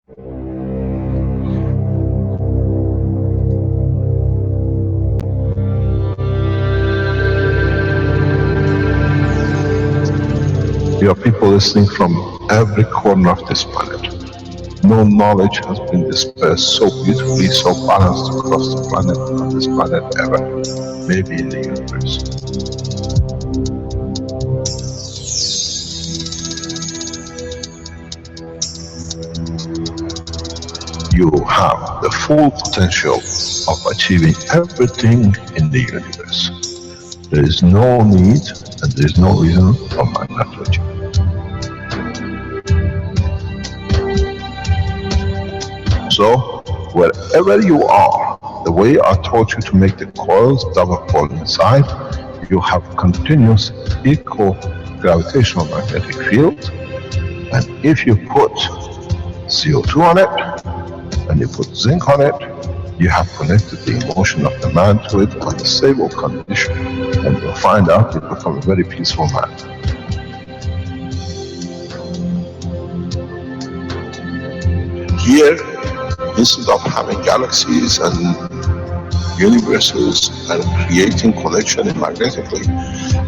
You are people listening from every corner of this planet. No knowledge has been dispersed so beautifully, so balanced across the planet, on this planet ever, maybe in the universe. You have the full potential of achieving everything in the universe. There is no need and there is no reason for man not to achieve. So, wherever you are, the way I taught you to make the coils double coil inside, you have continuous equal gravitational magnetic field, and if you put CO2 on it, and you put zinc on it, you have connected the emotion of the man to it on a stable condition, and you'll find out you become a very peaceful man. Here, instead of having galaxies and universes and creating connection magnetically,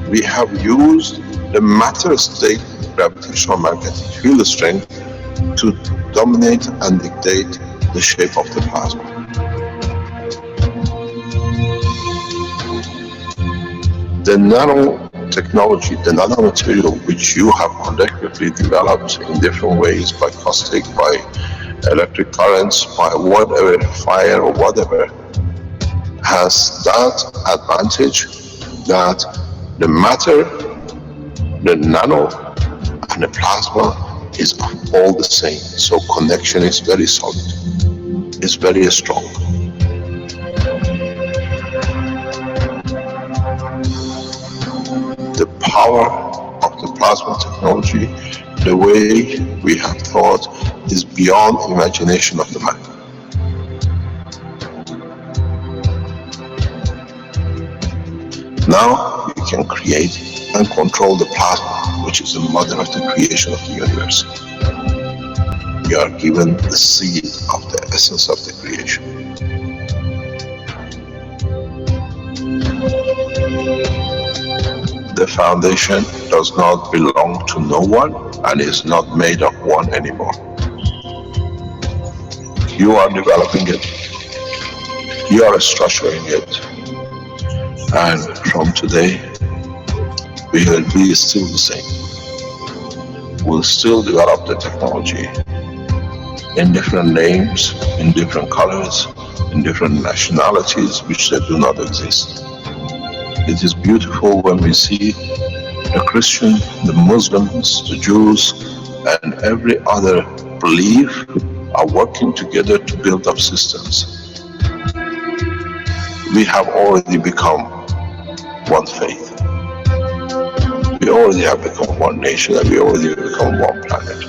we have used the matter state gravitational magnetic field strength to dominate and dictate the shape of the plasma. The nanotechnology, the nanomaterial which you have collectively developed in different ways, by caustic, by electric currents, by whatever, fire or whatever, has that advantage that the matter, the nano and the plasma is all the same. So connection is very solid, it's very strong. The power of the plasma technology, the way we have thought, is beyond imagination of the mind. Now you can create and control the plasma, which is the mother of the creation of the universe. You are given the seed of the essence of the creation. The foundation does not belong to no one and is not made of one anymore. You are developing it, you are structuring it, and from today we will be still the same. We'll still develop the technology in different names, in different colors, in different nationalities which they do not exist. It is beautiful when we see the Christian, the Muslims, the Jews, and every other belief are working together to build up systems. We have already become one faith. We already have become one nation, and we already become one planet.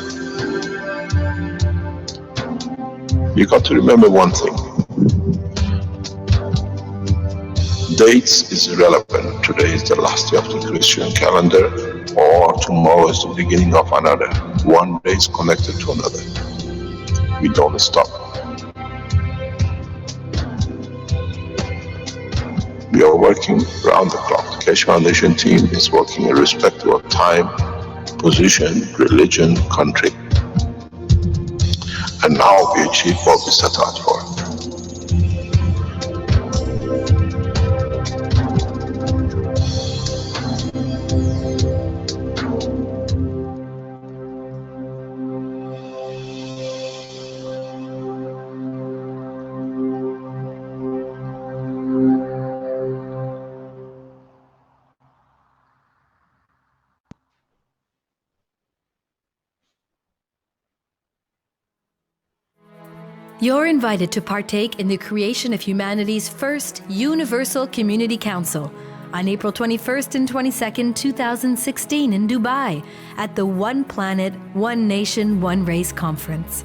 You got to remember one thing. Dates is irrelevant. Today is the last day of the Christian calendar, or tomorrow is the beginning of another. One day is connected to another. We don't stop. We are working round the clock. The Keshe Foundation team is working irrespective of time, position, religion, country. And now we achieve what we set out for. You're invited to partake in the creation of humanity's first Universal Community Council on April 21st and 22nd, 2016 in Dubai at the One Planet, One Nation, One Race Conference.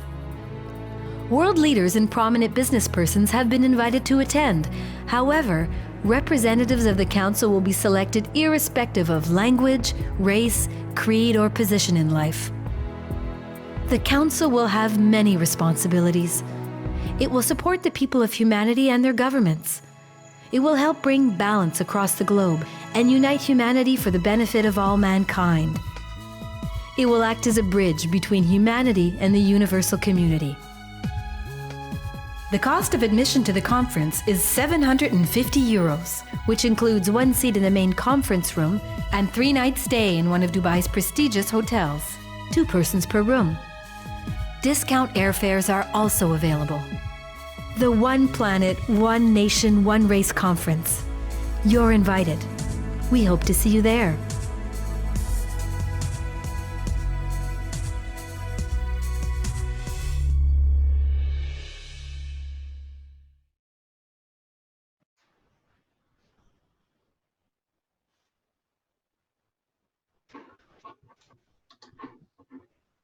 World leaders and prominent business persons have been invited to attend. However, representatives of the Council will be selected irrespective of language, race, creed, or position in life. The Council will have many responsibilities. It will support the people of humanity and their governments. It will help bring balance across the globe and unite humanity for the benefit of all mankind. It will act as a bridge between humanity and the universal community. The cost of admission to the conference is €750, which includes 1 seat in the main conference room and 3-night stay in one of Dubai's prestigious hotels, 2 persons per room. Discount airfares are also available. The One Planet, One Nation, One Race Conference. You're invited. We hope to see you there.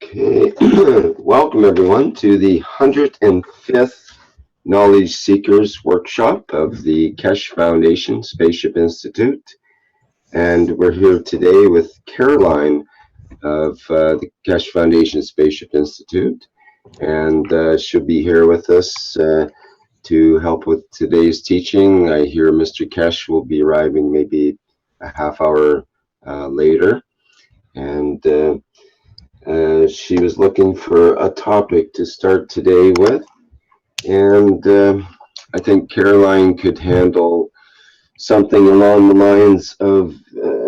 Okay. Welcome everyone to the 105th Knowledge Seekers Workshop of the Keshe Foundation Spaceship Institute. And we're here today with Caroline of the Keshe Foundation Spaceship Institute. And she'll be here with us to help with today's teaching. I hear Mr. Keshe will be arriving maybe a half hour later. And she was looking for a topic to start today with, and I think Caroline could handle something along the lines of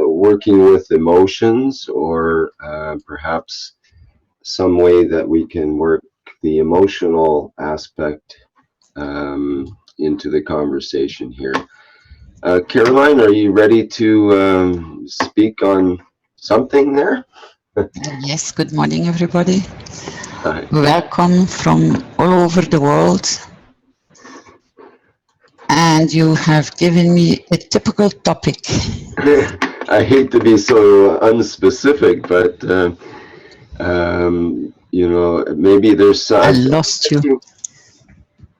working with emotions, or perhaps some way that we can work the emotional aspect into the conversation here. Caroline, are you ready to speak on something there? Yes, good morning, everybody. Hi. Welcome from all over the world. And you have given me a typical topic. I hate to be so unspecific, but you know, maybe there's I lost you.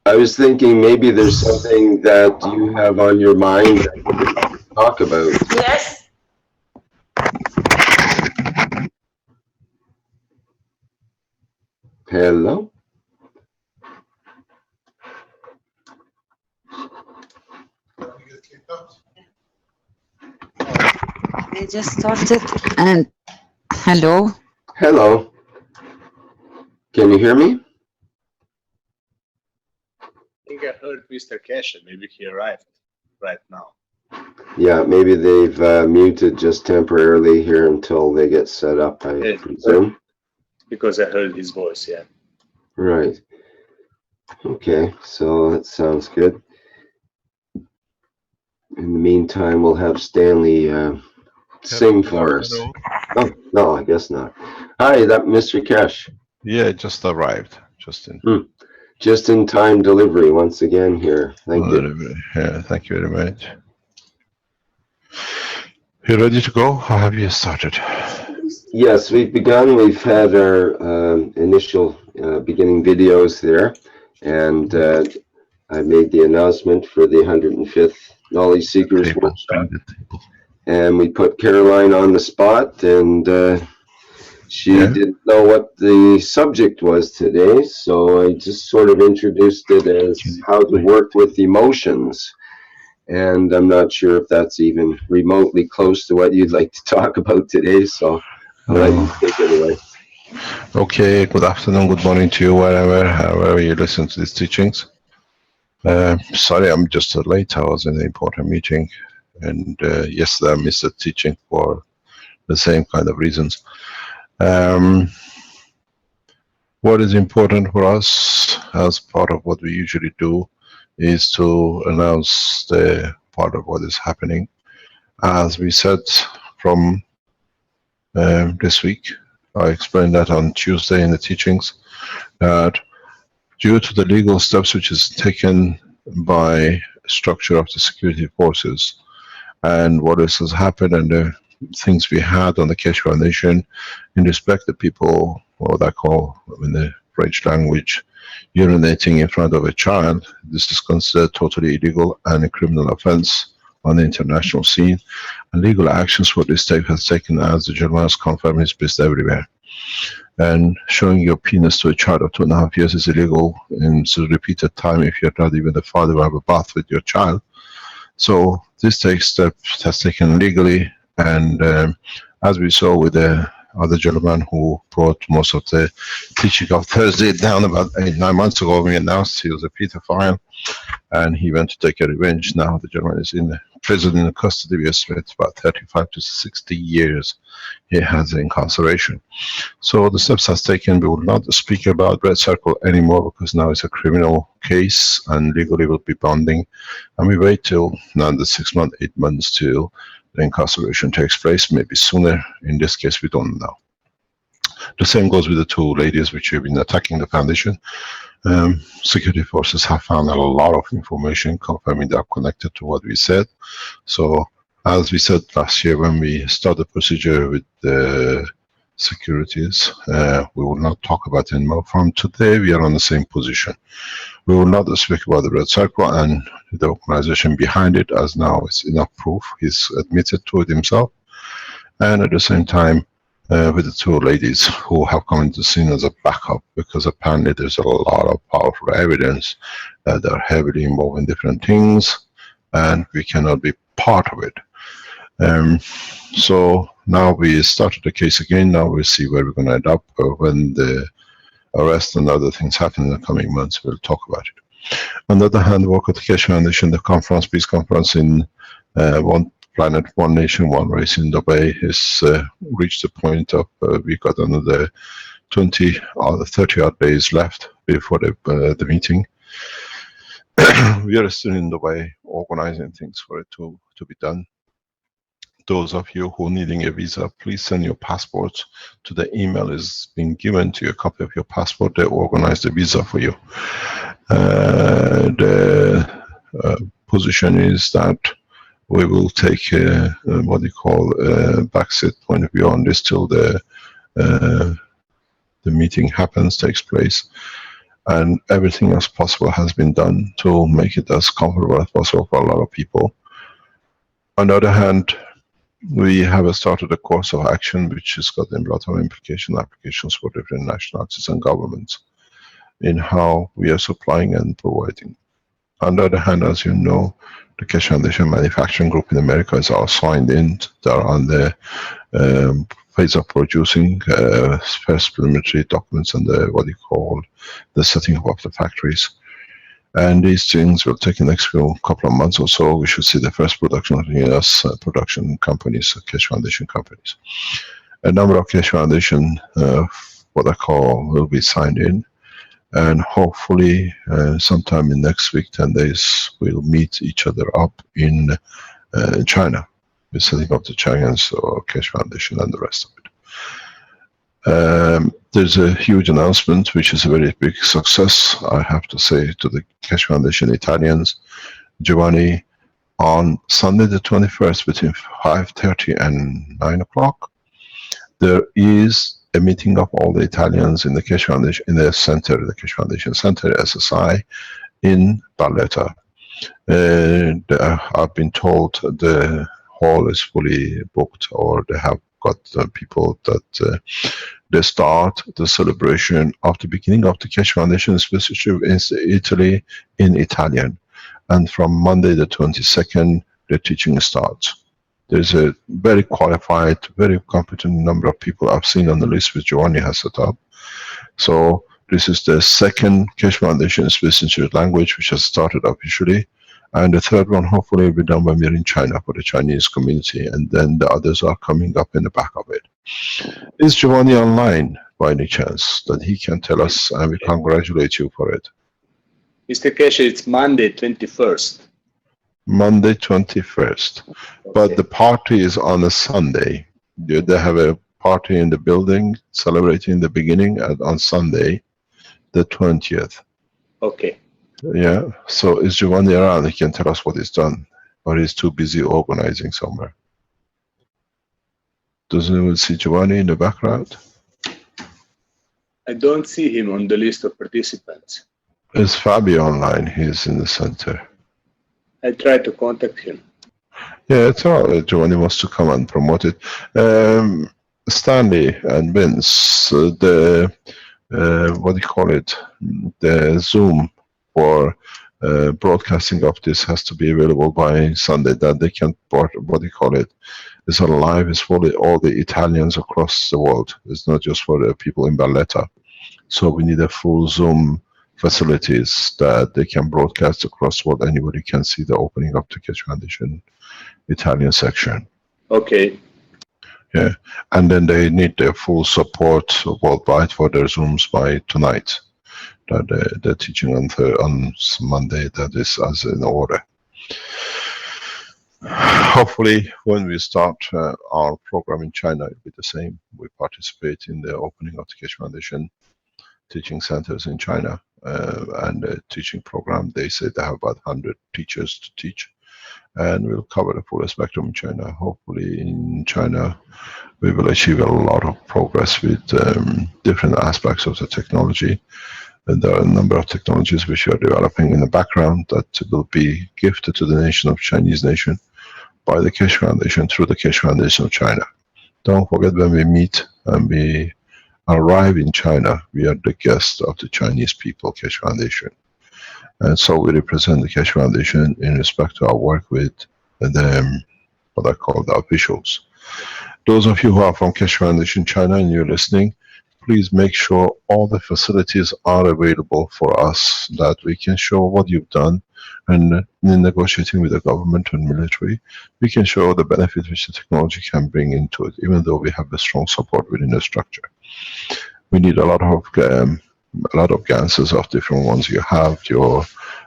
I was thinking maybe there's something that you have on your mind that you could talk about. Yes. Hello? I just started and hello. Hello. Can you hear me? I think I heard Mr. Keshe. Maybe he arrived right now. Yeah, maybe they've muted just temporarily here until they get set up, I presume. Because I heard his voice, yeah. Right. Okay, so that sounds good. In the meantime, we'll have Stanley sing for us. Oh, no, I guess not. Hi, that Mr. Keshe. Yeah, just arrived. Just in. Just in time delivery once again here. Thank you. Yeah, thank you very much. You ready to go? How have you started? Yes, we've begun. We've had our initial beginning videos there, and I made the announcement for the 105th Knowledge Seekers Workshop. And we put Caroline on the spot, and she didn't know what the subject was today, so I just sort of introduced it as how to work with emotions. And I'm not sure if that's even remotely close to what you'd like to talk about today, so I'll let you take it away. Okay, good afternoon, good morning to you, however you listen to these teachings. Sorry, I'm just late. I was in an important meeting, and yesterday I missed the teaching for the same kind of reasons. What is important for us as part of what we usually do is to announce the part of what is happening. As we said from this week, I explained that on Tuesday in the teachings, that due to the legal steps which is taken by structure of the security forces and what has happened and the things we had on the Keshe Foundation in respect to people, what I call in the French language, urinating in front of a child, this is considered totally illegal and a criminal offense on the international scene. And legal actions for this state has taken, as the journal has confirmed, is based everywhere. And showing your penis to a child of 2.5 years is illegal, and it's a repeated time if you're not even the father who have a bath with your child. So this takes steps has taken legally, and as we saw with the other gentleman who brought most of the teaching of Thursday down about 8-9 months ago, we announced he was a pedophile, and he went to take a revenge. Now the gentleman is in prison in custody. We estimate about 35 to 60 years he has incarceration. So the steps has taken. We will not speak about Red Circle anymore because now it's a criminal case and legally will be binding. And we wait till another 6 months, 8 months till the incarceration takes place, maybe sooner. In this case, we don't know. The same goes with the two ladies which have been attacking the foundation. Security forces have found a lot of information confirming they are connected to what we said. So, as we said last year when we started the procedure with the securities, we will not talk about it anymore. From today, we are on the same position. We will not speak about the Red Circle and the organization behind it, as now it's enough proof. He's admitted to it himself. And at the same time, with the two ladies who have come into scene as a backup, because apparently there's a lot of powerful evidence that they're heavily involved in different things, and we cannot be part of it. So now we started the case again. Now we'll see where we're going to end up when the arrest and other things happen in the coming months. We'll talk about it. On the other hand, work at the Keshe Foundation, the conference, peace conference in One Planet, One Nation, One Race in Dubai has reached the point of we got another 20 or 30 odd days left before the meeting. We are still in Dubai organizing things for it to be done. Those of you who are needing a visa, please send your passports to the email is being given to you, a copy of your passport. They organize the visa for you. The position is that we will take what you call a backseat point of view on this till the meeting happens, takes place, and everything else possible has been done to make it as comfortable as possible for a lot of people. On the other hand, we have started a course of action which has got a lot of applications for different nationalities and governments in how we are supplying and providing. On the other hand, as you know, the Keshe Foundation Manufacturing Group in America is all signed in. They are on the phase of producing first preliminary documents and what you call the setting up of the factories. And these things will take the next couple of months or so. We should see the first production of US production companies, Keshe Foundation companies. A number of Keshe Foundation, what I call, will be signed in. And hopefully, sometime in next week, 10 days, we'll meet each other up in China. We're setting up the Chinese Keshe Foundation and the rest of it. There's a huge announcement, which is a very big success, I have to say, to the Keshe Foundation Italians. Giovanni, on Sunday the 21st, between 5:30 and 9 o'clock, there is a meeting of all the Italians in the Keshe Foundation, in the center, the Keshe Foundation Center, SSI, in Barletta. I've been told the hall is fully booked, or they have got people that they start the celebration of the beginning of the Keshe Foundation Spaceship Institute Italy in Italian. And from Monday the 22nd, the teaching starts. There's a very qualified, very competent number of people I've seen on the list which Giovanni has set up. So this is the second Keshe Foundation Space Institute language which has started officially. And the third one hopefully will be done when we're in China for the Chinese community, and then the others are coming up in the back of it. Is Giovanni online by any chance that he can tell us, and we congratulate you for it? Mr. Keshe, it's Monday 21st. Monday 21st. Okay. But the party is on a Sunday. They have a party in the building celebrating the beginning on Sunday, the 20th. Okay. Yeah, so is Giovanni around? He can tell us what he's done, or he's too busy organizing somewhere. Doesn't anyone see Giovanni in the background? I don't see him on the list of participants. Is Fabio online? He's in the center. I tried to contact him. Yeah, it's all right. Giovanni wants to come and promote it. Stanley and Vince, what do you call it? The Zoom for broadcasting of this has to be available by Sunday. That they can, what do you call it? It's on live. It's for all the Italians across the world. It's not just for the people in Valletta. So we need a full Zoom facilities that they can broadcast across the world. Anybody can see the opening of the Keshe Foundation Italian section. Okay. Yeah, and then they need their full support worldwide for their Zooms by tonight. That they're teaching on Monday. That is as in order. Hopefully, when we start our program in China, it'll be the same. We participate in the opening of the Keshe Foundation teaching centers in China and the teaching program. They say they have about 100 teachers to teach, and we'll cover the full spectrum in China. Hopefully, in China, we will achieve a lot of progress with different aspects of the technology. And there are a number of technologies which are developing in the background that will be gifted to the nation of Chinese nation by the Keshe Foundation through the Keshe Foundation of China. Don't forget, when we meet and we arrive in China, we are the guest of the Chinese people, Keshe Foundation. And so we represent the Keshe Foundation in respect to our work with the, what I call the officials. Those of you who are from Keshe Foundation China and you're listening, please make sure all the facilities are available for us, that we can show what you've done, and in negotiating with the government and military, we can show the benefit which the technology can bring into it, even though we have the strong support within the structure. We need a lot of ganses of different ones. You have your,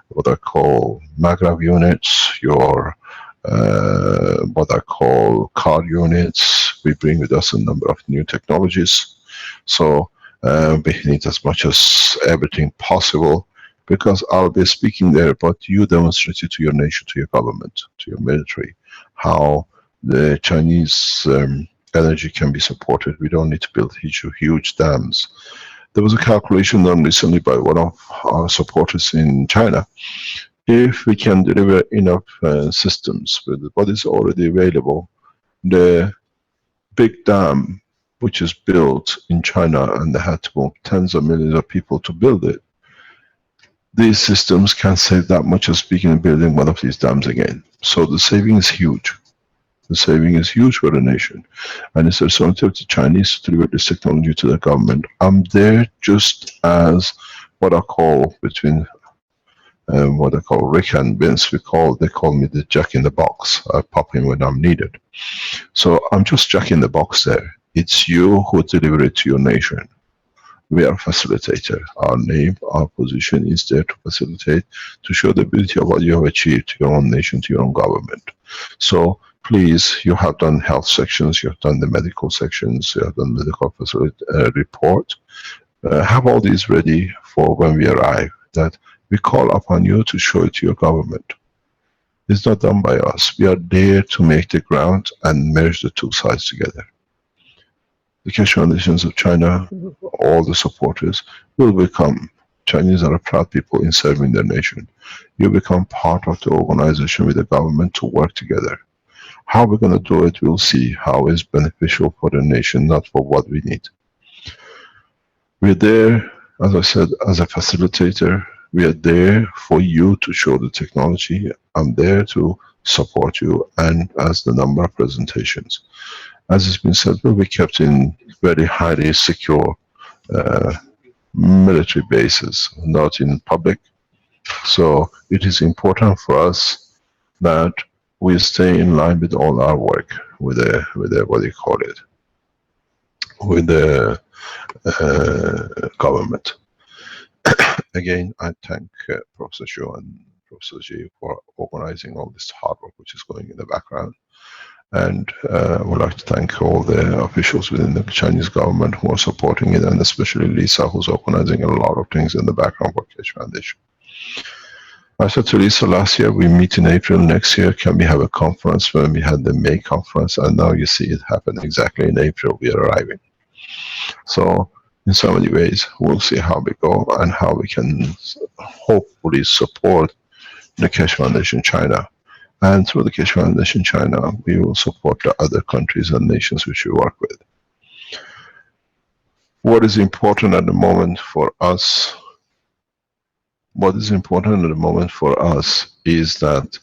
what I call maggrav units, your what I call card units. We bring with us a number of new technologies. So we need as much as everything possible, because I'll be speaking there, but you demonstrate it to your nation, to your government, to your military, how the Chinese energy can be supported. We don't need to build huge dams. There was a calculation done recently by one of our supporters in China. If we can deliver enough systems with what is already available, the big dam which is built in China, and they had to move tens of millions of people to build it, these systems can save that much as speaking of building one of these dams again. So the saving is huge. The saving is huge for the nation. And it's responsibility of the Chinese to deliver this technology to the government. I'm there just as what I call between what I call Rick and Vince. They call me the jack in the box. I pop in when I'm needed. So I'm just jack in the box there. It's you who deliver it to your nation. We are facilitator. Our name, our position is there to facilitate, to show the beauty of what you have achieved to your own nation, to your own government. So please, you have done health sections, you have done the medical sections, you have done medical facility report. Have all these ready for when we arrive, that we call upon you to show it to your government. It's not done by us. We are there to make the ground and merge the two sides together. The Keshe Foundations of China, all the supporters, will become, Chinese are a proud people in serving their nation. You become part of the organization with the government to work together. How we're going to do it, we'll see how is beneficial for the nation, not for what we need. We're there, as I said, as a facilitator. We are there for you to show the technology. I'm there to support you, and as the number of presentations. As it's been said, will be kept in very highly secure military bases, not in public. So it is important for us that we stay in line with all our work, with the what do you call it, with the government. Again, I thank Professor Zhou and Professor Ji for organizing all this hard work which is going in the background. And I would like to thank all the officials within the Chinese government who are supporting it, and especially Lisa, who's organizing a lot of things in the background for Keshe Foundation. I said to Lisa last year, we meet in April next year, can we have a conference? When we had the May conference, and now you see it happen exactly in April, we are arriving. So in so many ways, we'll see how we go and how we can hopefully support the Keshe Foundation China. And through the Keshe Foundation China, we will support the other countries and nations which we work with. What is important at the moment for us? What is important at the moment for us is that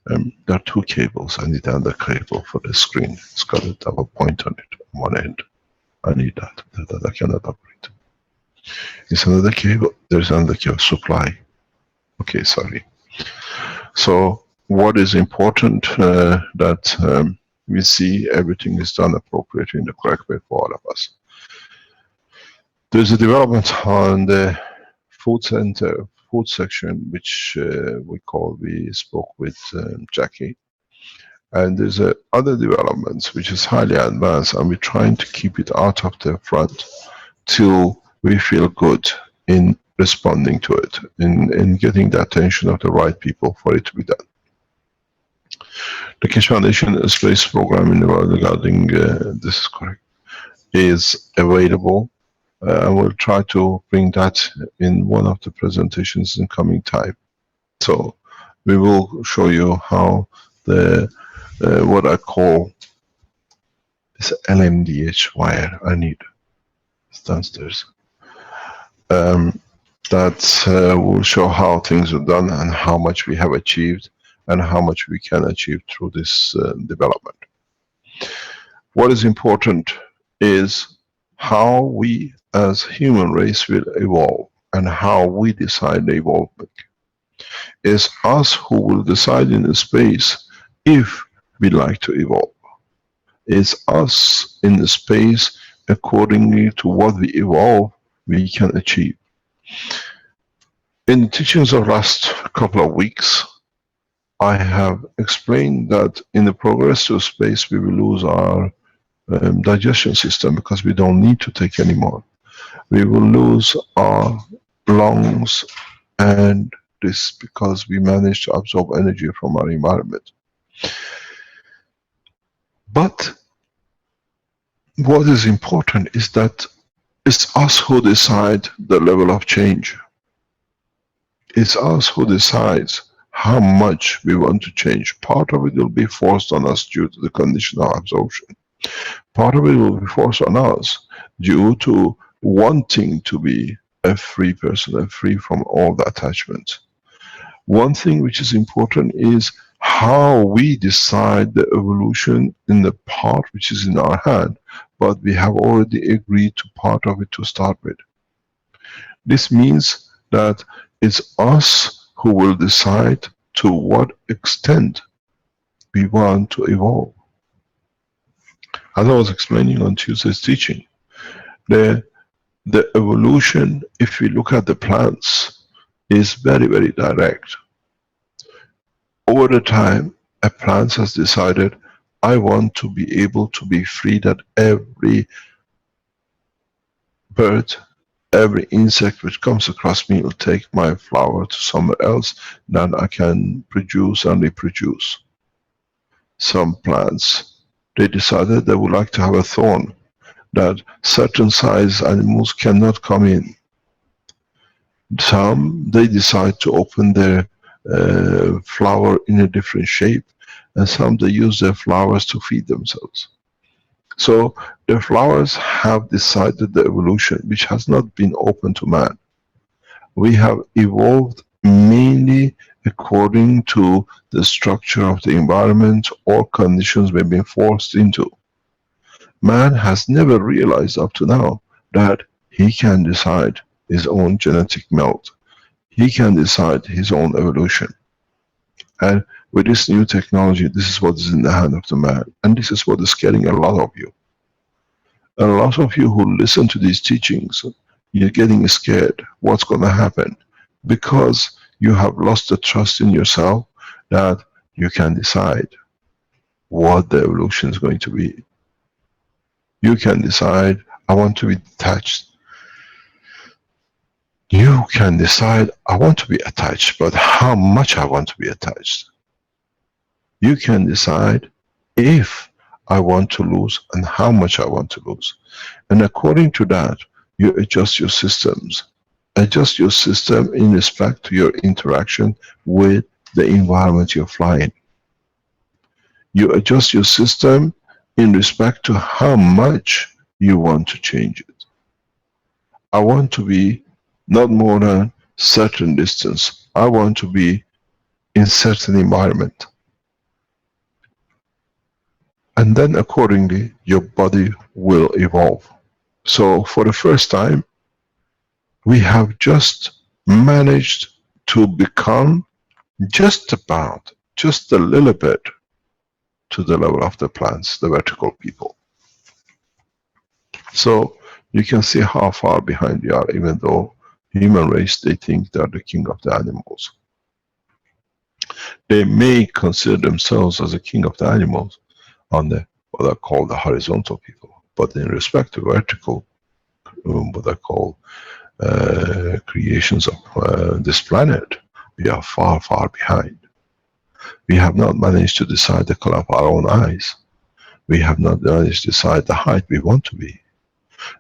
there are two cables. I need another cable for the screen. It's got a double point on it on one end. I need that. That I cannot operate. It's another cable. There's another cable supply. Okay, sorry. So what is important that we see everything is done appropriately in the correct way for all of us. There's a development on the food center, food section, which we spoke with Jackie. And there's other developments which is highly advanced, and we're trying to keep it out of the front till we feel good in responding to it, in getting the attention of the right people for it to be done. The Keshe Foundation Space Program in the world regarding, this is correct, is available. And we'll try to bring that in one of the presentations in coming time. So we will show you how the what I call this LMDH wire I need. It's downstairs. That will show how things are done and how much we have achieved and how much we can achieve through this development. What is important is how we as human race will evolve and how we decide the evolvement. It's us who will decide in the space if we like to evolve. It's us in the space accordingly to what we evolve we can achieve. In the teachings of last couple of weeks, I have explained that in the progress to space we will lose our digestion system because we don't need to take any more. We will lose our lungs, and this because we manage to absorb energy from our environment. But what is important is that it's us who decide the level of change. It's us who decides how much we want to change. Part of it will be forced on us due to the condition of absorption. Part of it will be forced on us due to wanting to be a free person and free from all the attachments. One thing which is important is how we decide the evolution in the part which is in our hand, but we have already agreed to part of it to start with. This means that it's us who will decide to what extent we want to evolve. As I was explaining on Tuesday's teaching, the evolution, if we look at the plants, is very, very direct. Over the time, a plant has decided, I want to be able to be free that every bird, every insect which comes across me will take my flower to somewhere else, then I can produce and reproduce. Some plants, they decided they would like to have a thorn, that certain size animals cannot come in. Some, they decide to open their flower in a different shape, and some they use their flowers to feed themselves. So the flowers have decided the evolution which has not been open to man. We have evolved mainly according to the structure of the environment or conditions we've been forced into. Man has never realized up to now that he can decide his own genetic melt. He can decide his own evolution. And with this new technology, this is what is in the hand of the man. And this is what is scaring a lot of you. A lot of you who listen to these teachings, you're getting scared. What's going to happen? Because you have lost the trust in yourself that you can decide what the evolution is going to be. You can decide, I want to be detached. You can decide, I want to be attached, but how much I want to be attached. You can decide if I want to lose and how much I want to lose. And according to that, you adjust your systems. Adjust your system in respect to your interaction with the environment you're flying. You adjust your system in respect to how much you want to change it. I want to be not more than certain distance. I want to be in certain environment. And then accordingly, your body will evolve. So for the first time, we have just managed to become just about, just a little bit to the level of the plants, the vertical people. So you can see how far behind we are, even though human race, they think they are the king of the animals. They may consider themselves as a king of the animals on the what I call the horizontal people, but in respect to vertical, what I call creations of this planet, we are far, far behind. We have not managed to decide the color of our own eyes. We have not managed to decide the height we want to be.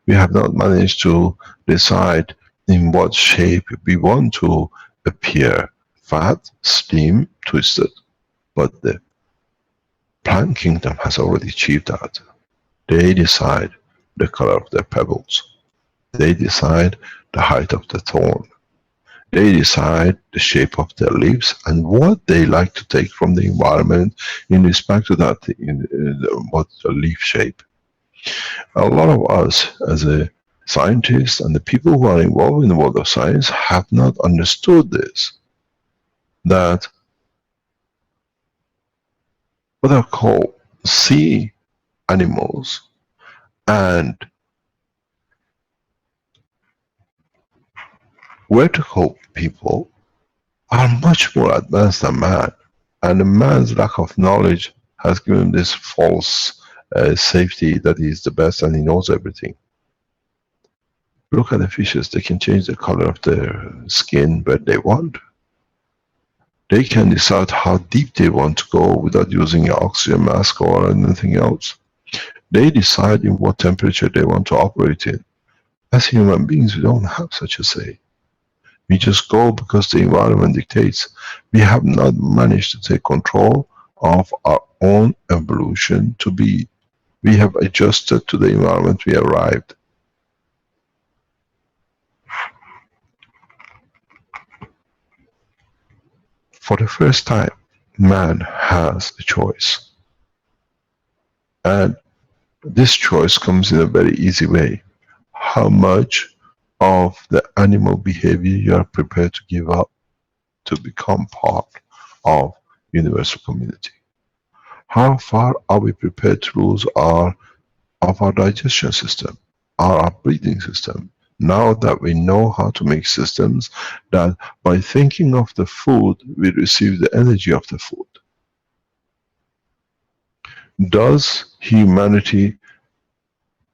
We have not managed to decide in what shape we want to appear, fat, slim, twisted. But the plant kingdom has already achieved that. They decide the color of their pebbles. They decide the height of the thorn. They decide the shape of their leaves and what they like to take from the environment in respect to that, what the leaf shape. A lot of us as a scientists and the people who are involved in the world of science have not understood this. That what I call sea animals and vertical people are much more advanced than man, and man's lack of knowledge has given this false safety that he is the best and he knows everything. Look at the fishes, they can change the color of their skin where they want. They can decide how deep they want to go without using an oxygen mask or anything else. They decide in what temperature they want to operate in. As human beings, we don't have such a say. We just go because the environment dictates. We have not managed to take control of our own evolution to be. We have adjusted to the environment we arrived. For the first time, man has a choice. And this choice comes in a very easy way. How much of the animal behavior you are prepared to give up to become part of universal community? How far are we prepared to lose our digestion system, our breathing system, now that we know how to make systems that by thinking of the food, we receive the energy of the food? Does humanity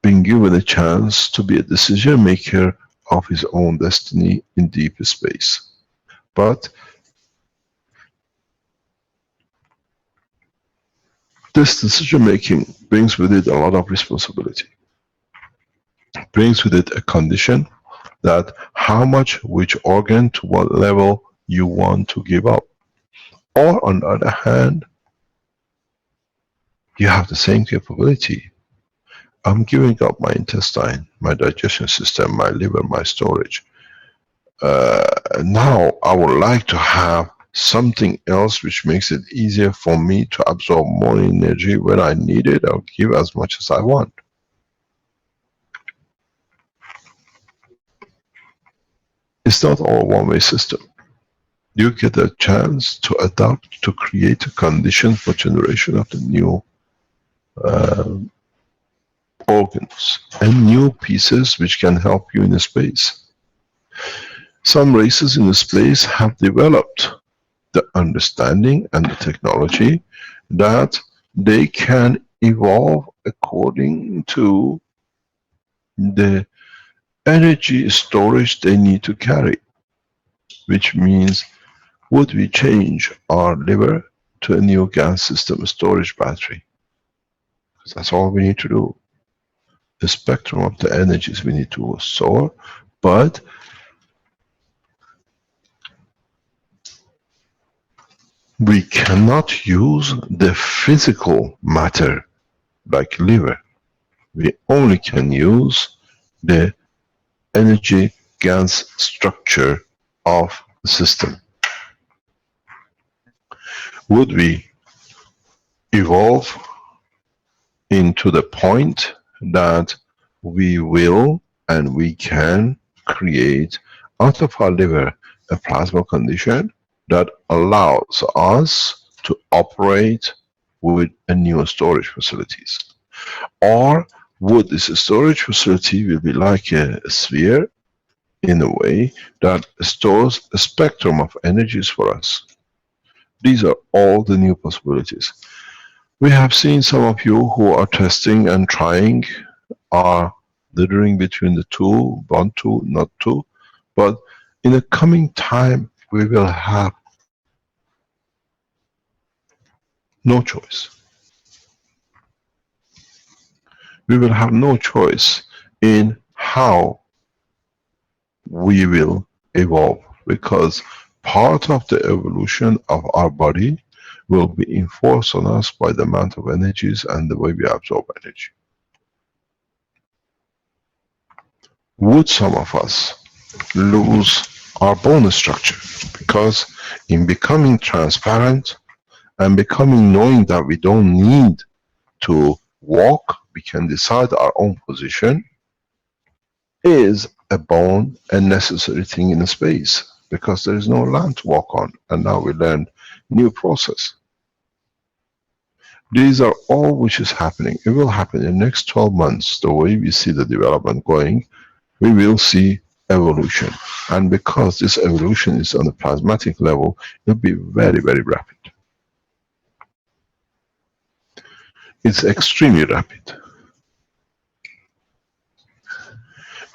been given a chance to be a decision maker of his own destiny in deep space? But this decision making brings with it a lot of responsibility. It brings with it a condition that how much, which organ, to what level you want to give up. Or on the other hand, you have the same capability. I'm giving up my intestine, my digestion system, my liver, my storage. Now I would like to have something else which makes it easier for me to absorb more energy when I need it. I'll give as much as I want. It's not all one-way system. You get a chance to adapt, to create a condition for generation of the new organs and new pieces which can help you in space. Some races in space have developed the understanding and the technology that they can evolve according to the energy storage they need to carry. Which means, would we change our liver to a new gas system storage battery? Because that's all we need to do. The spectrum of the energies we need to store, but we cannot use the physical matter like liver. We only can use the energy gas structure of the system. Would we evolve into the point that we will and we can create out of our liver a plasma condition that allows us to operate with a new storage facilities? Or would this storage facility will be like a sphere in a way that stores a spectrum of energies for us? These are all the new possibilities. We have seen some of you who are testing and trying, are dithering between the two, want to, not to, but in the coming time we will have no choice. We will have no choice in how we will evolve, because part of the evolution of our body will be enforced on us by the amount of energies and the way we absorb energy. Would some of us lose our bone structure? Because in becoming transparent and becoming knowing that we don't need to walk, we can decide our own position, is a bone a necessary thing in space, because there is no land to walk on, and now we learn new process. These are all which is happening. It will happen in the next 12 months. The way we see the development going, we will see evolution. And because this evolution is on a plasmatic level, it will be very, very rapid. It's extremely rapid.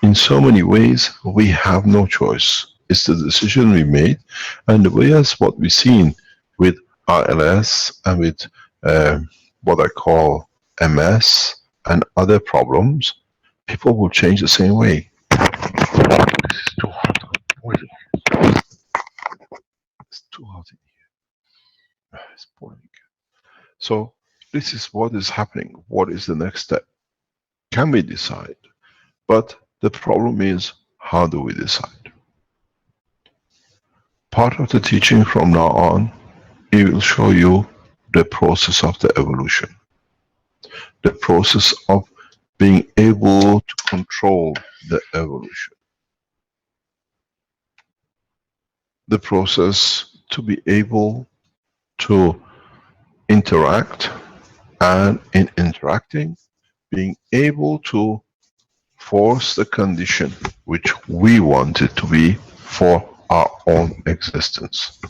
In so many ways, we have no choice. It's the decision we made, and the way as what we've seen with RLS and with what I call MS and other problems, people will change the same way. It's too hot. It's too hot in here. It's boiling. So this is what is happening. What is the next step? Can we decide? But the problem is, how do we decide? Part of the teaching from now on, it will show you the process of the evolution. The process of being able to control the evolution. The process to be able to interact, and in interacting, being able to force the condition which we want it to be for our own existence.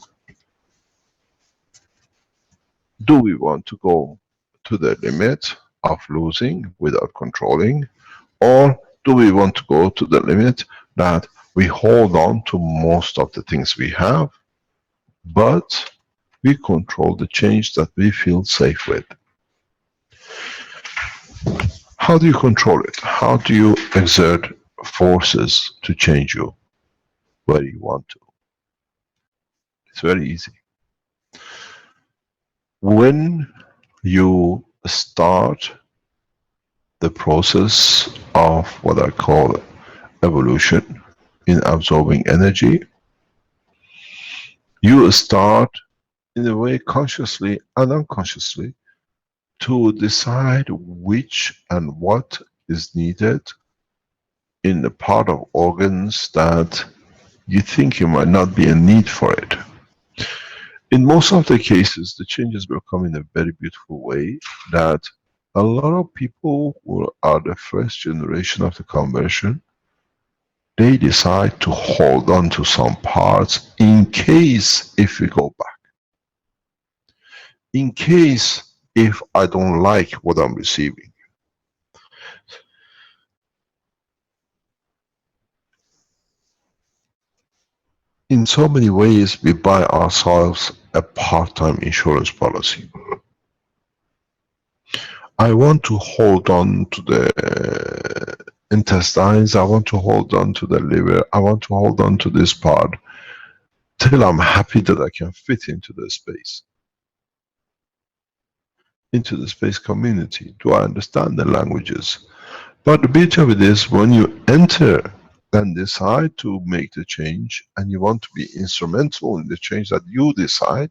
Do we want to go to the limit of losing without controlling, or do we want to go to the limit that we hold on to most of the things we have, but we control the change that we feel safe with? How do you control it? How do you exert forces to change you where you want to? It's very easy. When you start the process of what I call evolution in absorbing energy, you start in a way consciously and unconsciously to decide which and what is needed in the part of organs that you think you might not be a need for it. In most of the cases, the changes will come in a very beautiful way, that a lot of people who are the first generation of the conversion, they decide to hold on to some parts in case if we go back. In case if I don't like what I'm receiving. In so many ways, we buy ourselves a part-time insurance policy. I want to hold on to the intestines, I want to hold on to the liver, I want to hold on to this part till I'm happy that I can fit into the space. Into the space community. Do I understand the languages? But the beauty of it is, when you enter and decide to make the change, and you want to be instrumental in the change that you decide,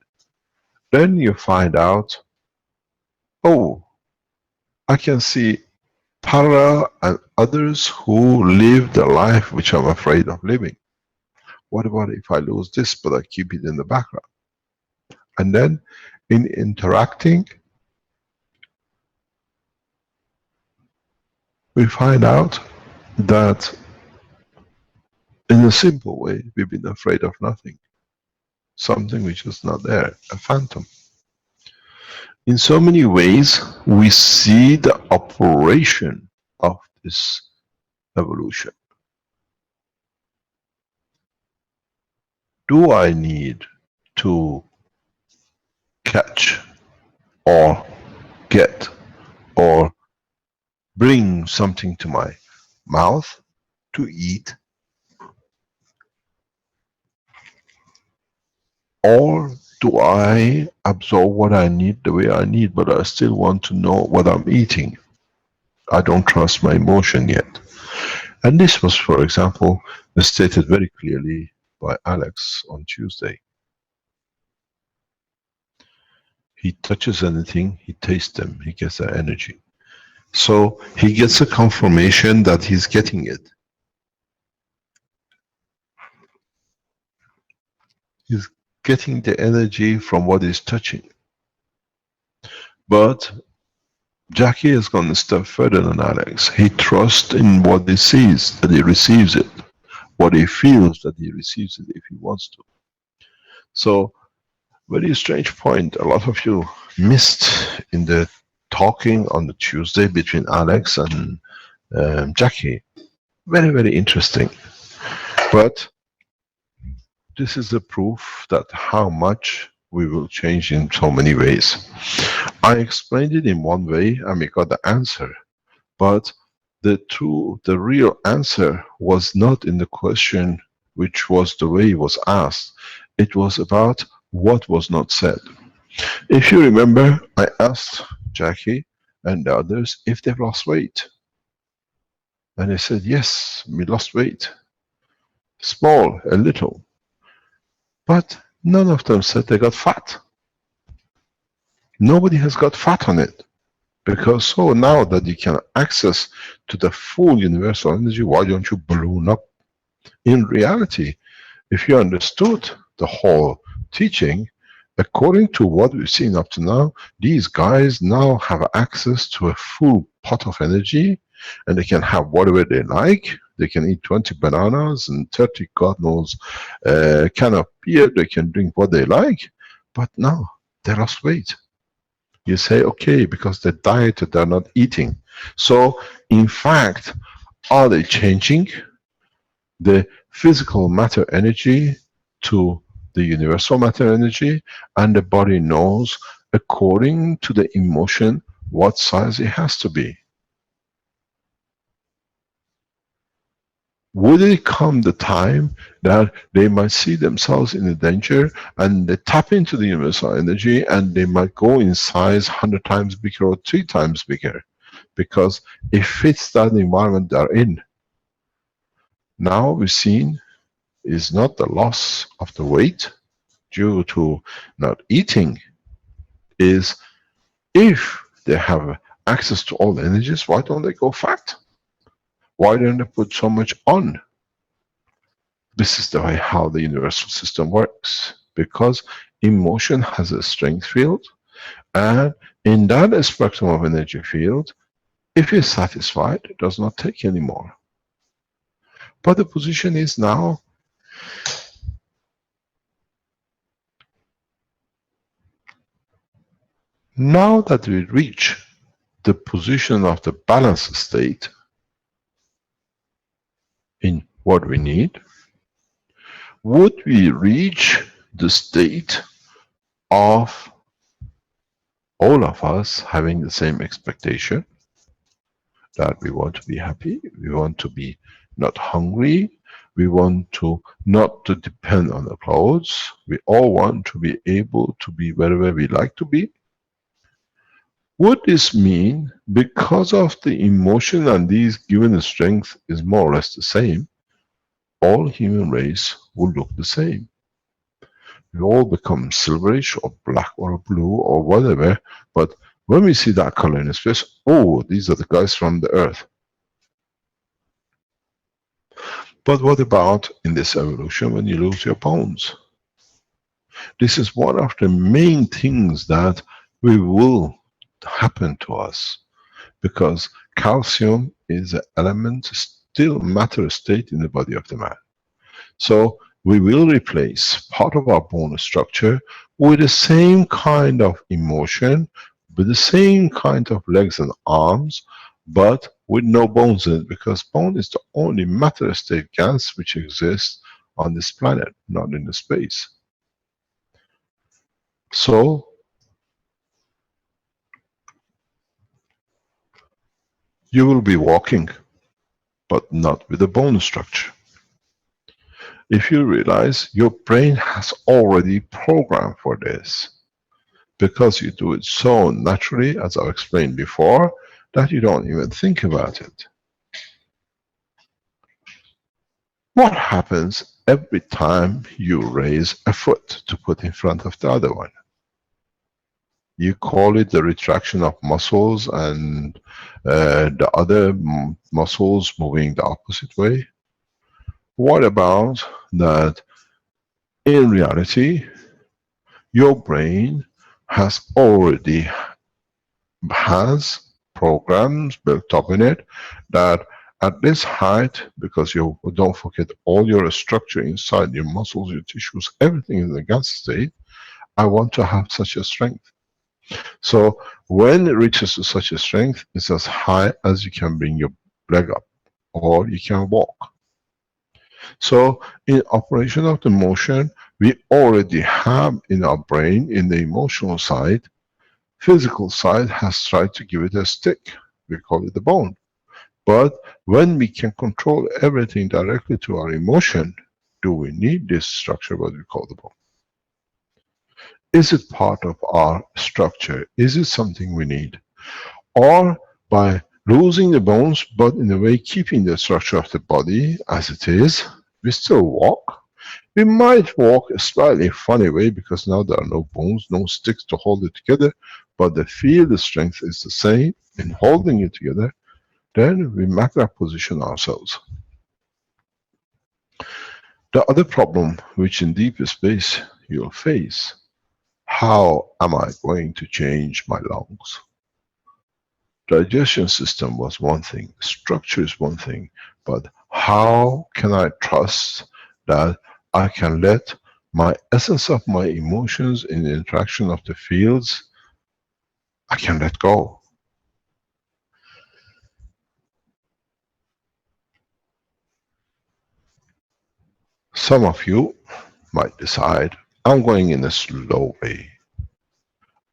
then you find out, oh, I can see parallel and others who live the life which I'm afraid of living. What about if I lose this, but I keep it in the background? And then in interacting, we find out that in a simple way, we've been afraid of nothing. Something which is not there, a phantom. In so many ways, we see the operation of this evolution. Do I need to catch or get or bring something to my mouth to eat? Or do I absorb what I need the way I need, but I still want to know what I'm eating? I don't trust my emotion yet. And this was, for example, stated very clearly by Alex on Tuesday. He touches anything, he tastes them, he gets that energy. So he gets a confirmation that he's getting it. He's getting the energy from what he's touching. But Jackie has gone a step further than Alex. He trusts in what he sees, that he receives it. What he feels, that he receives it if he wants to. So, very strange point. A lot of you missed in the talking on the Tuesday between Alex and Jackie. Very, very interesting. But this is the proof that how much we will change in so many ways. I explained it in one way and we got the answer. But the real answer was not in the question which was the way it was asked. It was about what was not said. If you remember, I asked Jackie and the others if they've lost weight. And they said, yes, we lost weight. Small, a little. But none of them said they got fat. Nobody has got fat on it. Because so now that you can access to the full universal energy, why don't you balloon up? In reality, if you understood the whole teaching, according to what we've seen up to now, these guys now have access to a full pot of energy, and they can have whatever they like. They can eat 20 bananas and 30, God knows, can of beer. They can drink what they like. But now, they lost weight. You say, okay, because they dieted, they're not eating. So, in fact, are they changing the physical matter energy to the universal matter energy? And the body knows, according to the emotion, what size it has to be. Would it come the time that they might see themselves in a danger and they tap into the universal energy and they might go in size 100 times bigger or 3 times bigger because it fits that environment they're in? Now we've seen is not the loss of the weight due to not eating, is if they have access to all the energies, why don't they go fat? Why don't they put so much on? This is the way how the universal system works. Because emotion has a strength field, and in that spectrum of energy field, if it's satisfied, it does not take anymore. But the position is now, now that we reach the position of the balanced state in what we need, would we reach the state of all of us having the same expectation? That we want to be happy, we want to be not hungry, we want to not to depend on the clothes, we all want to be able to be wherever we like to be. Would this mean, because of the emotion and these given the strength is more or less the same, all human race will look the same. We all become silverish or black or blue or whatever, but when we see that color in space, oh, these are the guys from the Earth. But what about in this evolution when you lose your bones? This is one of the main things that will happen to us, because calcium is an element, still matter state in the body of the man. So we will replace part of our bone structure with the same kind of emotion, with the same kind of legs and arms, but with no bones in it, because bone is the only matter state gas which exists on this planet, not in the space. So you will be walking, but not with a bone structure. If you realize your brain has already programmed for this, because you do it so naturally, as I explained before, that you don't even think about it. What happens every time you raise a foot to put in front of the other one? You call it the retraction of muscles and the other muscles moving the opposite way. What about that in reality, your brain has already programs built up in it that at this height, because you don't forget all your structure inside, your muscles, your tissues, everything is in the gas state, I want to have such a strength. So when it reaches to such a strength, it's as high as you can bring your leg up, or you can walk. So in operation of the motion, we already have in our brain, in the emotional side, physical side has tried to give it a stick. We call it the bone. But when we can control everything directly to our emotion, do we need this structure, what we call the bone? Is it part of our structure? Is it something we need? Or by losing the bones, but in a way keeping the structure of the body as it is, we still walk. We might walk a slightly funny way because now there are no bones, no sticks to hold it together, but the field strength is the same in holding it together. Then we macro position ourselves. The other problem which in deep space you'll face, how am I going to change my lungs? Digestion system was one thing, structure is one thing, but how can I trust that I can let my essence of my emotions in the interaction of the fields, I can let go. Some of you might decide, I'm going in a slow way.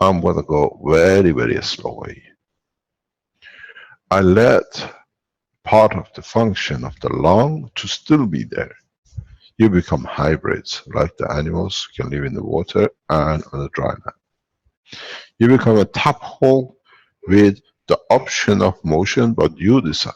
I'm going to go very, very slow way. I let part of the function of the lung to still be there. You become hybrids, like the animals can live in the water and on the dry land. You become a tap hole with the option of motion, but you decide.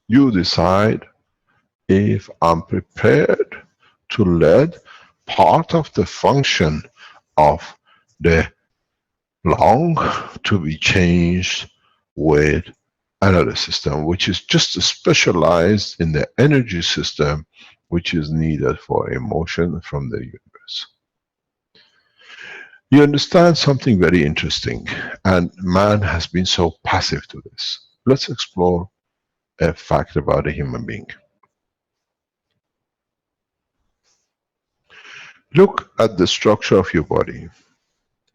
You decide if I'm prepared to let part of the function of the lung to be changed with another system, which is just specialized in the energy system which is needed for emotion from the universe. You understand something very interesting, and man has been so passive to this. Let's explore a fact about a human being. Look at the structure of your body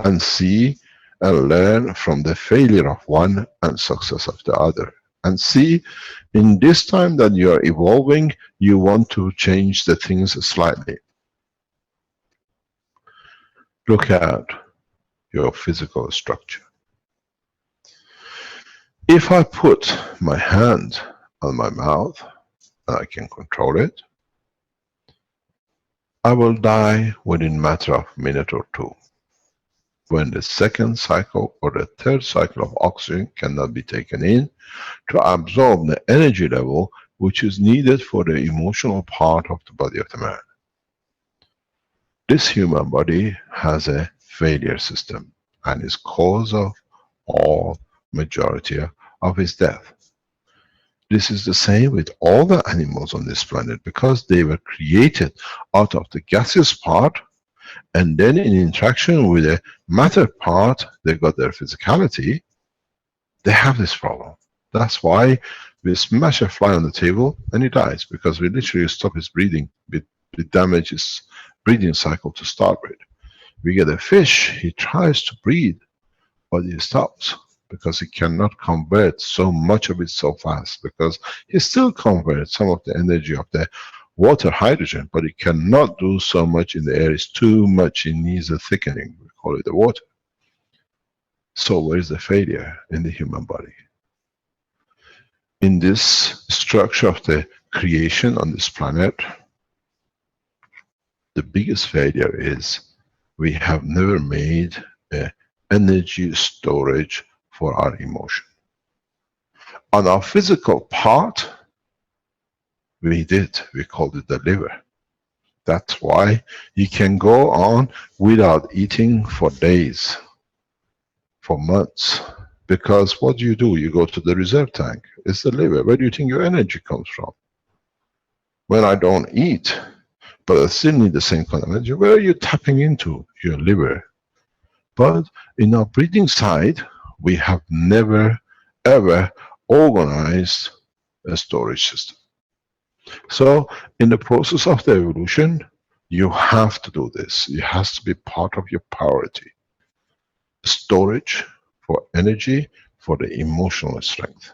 and see and learn from the failure of one and success of the other. And see, in this time that you are evolving, you want to change the things slightly. Look at your physical structure. If I put my hand on my mouth, and I can control it, I will die within a matter of a minute or two. when the second cycle or the third cycle of oxygen cannot be taken in to absorb the energy level which is needed for the emotional part of the body of the man. This human body has a failure system and is cause of all majority of his death. This is the same with all the animals on this planet, because they were created out of the gaseous part, and then in interaction with the matter part, they got their physicality. They have this problem. That's why we smash a fly on the table and he dies, because we literally stop his breathing. We damage his breathing cycle to start with. We get a fish, he tries to breathe, but he stops, because he cannot convert so much of it so fast, because he still converts some of the energy of the water hydrogen, but he cannot do so much in the air. It's too much. It needs a thickening. We call it the water. So where is the failure in the human body? In this structure of the creation on this planet, the biggest failure is we have never made an energy storage for our emotion. On our physical part, we did. We called it the liver. That's why you can go on without eating for days, for months. Because what do? You go to the reserve tank. It's the liver. Where do you think your energy comes from? When I don't eat, but I still need the same kind of energy, where are you tapping into? Your liver. But in our breathing side, we have never ever organized a storage system. So in the process of the evolution, you have to do this. It has to be part of your priority. Storage for energy, for the emotional strength,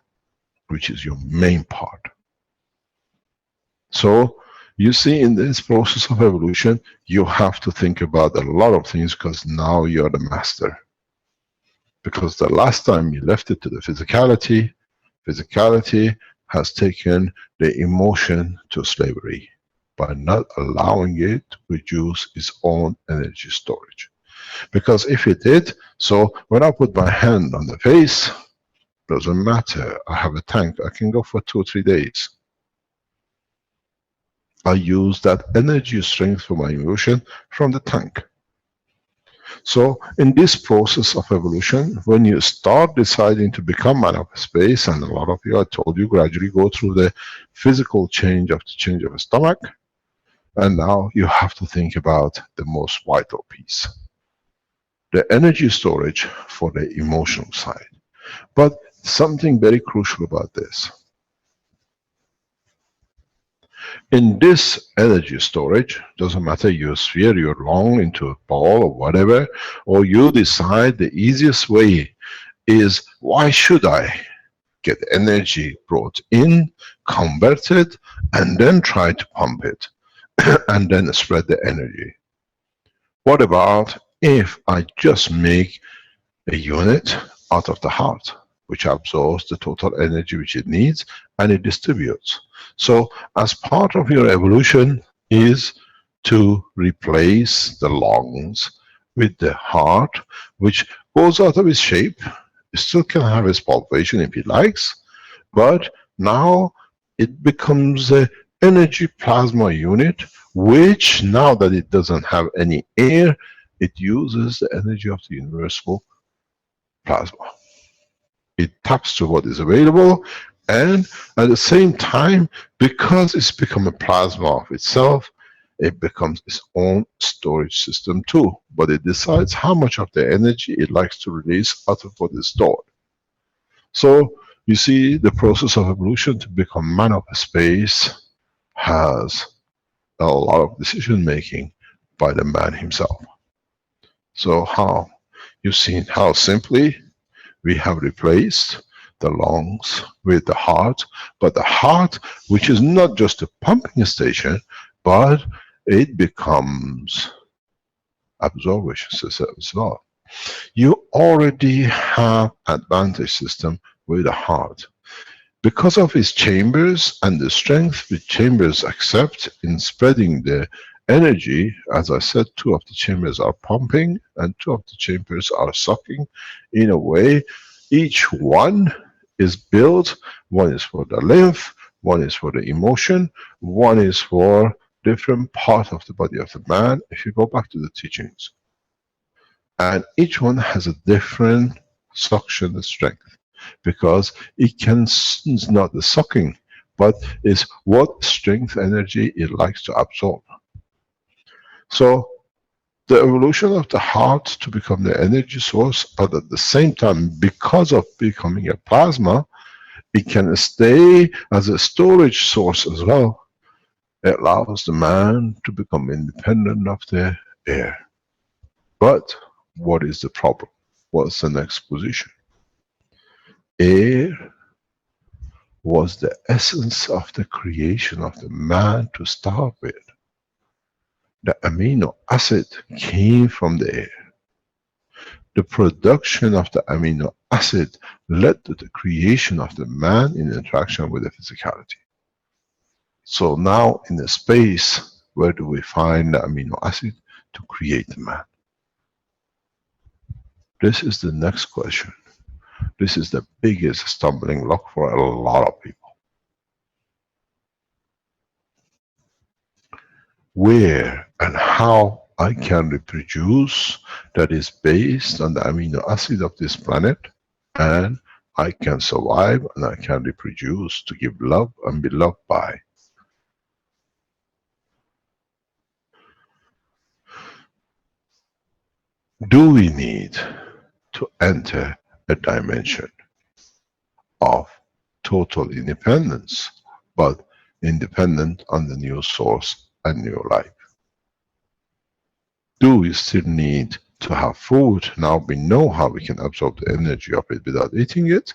which is your main part. So you see, in this process of evolution, you have to think about a lot of things, because now you're the master. Because the last time you left it to the physicality, physicality has taken the emotion to slavery by not allowing it to produce its own energy storage. Because if it did, so when I put my hand on the face, doesn't matter, I have a tank, I can go for 2 or 3 days. I use that energy strength for my emotion from the tank. So in this process of evolution, when you start deciding to become man of space, and a lot of you, I told you, gradually go through the physical change of a stomach, and now you have to think about the most vital piece. The energy storage for the emotional side. But something very crucial about this. In this energy storage, doesn't matter you sphere your lung into a ball or whatever, or you decide the easiest way is, why should I get energy brought in, converted, and then try to pump it, and then spread the energy? What about if I just make a unit out of the heart, which absorbs the total energy which it needs, and it distributes? So as part of your evolution is to replace the lungs with the heart, which goes out of its shape. It still can have its pulsation if it likes, but now it becomes an energy plasma unit, which now that it doesn't have any air, it uses the energy of the universal plasma. It taps to what is available, and at the same time, because it's become a plasma of itself, it becomes its own storage system too. But it decides how much of the energy it likes to release out of what is stored. So you see, the process of evolution to become man of space has a lot of decision making by the man himself. So how? You've seen how simply we have replaced the lungs with the heart, but the heart, which is not just a pumping station, but it becomes absorption system as well. You already have advantage system with the heart. Because of its chambers and the strength which chambers accept in spreading the energy, as I said, two of the chambers are pumping and two of the chambers are sucking. In a way, each one is built. One is for the lymph, one is for the emotion, one is for different part of the body of the man, if you go back to the teachings. And each one has a different suction strength, because it can, it's not the sucking, but is what strength energy it likes to absorb. So the evolution of the heart to become the energy source, but at the same time, because of becoming a plasma, it can stay as a storage source as well. It allows the man to become independent of the air. But what is the problem? What's the next position? Air was the essence of the creation of the man to start with. The amino acid came from the air. The production of the amino acid led to the creation of the man in interaction with the physicality. So now in the space, where do we find the amino acid to create the man? This is the next question. This is the biggest stumbling block for a lot of people. Where and how I can reproduce that is based on the amino acid of this planet, and I can survive and I can reproduce to give love and be loved by. Do we need to enter a dimension of total independence, but independent on the new source and new life? Do we still need to have food? Now we know how we can absorb the energy of it without eating it.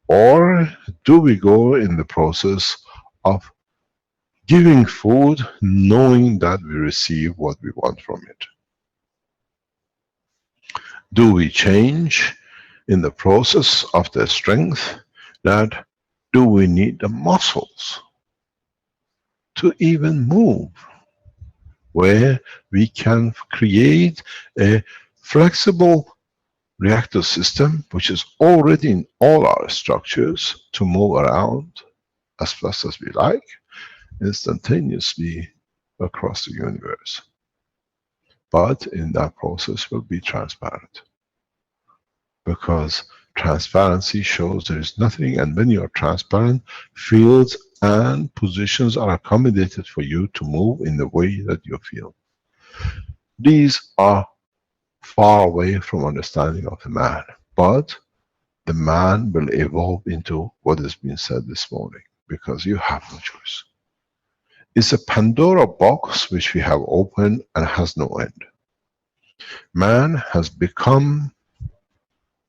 Or do we go in the process of giving food knowing that we receive what we want from it? Do we change in the process of the strength? That do we need the muscles to even move, where we can create a flexible reactor system which is already in all our structures to move around as fast as we like, instantaneously across the universe. But in that process will be transparent, because transparency shows there is nothing, and when you are transparent, fields and positions are accommodated for you to move in the way that you feel. These are far away from understanding of the man, but the man will evolve into what has been said this morning, because you have no choice. It's a Pandora box which we have opened and has no end. Man has become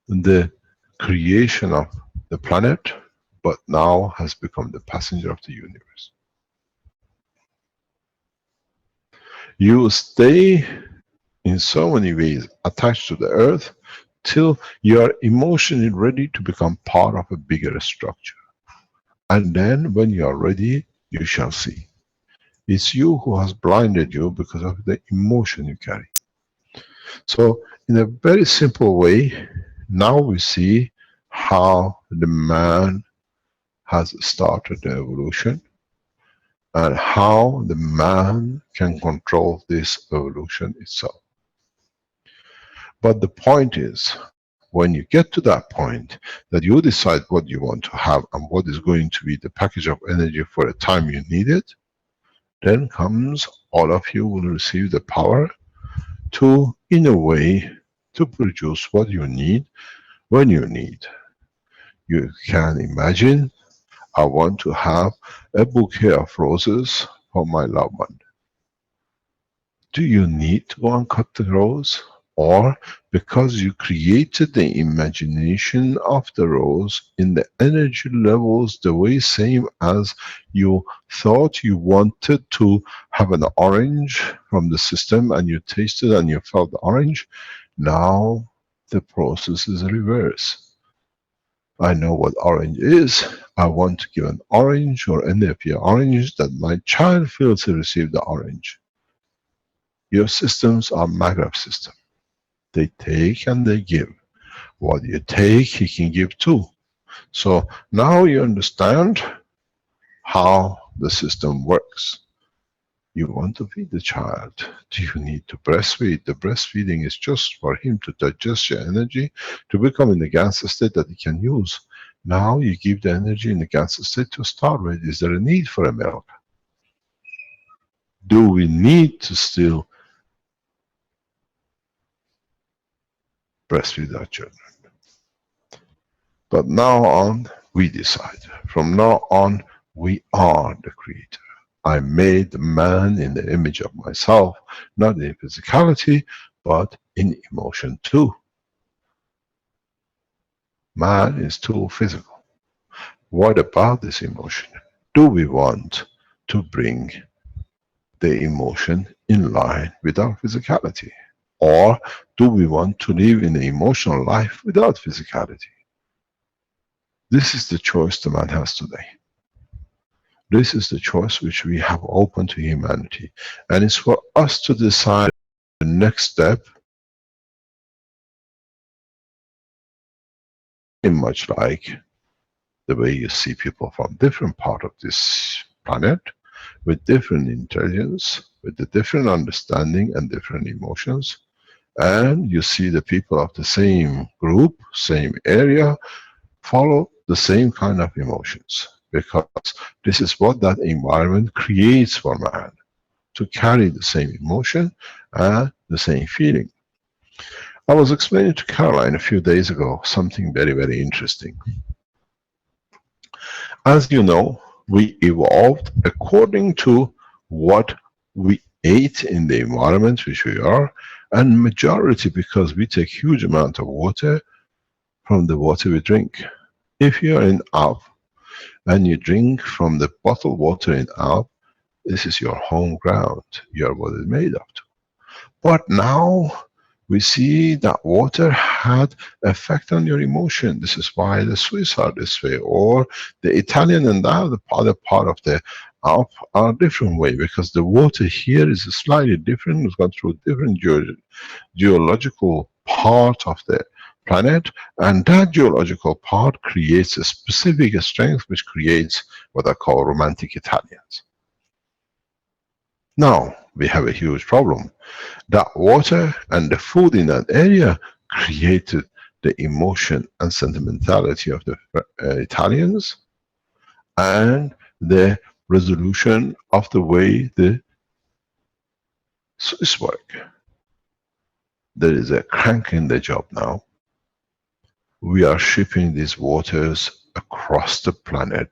the creation of the planet, but now has become the passenger of the universe. You stay in so many ways attached to the earth till you are emotionally ready to become part of a bigger structure. And then when you are ready, you shall see. It's you who has blinded you because of the emotion you carry. So in a very simple way, now we see how the man has started the evolution, and how the man can control this evolution itself. But the point is, when you get to that point, that you decide what you want to have and what is going to be the package of energy for the time you need it, then comes all of you will receive the power to, in a way, to produce what you need when you need. You can imagine, I want to have a bouquet of roses for my loved one. Do you need to go and cut the rose? Or because you created the imagination of the rose in the energy levels the way same as you thought you wanted to have an orange from the system, and you tasted and you felt the orange, now the process is reverse. I know what orange is. I want to give an orange or any of your orange that my child feels to receive the orange. Your systems are maghreb system. They take and they give. What you take, he can give too. So now you understand how the system works. You want to feed the child. Do you need to breastfeed? The breastfeeding is just for him to digest your energy, to become in the gaseous state that he can use. Now you give the energy in the gaseous state to start with. Is there a need for a milk? Do we need to still breastfeed our children? But now on, we decide. From now on, we are the creator. I made man in the image of myself, not in physicality, but in emotion too. Man is too physical. What about this emotion? Do we want to bring the emotion in line with our physicality? Or do we want to live in an emotional life without physicality? This is the choice the man has today. This is the choice which we have open to humanity. And it's for us to decide the next step. Much like the way you see people from different part of this planet, with different intelligence, with a different understanding and different emotions. And you see the people of the same group, same area, follow the same kind of emotions. Because this is what that environment creates for man, to carry the same emotion and the same feeling. I was explaining to Caroline a few days ago something very, very interesting. As you know, we evolved according to what we ate in the environment which we are, and majority because we take huge amount of water from the water we drink. If you are in Alp and you drink from the bottled water in Alp, this is your home ground. You are what it's made of. But now we see that water had effect on your emotion. This is why the Swiss are this way, or the Italian and the other part of the Alp are a different way, because the water here is slightly different. It's gone through different geological part of the planet, and that geological part creates a specific strength which creates what I call romantic Italians. Now we have a huge problem. That water and the food in that area created the emotion and sentimentality of the Italians, and the resolution of the way the Swiss work. There is a crank in the job now. We are shipping these waters across the planet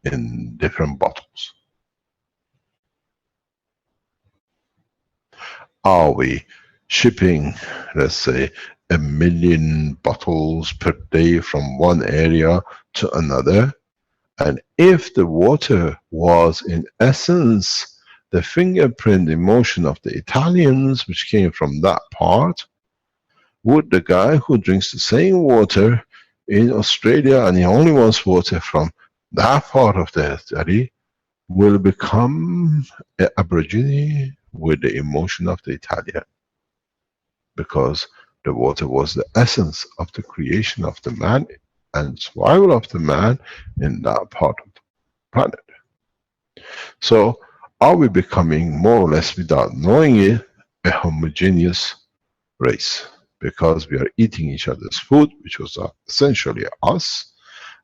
in different bottles. Are we shipping, let's say, 1 million bottles per day from one area to another? And if the water was in essence the fingerprint emotion of the Italians which came from that part, would the guy who drinks the same water in Australia and he only wants water from that part of the Italy will become an Aborigine with the emotion of the Italian? Because the water was the essence of the creation of the man and survival of the man in that part of the planet. So are we becoming more or less, without knowing it, a homogeneous race? Because we are eating each other's food, which was essentially us,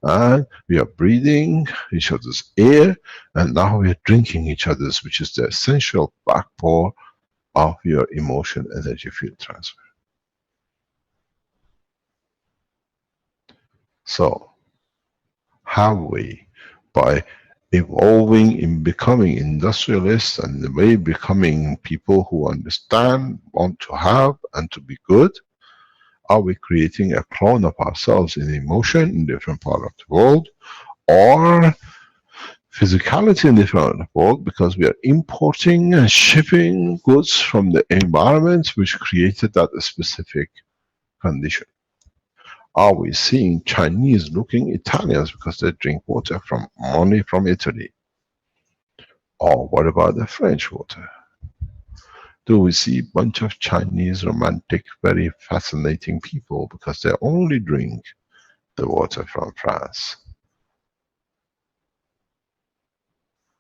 and we are breathing each other's air, and now we are drinking each other's, which is the essential backbone of your emotion energy field transfer. So, have we, by evolving in becoming industrialists and in the way becoming people who understand, want to have and to be good, are we creating a clone of ourselves in emotion in different part of the world, or physicality in different part of the world, because we are importing and shipping goods from the environment which created that specific condition? Are we seeing Chinese looking Italians because they drink water from only from Italy? Or what about the French water? do we see a bunch of Chinese romantic, very fascinating people because they only drink the water from France.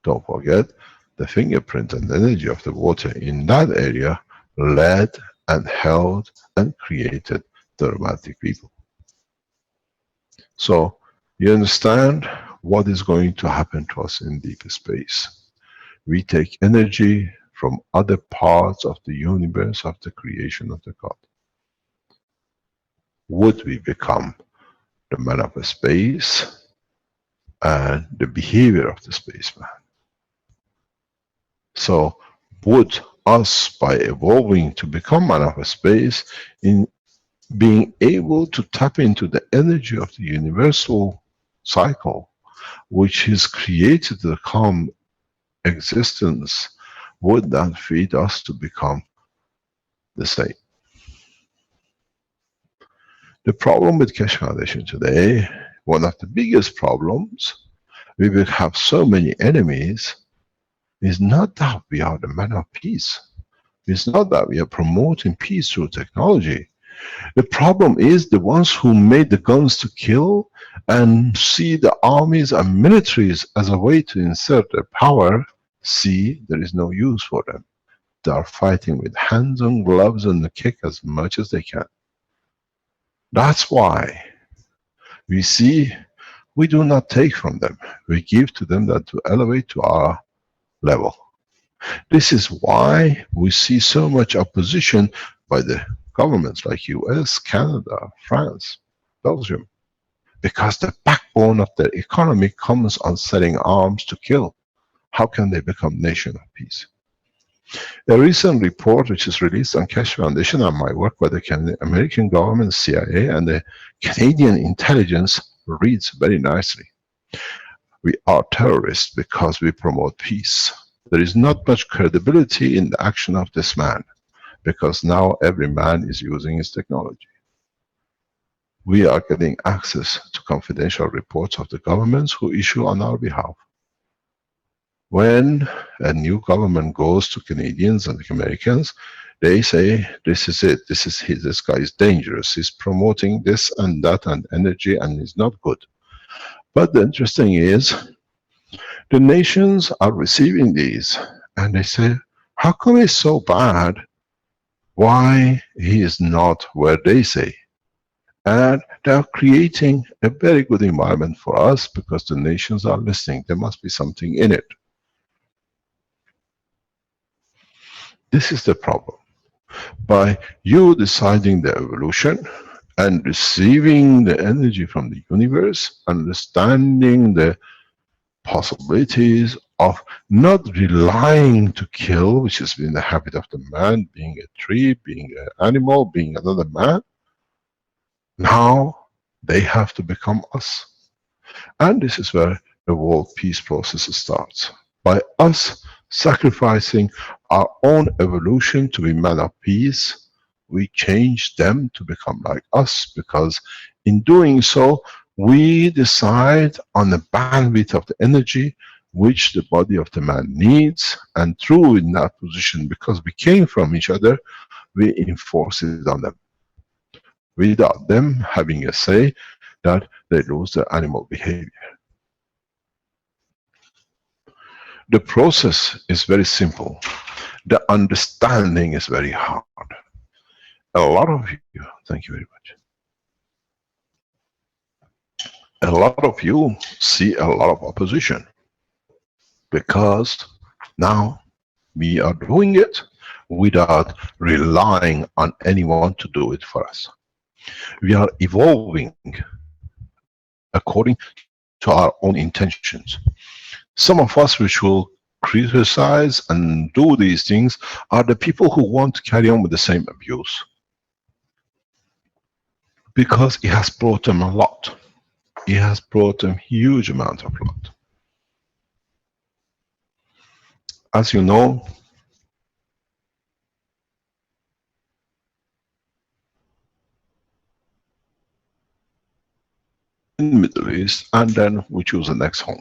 Don't forget, the fingerprint and energy of the water in that area led and held and created the romantic people. So, you understand what is going to happen to us in deep space. We take energy from other parts of the universe, of the creation of the God. Would we become the man of space and the behavior of the spaceman? So, would us, by evolving to become man of space, in being able to tap into the energy of the universal cycle, which is created to come existence, would that feed us to become the same? The problem with Keshe Foundation today, one of the biggest problems, we will have so many enemies, is not that we are the man of peace. It's not that we are promoting peace through technology. The problem is the ones who made the guns to kill and see the armies and militaries as a way to insert their power, see there is no use for them. They are fighting with hands and gloves and kick as much as they can. That's why we see we do not take from them. We give to them that to elevate to our level. This is why we see so much opposition by the governments like US, Canada, France, Belgium, because the backbone of their economy comes on selling arms to kill. How can they become nation of peace? A recent report which is released on Keshe Foundation and my work by the American government, CIA, and the Canadian intelligence reads very nicely. We are terrorists because we promote peace. There is not much credibility in the action of this man, because now every man is using his technology. We are getting access to confidential reports of the governments who issue on our behalf. When a new government goes to Canadians and Americans, they say, this is it, this guy is dangerous, he's promoting this and that and energy and is not good. But the interesting is, the nations are receiving these and they say, how come he's so bad? Why he is not where they say? And they are creating a very good environment for us because the nations are listening. There must be something in it. This is the problem. By you deciding the evolution and receiving the energy from the universe, understanding the possibilities of not relying to kill, which has been the habit of the man, being a tree, being an animal, being another man, now they have to become us. And this is where the world peace process starts. By us sacrificing our own evolution to be man of peace, we change them to become like us, because in doing so, we decide on the bandwidth of the energy which the body of the man needs, and through in that position, because we came from each other, we enforce it on them, without them having a say that they lose their animal behavior. The process is very simple. The understanding is very hard. A lot of you, thank you very much. A lot of you see a lot of opposition, because now we are doing it without relying on anyone to do it for us. We are evolving according to our own intentions. Some of us which will criticize and do these things are the people who want to carry on with the same abuse, because it has brought them a lot. It has brought them huge amount of lot. As you know, in the Middle East, and then we choose the next home.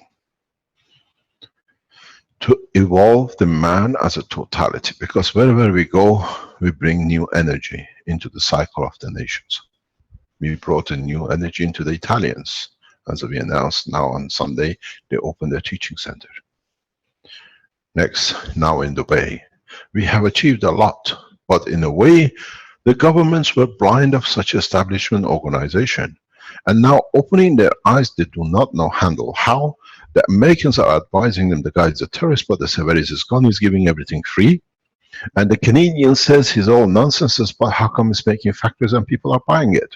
to evolve the man as a totality, because wherever we go, we bring new energy into the cycle of the nations. We brought a new energy into the Italians. As we announced now on Sunday, they opened their teaching center. Next, now in Dubai. We have achieved a lot, but in a way, the governments were blind of such establishment organization. And now opening their eyes, they do not know handle how. The Americans are advising them, the guy is a terrorist, but the Severis is gone, he's giving everything free. And the Canadian says he's all nonsense, but how come he's making factories and people are buying it?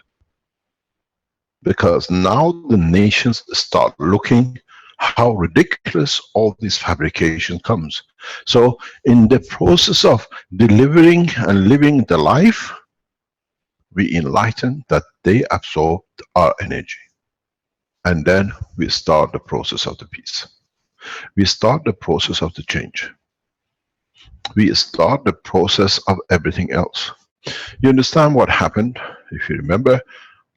Because now the nations start looking how ridiculous all this fabrication comes. So in the process of delivering and living the life, we enlighten that they absorbed our energy. And then we start the process of the peace. We start the process of the change. We start the process of everything else. You understand what happened? If you remember,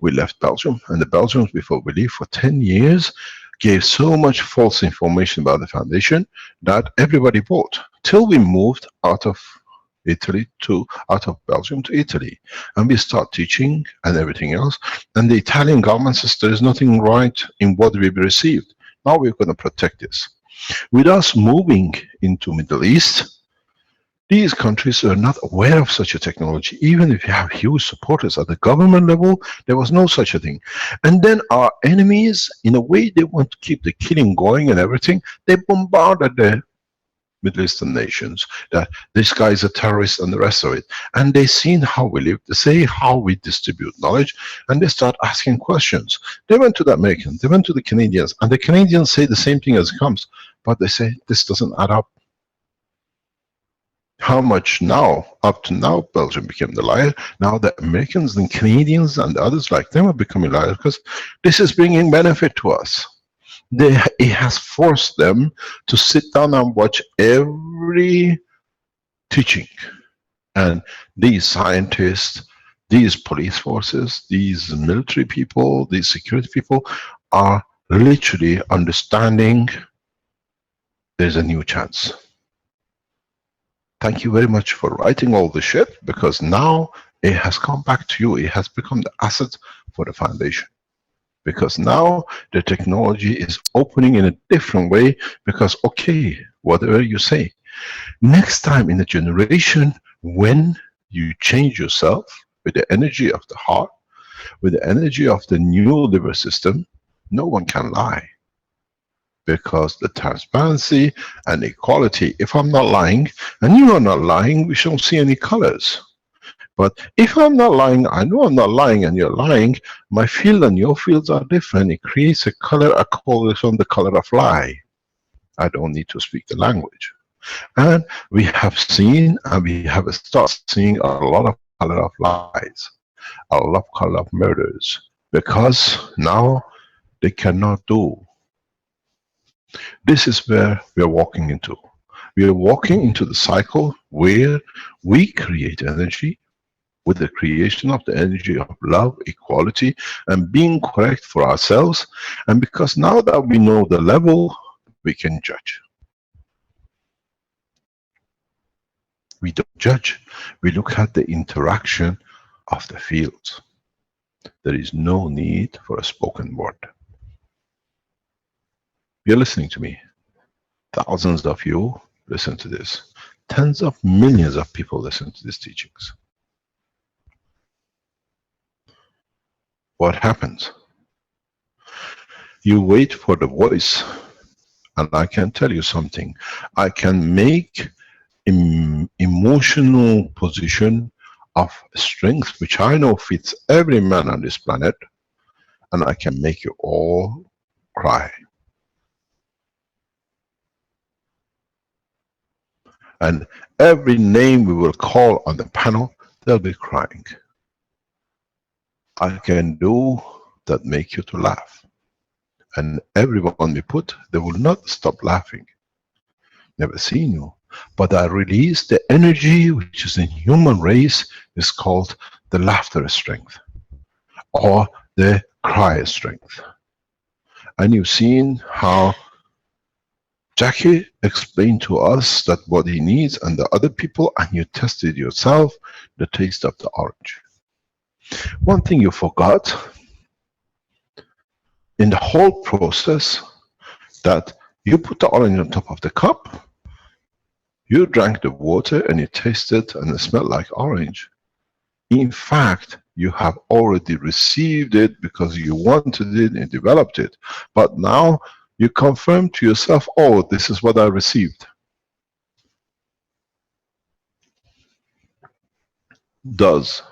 we left Belgium, and the Belgians, before we leave, for 10 years, gave so much false information about the foundation that everybody bought, till we moved out of Belgium to Italy, and we start teaching and everything else. And the Italian government says there is nothing right in what we've received. Now we're going to protect this. With us moving into Middle East, these countries are not aware of such a technology. Even if you have huge supporters at the government level, there was no such a thing. And then our enemies, in a way, they want to keep the killing going and everything. They bombarded the Middle Eastern nations, that this guy is a terrorist and the rest of it. And they seen how we live, they say how we distribute knowledge, and they start asking questions. They went to the Americans, they went to the Canadians, and the Canadians say the same thing as it comes, but they say this doesn't add up. How much now? Up to now, Belgium became the liar. Now the Americans and Canadians and others like them are becoming liars, because this is bringing benefit to us. It has forced them to sit down and watch every teaching. And these scientists, these police forces, these military people, these security people are literally understanding there's a new chance. Thank you very much for writing all this shit, because now it has come back to you. It has become the asset for the foundation. Because now the technology is opening in a different way, because, okay, whatever you say, next time in a generation, when you change yourself with the energy of the heart, with the energy of the new liver system, no one can lie. Because the transparency and equality, if I'm not lying, and you are not lying, we shouldn't see any colors. But if I'm not lying, I know I'm not lying and you're lying, my field and your fields are different. It creates a color, I call it from the color of lie. I don't need to speak the language. And we have seen, and we have started seeing a lot of color of lies, a lot of color of murders, because now they cannot do. This is where we are walking into. We are walking into the cycle where we create energy with the creation of the energy of love, equality, and being correct for ourselves. And because now that we know the level, we can judge. We don't judge. We look at the interaction of the fields. There is no need for a spoken word. You're listening to me. Thousands of you listen to this. Tens of millions of people listen to these teachings. What happens? You wait for the voice, and I can tell you something. I can make emotional position of strength, which I know fits every man on this planet, and I can make you all cry. And every name we will call on the panel, they'll be crying. I can do that make you to laugh. And everyone we put, they will not stop laughing. Never seen you. But I release the energy which is in human race, is called the laughter strength. Or the cry strength. And you've seen how Jackie explained to us that what he needs and the other people, and you tested yourself, the taste of the orange. One thing you forgot in the whole process, that you put the orange on top of the cup, you drank the water and you tasted and it smelled like orange. In fact, you have already received it because you wanted it and developed it. But now you confirm to yourself, oh, this is what I received. Does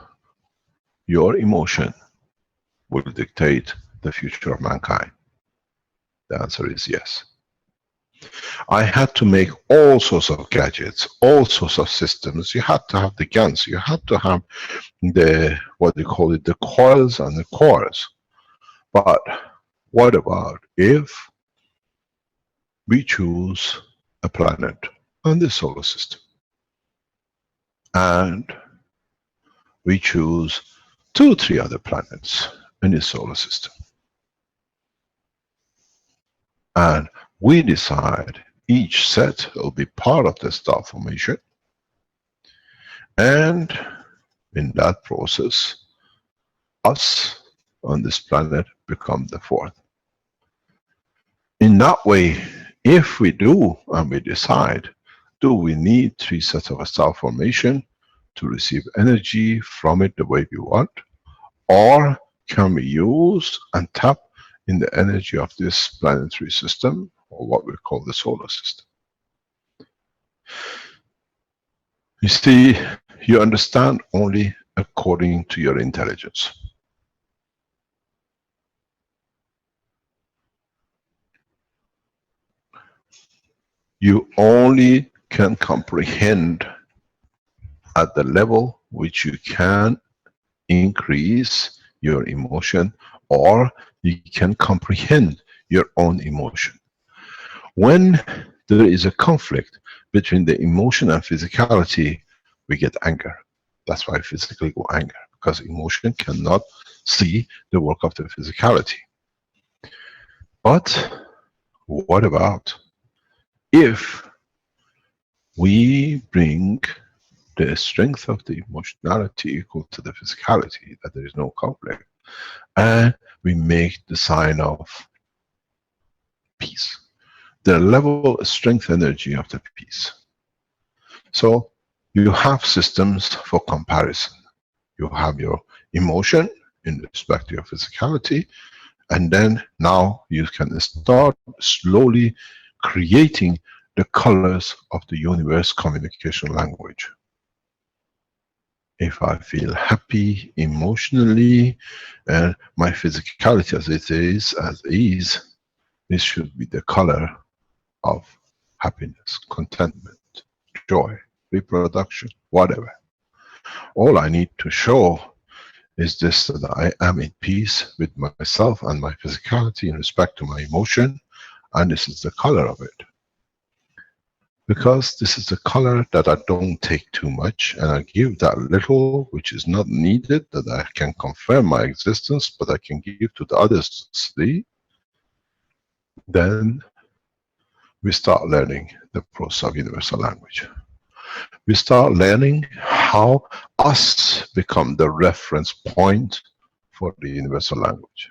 your emotion will dictate the future of mankind? The answer is yes. I had to make all sorts of gadgets, all sorts of systems. You had to have the guns, you had to have the, what they call it, the coils and the cores. But what about if we choose a planet on the solar system, and we choose 2 or 3 other planets in the solar system, and we decide each set will be part of the star formation, and in that process, us on this planet become the 4th. In that way, if we do and we decide, do we need 3 sets of a star formation to receive energy from it the way we want, or can we use and tap in the energy of this planetary system, or what we call the solar system? You see, you understand only according to your intelligence. You only can comprehend at the level which you can increase your emotion, or you can comprehend your own emotion. When there is a conflict between the emotion and physicality, we get anger. That's why physically go anger, because emotion cannot see the work of the physicality. But what about if we bring the strength of the emotionality equal to the physicality, that there is no conflict, and we make the sign of peace, the level of strength energy of the peace. So you have systems for comparison. You have your emotion in respect to your physicality, and then now you can start slowly creating the colors of the universe communication language. If I feel happy emotionally, and my physicality as it is, this should be the color of happiness, contentment, joy, reproduction, whatever. All I need to show is this, that I am in peace with myself and my physicality in respect to my emotion, and this is the color of it. Because this is the color that I don't take too much, and I give that little which is not needed, that I can confirm my existence, but I can give to the others to see, then we start learning the process of universal language. We start learning how us become the reference point for the universal language.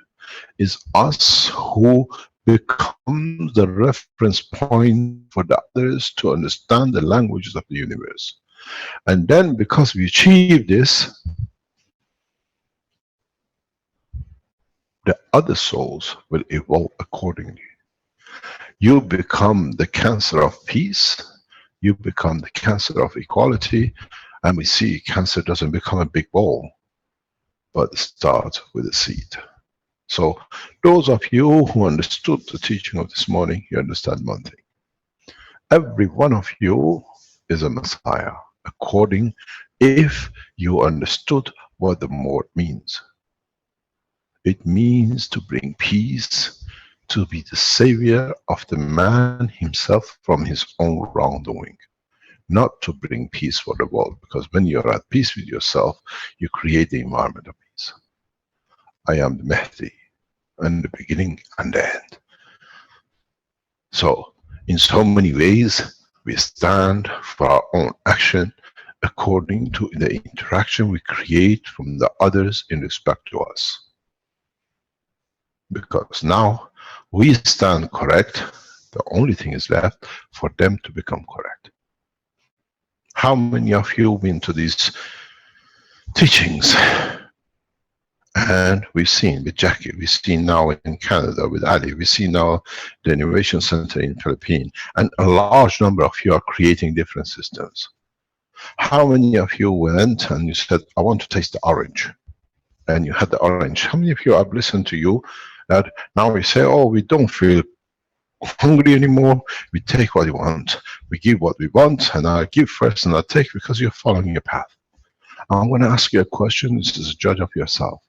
It's us who becomes the reference point for the others to understand the languages of the universe. And then, because we achieve this, the other souls will evolve accordingly. You become the cancer of peace, you become the cancer of equality, and we see cancer doesn't become a big ball, but starts with a seed. So those of you who understood the teaching of this morning, you understand one thing. Every one of you is a Messiah, according if you understood what the word means. It means to bring peace, to be the savior of the man himself from his own wrongdoing. Not to bring peace for the world, because when you're at peace with yourself, you create the environment of peace. I am the Mahdi, and the beginning and the end. So, In so many ways, we stand for our own action according to the interaction we create from the others in respect to us. Because now we stand correct, the only thing is left for them to become correct. How many of you have been to these teachings? And we've seen with Jackie, we've seen now in Canada with Ali, we see now the Innovation Center in Philippines, and a large number of you are creating different systems. How many of you went and you said, I want to taste the orange? And you had the orange. How many of you have listened to you that now we say, oh, we don't feel hungry anymore, we take what we want, we give what we want, and I give first and I take, because you're following your path. I'm going to ask you a question, this is a judge of yourself.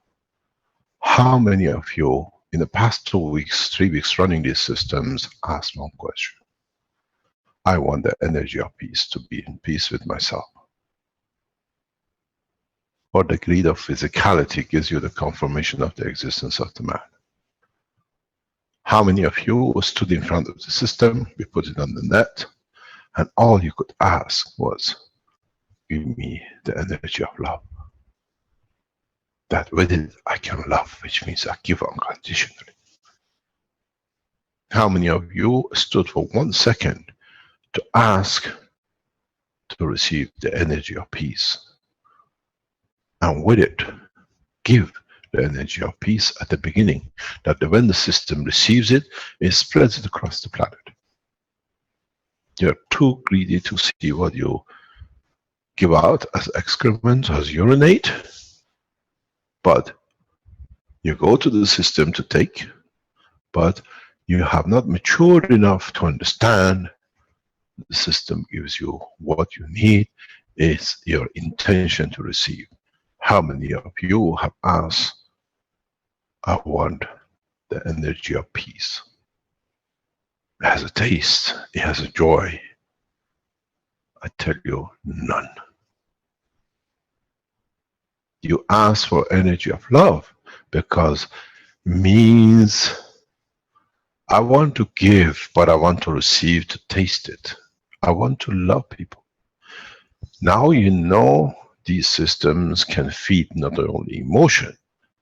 How many of you in the past 2 weeks, 3 weeks running these systems asked one question? I want the energy of peace, to be in peace with myself. Or the greed of physicality gives you the confirmation of the existence of the man. How many of you stood in front of the system, we put it on the net, and all you could ask was, give me the energy of love. That with it I can love, which means I give unconditionally. How many of you stood for 1 second to ask to receive the energy of peace? And with it, give the energy of peace at the beginning, that when the system receives it, it spreads it across the planet. You're too greedy to see what you give out as excrement, as urinate, but you go to the system to take, but you have not matured enough to understand the system gives you what you need, is your intention to receive. How many of you have asked, I want the energy of peace? It has a taste, it has a joy. I tell you, none. You ask for energy of love because means I want to give, but I want to receive to taste it. I want to love people. Now you know these systems can feed not only emotion,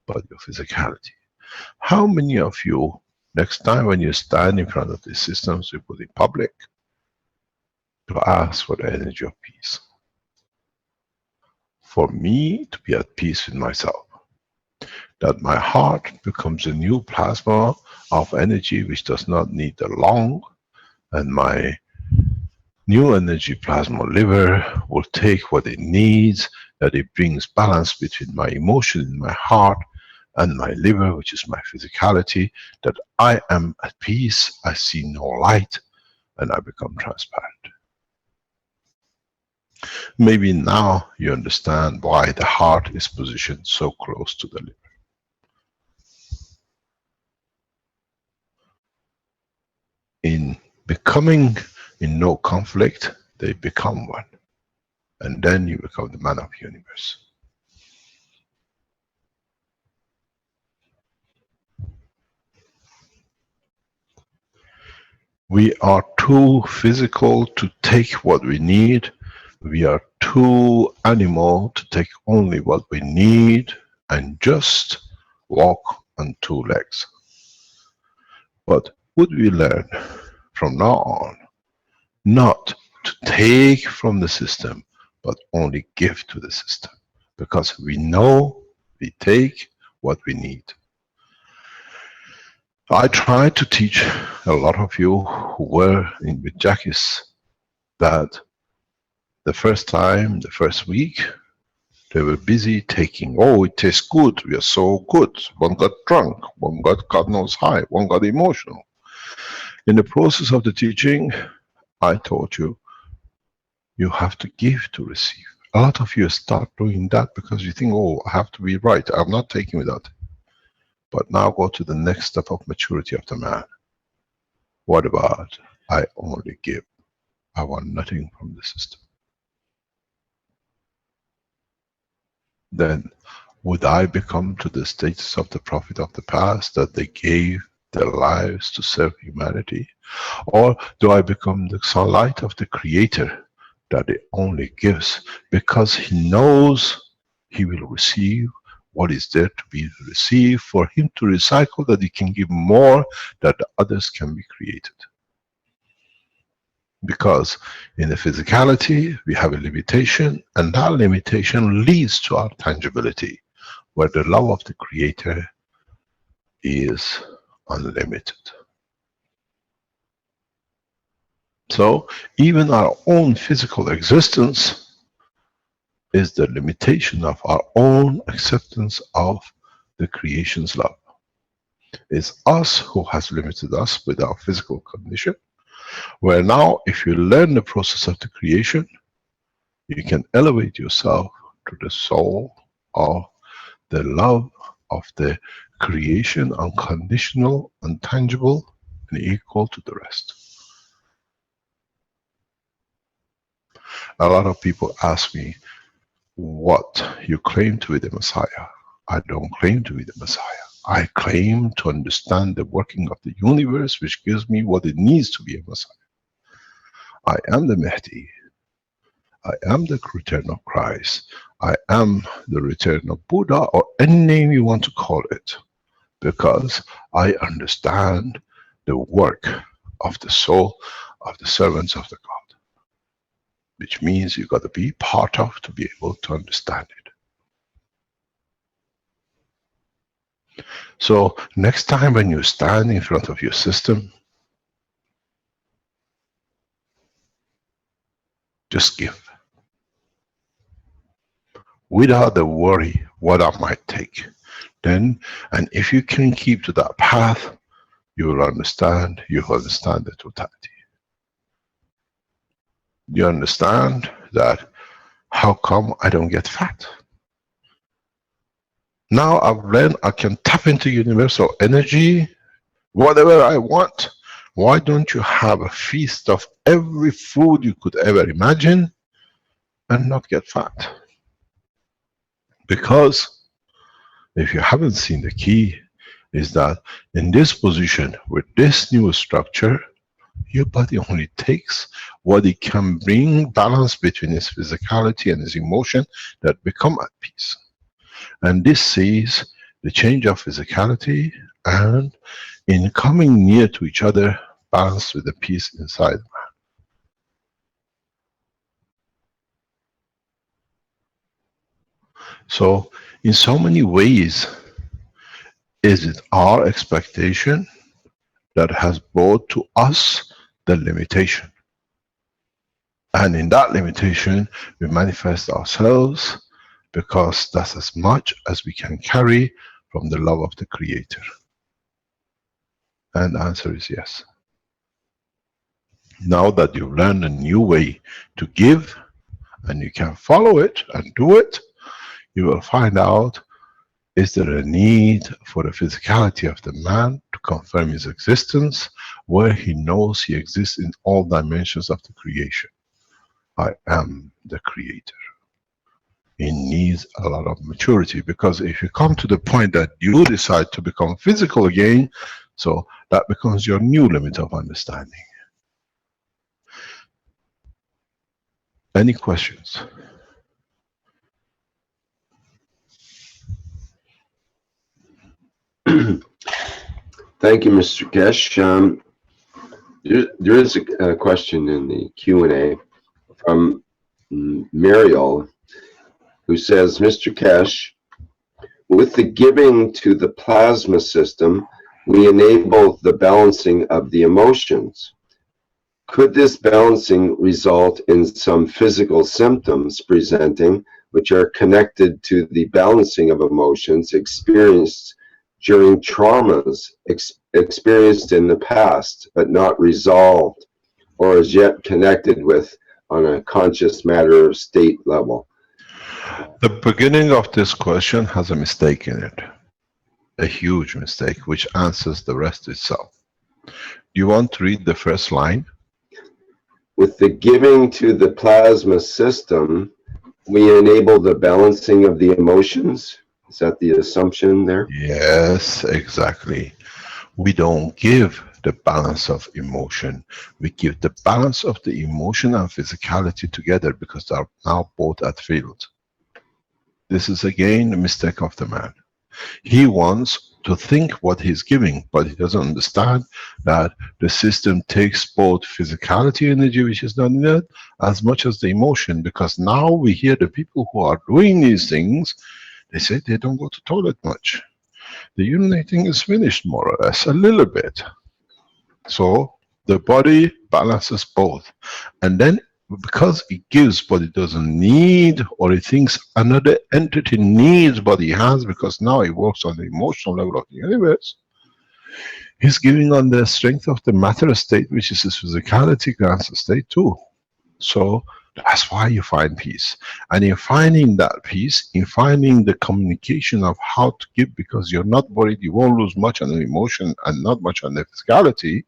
but your physicality. How many of you, next time when you stand in front of these systems, you put in public, to ask for the energy of peace? For me to be at peace with myself. That my heart becomes a new plasma of energy which does not need the lung, and my new energy plasma liver will take what it needs, that it brings balance between my emotion in my heart and my liver, which is my physicality, that I am at peace, I see no light, and I become transparent. Maybe now you understand why the heart is positioned so close to the liver. In becoming in no conflict, they become one. And then you become the man of the universe. We are too physical to take what we need. We are too animal to take only what we need and just walk on 2 legs. But would we learn from now on not to take from the system, but only give to the system? Because we know we take what we need. I tried to teach a lot of you who were in with Jackie's that the first time, the first week, they were busy taking, oh, it tastes good, we are so good. One got drunk, one got God knows high, one got emotional. In the process of the teaching, I taught you, you have to give to receive. A lot of you start doing that because you think, oh, I have to be right, I'm not taking without it. But now go to the next step of maturity of the man. What about, I only give, I want nothing from the system. Then would I become to the status of the prophet of the past, that they gave their lives to serve humanity? Or do I become the sunlight of the Creator that it only gives because he knows he will receive what is there to be received, for him to recycle, that he can give more, that the others can be created? Because in the physicality we have a limitation, and that limitation leads to our tangibility, where the love of the Creator is unlimited. So even our own physical existence is the limitation of our own acceptance of the creation's love. It's us who has limited us with our physical condition, where now if you learn the process of the creation, you can elevate yourself to the soul of the love of the creation, unconditional, untangible, and equal to the rest. A lot of people ask me, what? You claim to be the Messiah. I don't claim to be the Messiah. I claim to understand the working of the universe, which gives me what it needs to be a Messiah. I am the Mahdi. I am the return of Christ. I am the return of Buddha, or any name you want to call it, because I understand the work of the soul of the servants of the God, which means you got to be part of to be able to understand it. So next time when you stand in front of your system, just give, without the worry what I might take. Then, and if you can keep to that path, you will understand the totality. You understand that how come I don't get fat? Now I've learned I can tap into universal energy, whatever I want. Why don't you have a feast of every food you could ever imagine and not get fat? Because if you haven't seen, the key is that in this position, with this new structure, your body only takes what it can bring balance between its physicality and its emotion, that become at peace. And this sees the change of physicality, and in coming near to each other, balanced with the peace inside man. So in so many ways is it our expectation that has brought to us the limitation. And in that limitation, we manifest ourselves, because that's as much as we can carry from the love of the Creator. And the answer is yes. Now that you've learned a new way to give, and you can follow it and do it, you will find out, is there a need for the physicality of the man to confirm his existence, where he knows he exists in all dimensions of the creation. I am the Creator. It needs a lot of maturity, because if you come to the point that you decide to become physical again, so that becomes your new limit of understanding. Any questions? Thank you, Mr. Keshe. There is a question in the Q&A from Mariel, who says, Mr. Keshe, with the giving to the plasma system, we enable the balancing of the emotions. Could this balancing result in some physical symptoms presenting, which are connected to the balancing of emotions experienced during traumas experienced in the past, but not resolved, or as yet connected with on a conscious matter state level? The beginning of this question has a mistake in it. A huge mistake, which answers the rest itself. Do you want to read the first line? With the giving to the plasma system, we enable the balancing of the emotions. Is that the assumption there? Yes, exactly. We don't give the balance of emotion. We give the balance of the emotion and physicality together because they are now both at field. This is again the mistake of the man. He wants to think what he's giving, but he doesn't understand that the system takes both physicality energy, which is not needed, as much as the emotion, because now we hear the people who are doing these things, they say they don't go to toilet much. The urinating is finished more or less, a little bit. So the body balances both. And then because it gives but it doesn't need, or it thinks another entity needs what he has, because now it works on the emotional level of the universe, he's giving on the strength of the matter state, which is his physicality grants state too. So that's why you find peace. And in finding that peace, in finding the communication of how to give, because you're not worried, you won't lose much on the emotion and not much on the physicality,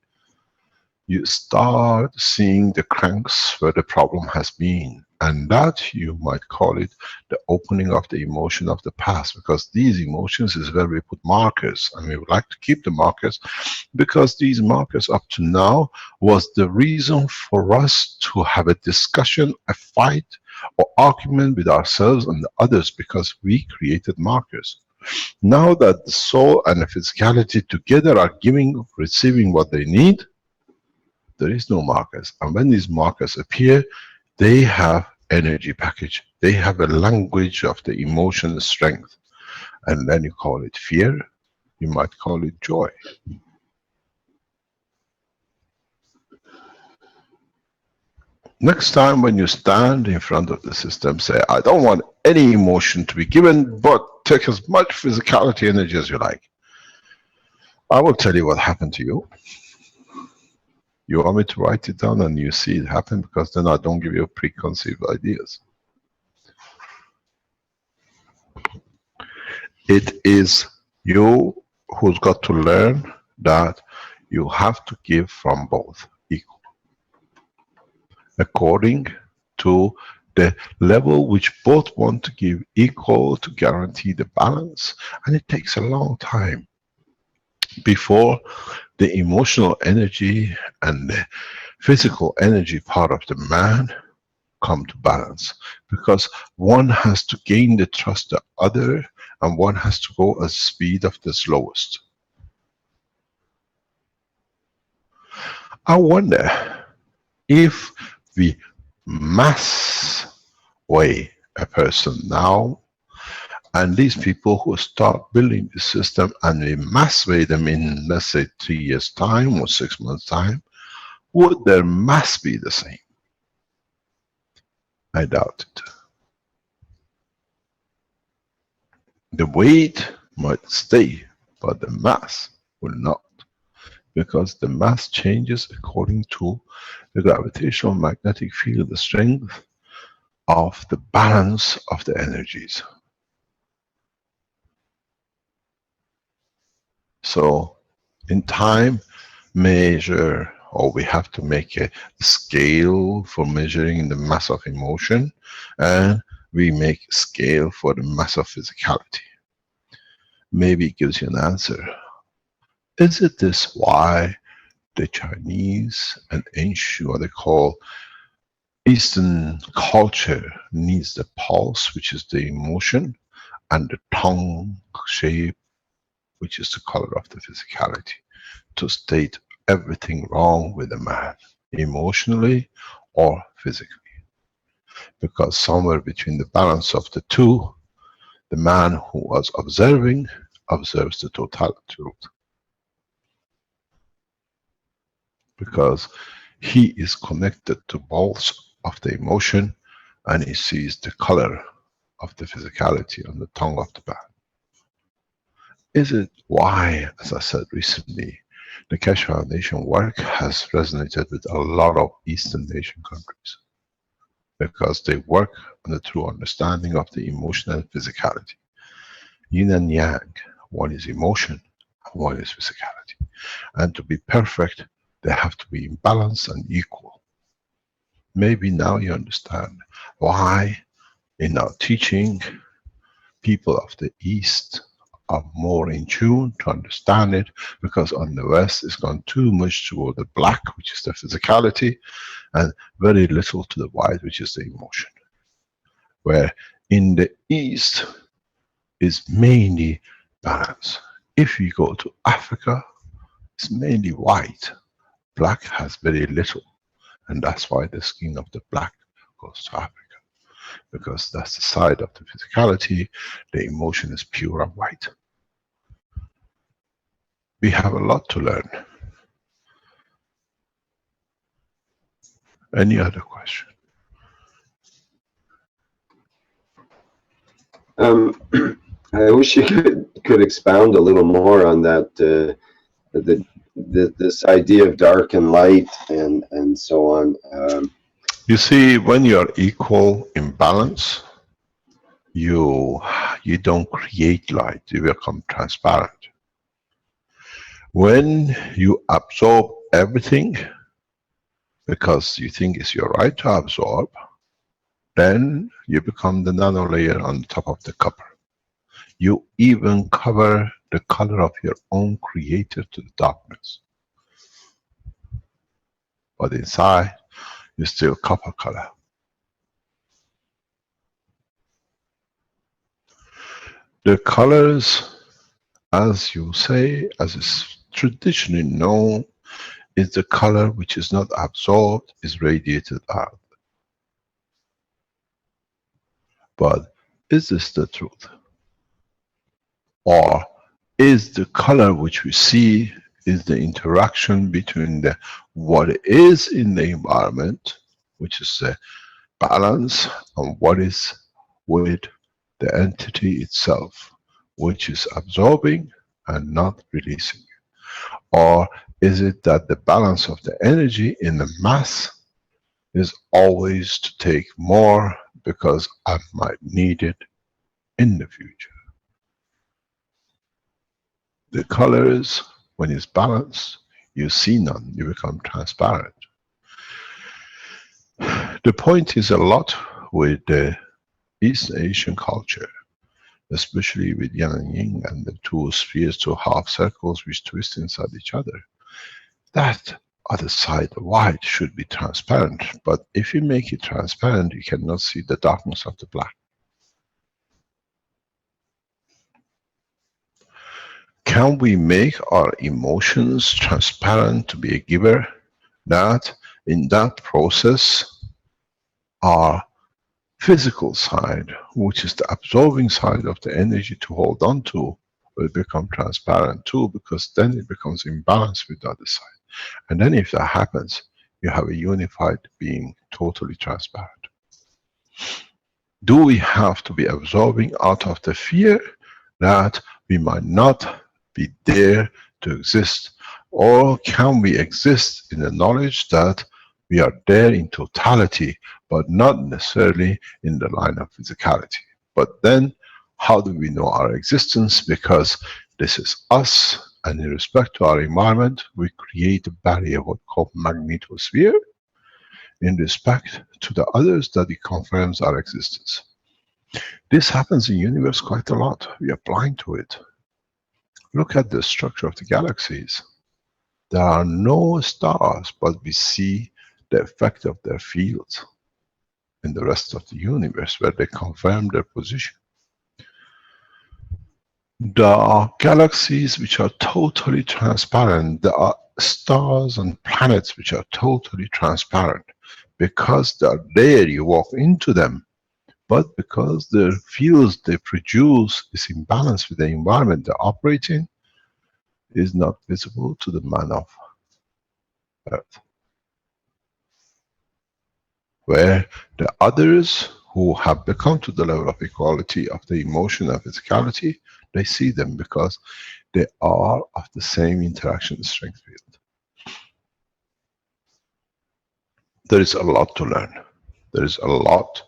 you start seeing the cranks where the problem has been. And that you might call it the opening of the emotion of the past, because these emotions is where we put markers, and we would like to keep the markers, because these markers up to now was the reason for us to have a discussion, a fight or argument with ourselves and the others, because we created markers. Now that the soul and the physicality together are giving, receiving what they need, there is no markers. And when these markers appear, they have energy package. They have a language of the emotional strength. And then you call it fear, you might call it joy. Next time when you stand in front of the system, say, I don't want any emotion to be given, but take as much physicality energy as you like. I will tell you what happened to you. You want me to write it down and you see it happen, because then I don't give you preconceived ideas. It is you who's got to learn that you have to give from both equal, according to the level which both want to give equal to guarantee the balance. And it takes a long time before the emotional energy and the physical energy part of the man come to balance, because one has to gain the trust of the other, and one has to go at speed of the slowest. I wonder if we mass weigh a person now, and these people who start building the system and we mass weigh them in, let's say, 3 years time or 6 months time, would their mass be the same? I doubt it. The weight might stay, but the mass will not, because the mass changes according to the gravitational magnetic field, the strength of the balance of the energies. So in time measure, or we have to make a scale for measuring the mass of emotion, and we make scale for the mass of physicality. Maybe it gives you an answer. Is it this why the Chinese and ancient, what they call Eastern culture, needs the pulse, which is the emotion, and the tongue shape, which is the color of the physicality, to state everything wrong with a man, emotionally or physically? Because somewhere between the balance of the two, the man who was observing observes the total truth, because he is connected to both of the emotion, and he sees the color of the physicality on the tongue of the man. Is it why, as I said recently, the Keshe Foundation work has resonated with a lot of Eastern Asian countries? Because they work on the true understanding of the emotion and physicality. Yin and Yang, one is emotion, and one is physicality. And to be perfect, they have to be in balance and equal. Maybe now you understand why in our teaching, people of the East are more in tune to understand it, because on the West it's gone too much toward the black, which is the physicality, and very little to the white, which is the emotion. Where in the East is mainly balance. If you go to Africa, it's mainly white. Black has very little, and that's why the skin of the black goes to Africa, because that's the side of the physicality. The emotion is pure and white. We have a lot to learn. Any other question? I wish you could expound a little more on that, this idea of dark and light and so on. You see, when you are equal in balance, you don't create light, you become transparent. When you absorb everything because you think it's your right to absorb, then you become the nano layer on top of the copper. You even cover the color of your own creator to the darkness. But inside, you're still copper color. The colors, as you say, as is traditionally known, is the color which is not absorbed, is radiated out. But is this the truth? Or is the color which we see is the interaction between the what is in the environment, which is the balance, and what is with the entity itself, which is absorbing and not releasing? Or is it that the balance of the energy in the mass is always to take more because I might need it in the future? The colors, when it's balanced, you see none, you become transparent. The point is a lot with the East Asian culture, especially with Yang and Yin and the two spheres, two half circles which twist inside each other. That other side, the white, should be transparent, but if you make it transparent, you cannot see the darkness of the black. Can we make our emotions transparent to be a giver? That in that process, our physical side, which is the absorbing side of the energy to hold on to, will become transparent too, because then it becomes in balance with the other side. And then if that happens, you have a unified being, totally transparent. Do we have to be absorbing out of the fear that we might not be there to exist? Or can we exist in the knowledge that we are there in totality, but not necessarily in the line of physicality? But then, how do we know our existence? Because this is us, and in respect to our environment, we create a barrier, what called magnetosphere, in respect to the others, that it confirms our existence. This happens in the universe quite a lot. We are blind to it. Look at the structure of the galaxies. There are no stars, but we see the effect of their fields in the rest of the universe, where they confirm their position. There are galaxies which are totally transparent. There are stars and planets which are totally transparent. Because they are there, you walk into them. But because the fields they produce is in balance with the environment they operate in, is not visible to the man of Earth. Where the others who have become to the level of equality of the emotion and physicality, they see them because they are of the same interaction strength field. There is a lot to learn. There is a lot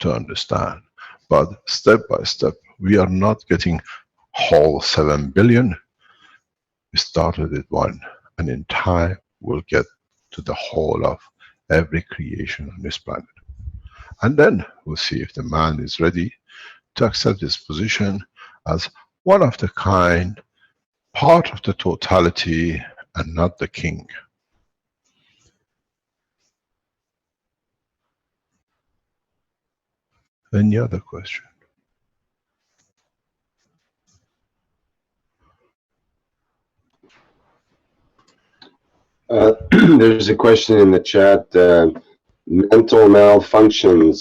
to understand. But step by step, we are not getting whole 7 billion. We started with 1, and in time we'll get to the whole of every creation on this planet. And then we'll see if the man is ready to accept his position as one of the kind, part of the totality, and not the king. Any other question? There's a question in the chat. Mental malfunctions,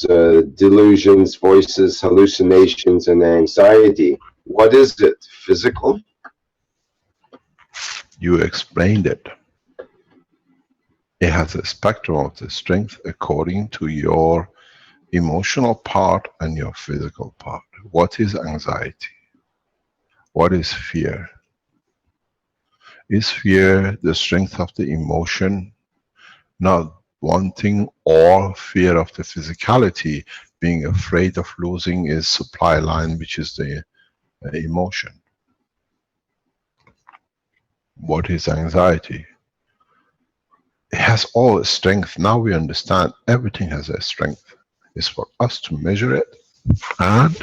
delusions, voices, hallucinations, and anxiety. What is it? Physical? You explained it. It has a spectrum of the strength according to your emotional part and your physical part. What is anxiety? What is fear? Is fear the strength of the emotion, not wanting, or fear of the physicality, being afraid of losing its supply line, which is the emotion? What is anxiety? It has all its strength. Now we understand everything has a strength. It's for us to measure it, and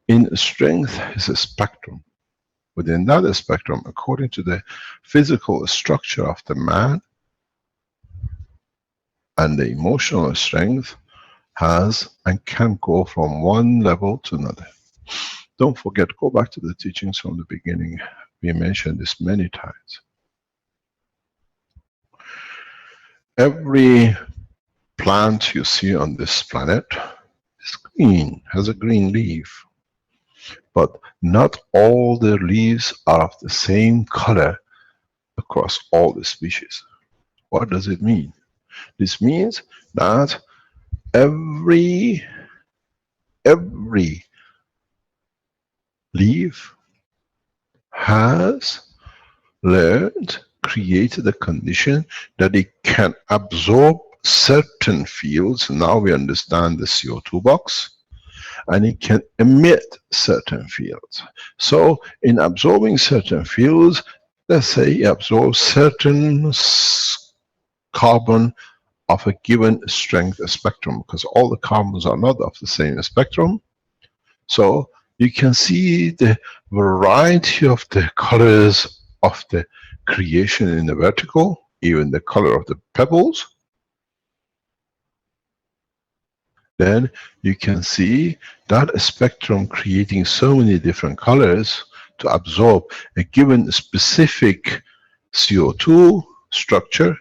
in strength is a spectrum. Within that spectrum, according to the physical structure of the man, and the emotional strength has and can go from one level to another. Don't forget, go back to the teachings from the beginning. We mentioned this many times. Every plant you see on this planet is green, has a green leaf. But not all the leaves are of the same color across all the species. What does it mean? This means that every leaf has learned, created a condition that it can absorb certain fields. Now we understand the CO2 box, and it can emit certain fields. So in absorbing certain fields, let's say it absorbs certain carbon of a given strength spectrum, because all the carbons are not of the same spectrum. So you can see the variety of the colors of the creation in the vertical, even the color of the pebbles. Then you can see that spectrum creating so many different colors to absorb a given specific CO2 structure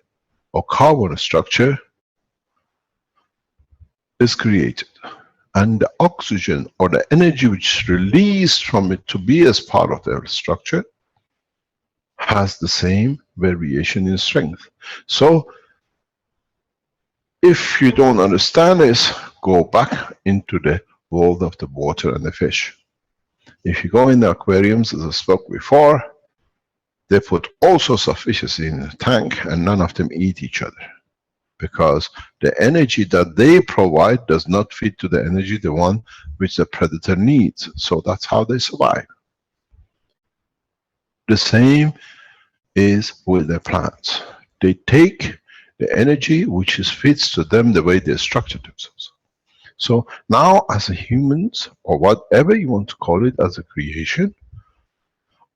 or carbon structure is created. And the oxygen or the energy which is released from it to be as part of the structure has the same variation in strength. So if you don't understand this, go back into the world of the water and the fish. If you go in the aquariums, as I spoke before, they put all sorts of fishes in a tank and none of them eat each other, because the energy that they provide does not fit to the energy, the one which the predator needs. So that's how they survive. The same is with the plants. They take the energy which is fits to them the way they structure themselves. So now as a humans, or whatever you want to call it as a creation,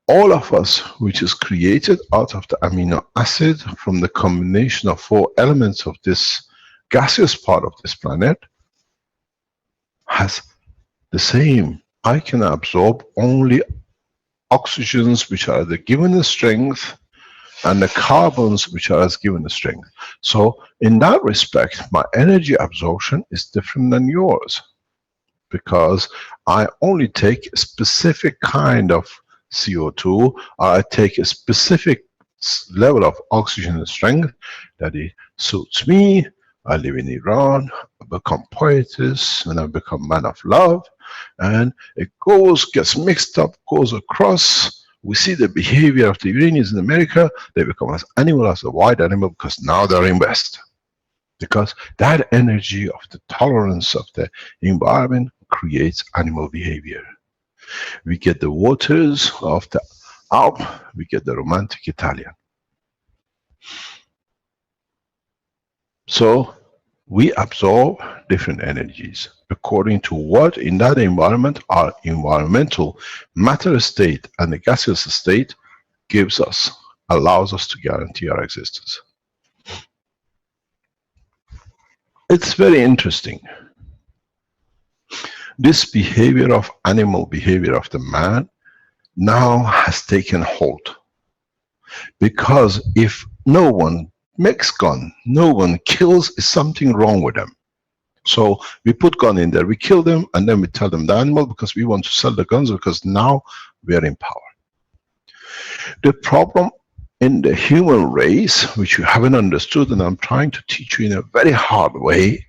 all of us which is created out of the amino acid from the combination of 4 elements of this gaseous part of this planet has the same. I can absorb only oxygens which are the given strength and the carbons which are as given strength. So in that respect, my energy absorption is different than yours, because I only take a specific kind of CO2, or I take a specific level of oxygen strength that it suits me. I live in Iran, I become poetess, and I become man of love, and it gets mixed up, goes across. We see the behavior of the Iranians in America, they become as animal as a white animal, because now they're in West. Because that energy of the tolerance of the environment creates animal behavior. We get the waters of the Alp, we get the romantic Italian. So we absorb different energies according to what in that environment our environmental matter state and the gaseous state gives us, allows us to guarantee our existence. It's very interesting. This behavior of animal behavior of the man now has taken hold. Because if no one makes gun, no one kills, is something wrong with them. So we put gun in there, we kill them, and then we tell them the animal because we want to sell the guns because now we are in power. The problem in the human race, which you haven't understood, and I'm trying to teach you in a very hard way,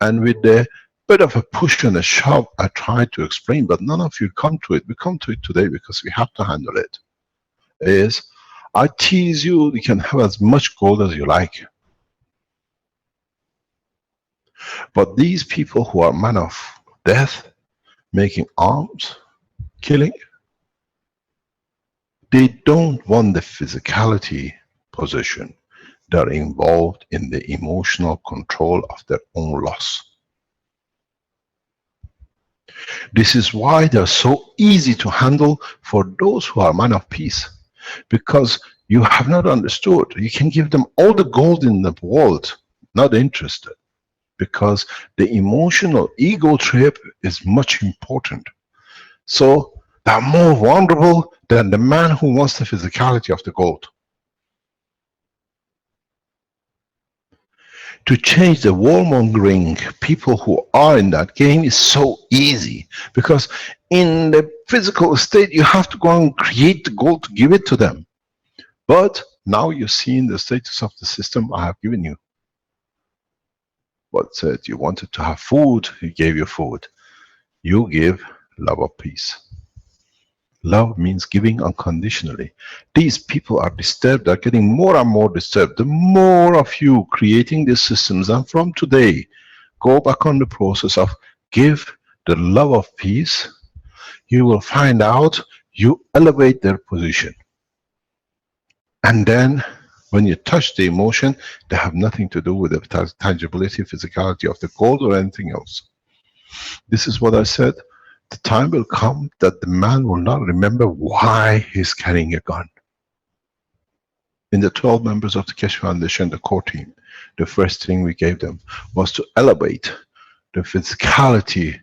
and with a bit of a push and a shove, I try to explain, but none of you come to it. We come to it today because we have to handle it. Is I tease you, you can have as much gold as you like. But these people who are men of death, making arms, killing, they don't want the physicality position. They're involved in the emotional control of their own loss. This is why they're so easy to handle for those who are men of peace. Because you have not understood. You can give them all the gold in the world, not interested. Because the emotional ego trip is much important. So they're more vulnerable than the man who wants the physicality of the gold. To change the warmongering people who are in that game is so easy. Because in the physical state, you have to go and create the gold to give it to them. But now you're seeing the status of the system I have given you. What said you wanted to have food, he gave you food. You give love of peace. Love means giving unconditionally. These people are disturbed, they're getting more and more disturbed. The more of you creating these systems, and from today, go back on the process of give the love of peace, you will find out you elevate their position. And then, when you touch the emotion, they have nothing to do with the tangibility, physicality of the gold or anything else. This is what I said. The time will come that the man will not remember why he's carrying a gun. In the 12 members of the Keshe Foundation, the core team, the first thing we gave them was to elevate the physicality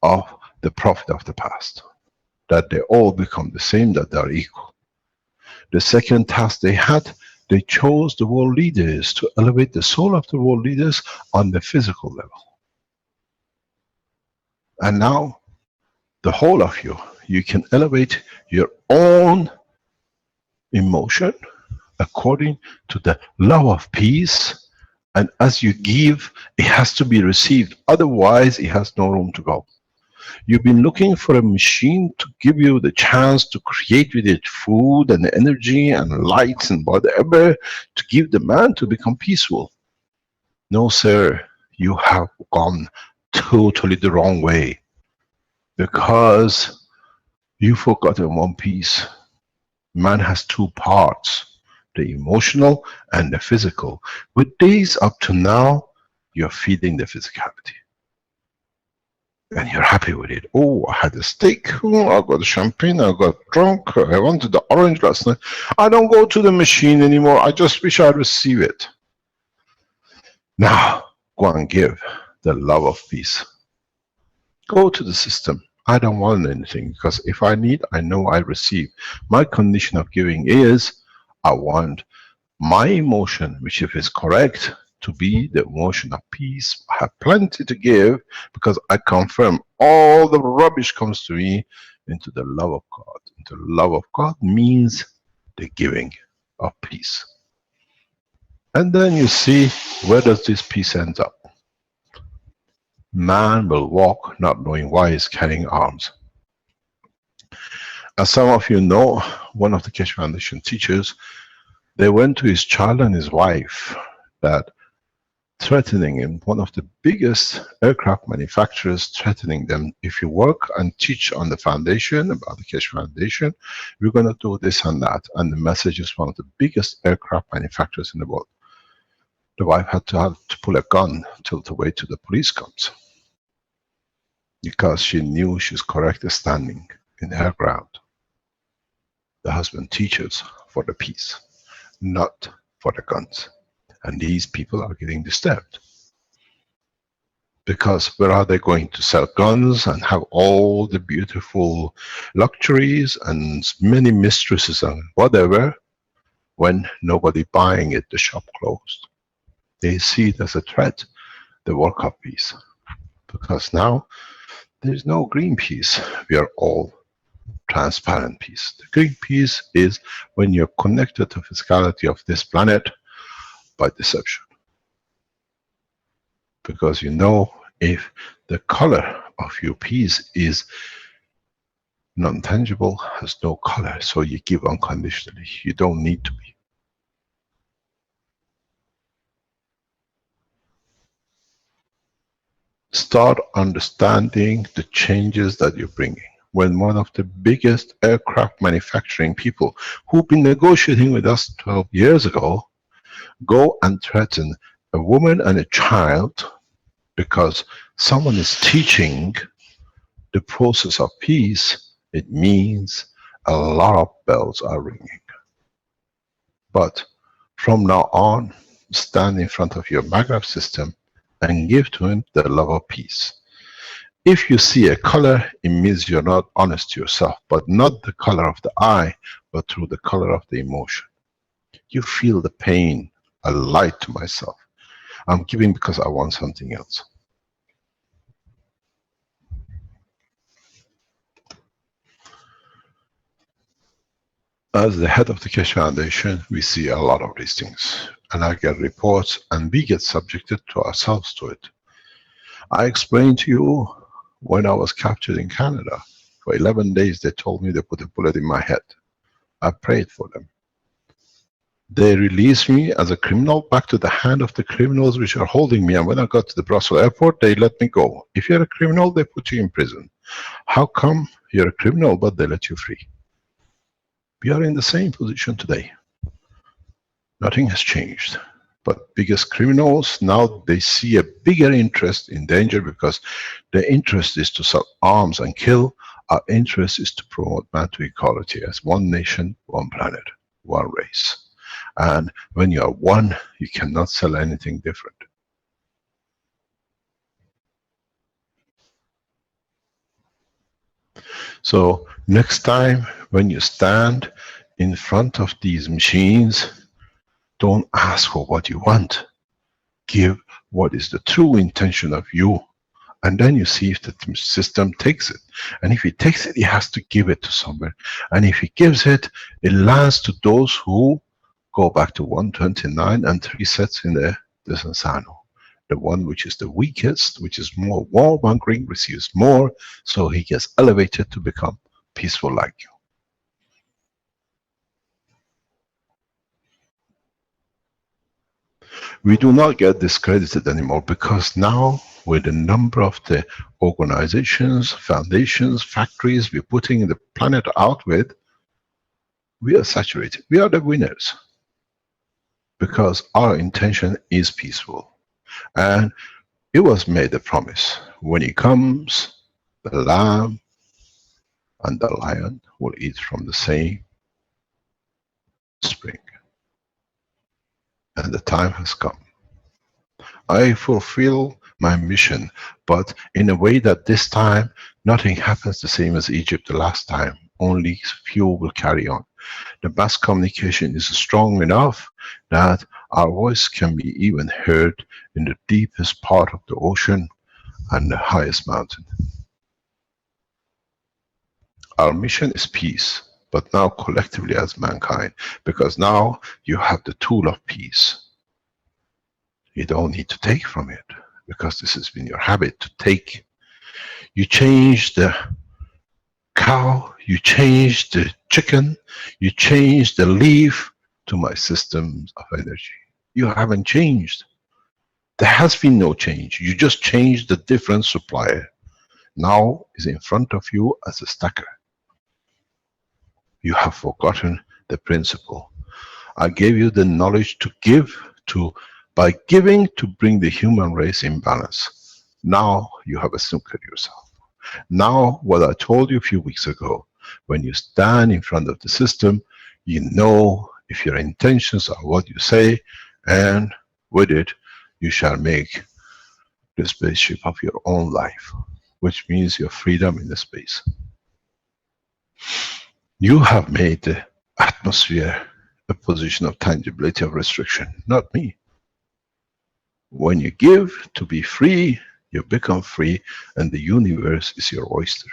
of the prophet of the past. That they all become the same, that they are equal. The second task they had, they chose the world leaders to elevate the soul of the world leaders on the physical level. And now, the whole of you, you can elevate your own emotion according to the love of peace, and as you give, it has to be received, otherwise it has no room to go. You've been looking for a machine to give you the chance to create with it food and energy and lights and whatever, to give the man to become peaceful. No sir, you have gone totally the wrong way. Because you've forgotten one piece. Man has two parts, the emotional and the physical. With these up to now, you're feeding the physicality. And you're happy with it. Oh, I had a steak, oh, I got champagne, I got drunk, I wanted the orange last night. I don't go to the machine anymore, I just wish I'd receive it. Now, go and give the love of peace. Go to the system. I don't want anything, because if I need, I know I receive. My condition of giving is, I want my emotion, which if it's correct, to be the emotion of peace. I have plenty to give, because I confirm all the rubbish comes to me into the love of God. Into the love of God means the giving of peace. And then you see, where does this peace end up? Man will walk not knowing why he's carrying arms. As some of you know, one of the Keshe Foundation teachers, they went to his child and his wife that threatening him, one of the biggest aircraft manufacturers threatening them, if you work and teach on the foundation, about the Keshe Foundation, we're going to do this and that. And the message is one of the biggest aircraft manufacturers in the world. The wife had to pull a gun till the way to the police comes, because she knew she's correct standing in her ground. The husband teaches for the peace, not for the guns. And these people are getting disturbed. Because where are they going to sell guns and have all the beautiful luxuries and many mistresses and whatever, when nobody buying it, the shop closed? They see it as a threat, the work of peace. Because now there is no green peace, we are all transparent peace. The green peace is when you're connected to physicality of this planet by deception. Because you know, if the color of your peace is non-tangible, has no color, so you give unconditionally. You don't need to be. Start understanding the changes that you're bringing. When one of the biggest aircraft manufacturing people, who've been negotiating with us 12 years ago, go and threaten a woman and a child because someone is teaching the process of peace, it means a lot of bells are ringing. But from now on, stand in front of your magnet system and give to him the love of peace. If you see a color, it means you're not honest to yourself, but not the color of the eye, but through the color of the emotion. You feel the pain. I lied to myself. I'm giving because I want something else. As the head of the Keshe Foundation, we see a lot of these things. And I get reports and we get subjected to ourselves to it. I explained to you when I was captured in Canada. For 11 days they told me they put a bullet in my head. I prayed for them. They released me as a criminal back to the hand of the criminals which are holding me, and when I got to the Brussels airport, they let me go. If you're a criminal, they put you in prison. How come you're a criminal but they let you free? We are in the same position today. Nothing has changed. But biggest criminals, now they see a bigger interest in danger because their interest is to sell arms and kill. Our interest is to promote man to equality as one nation, one planet, one race. And when you are one, you cannot sell anything different. So next time when you stand in front of these machines, don't ask for what you want. Give what is the true intention of you. And then you see if the system takes it. And if it takes it, it has to give it to somewhere. And if it gives it, it lands to those who go back to 129 and 3 sets in the Sensano. The one which is the weakest, which is more warmongering, receives more, so he gets elevated to become peaceful like you. We do not get discredited anymore because now with the number of the organizations, foundations, factories we're putting the planet out with, we are saturated. We are the winners because our intention is peaceful. And it was made a promise. When he comes, the lamb and the lion will eat from the same spring. And the time has come. I fulfill my mission, but in a way that this time nothing happens the same as Egypt the last time. Only few will carry on. The mass communication is strong enough that our voice can be even heard in the deepest part of the ocean and the highest mountain. Our mission is peace, but now collectively as mankind, because now you have the tool of peace. You don't need to take from it, because this has been your habit to take. You change the cow, you change the chicken, you change the leaf to my systems of energy. You haven't changed. There has been no change. You just changed the different supplier. Now is in front of you as a stacker. You have forgotten the principle. I gave you the knowledge to give, to by giving to bring the human race in balance. Now you have snookered yourself. Now, what I told you a few weeks ago, when you stand in front of the system, you know if your intentions are what you say, and with it, you shall make the spaceship of your own life, which means your freedom in the space. You have made the atmosphere a position of tangibility of restriction, not me. When you give to be free, you become free, and the universe is your oyster.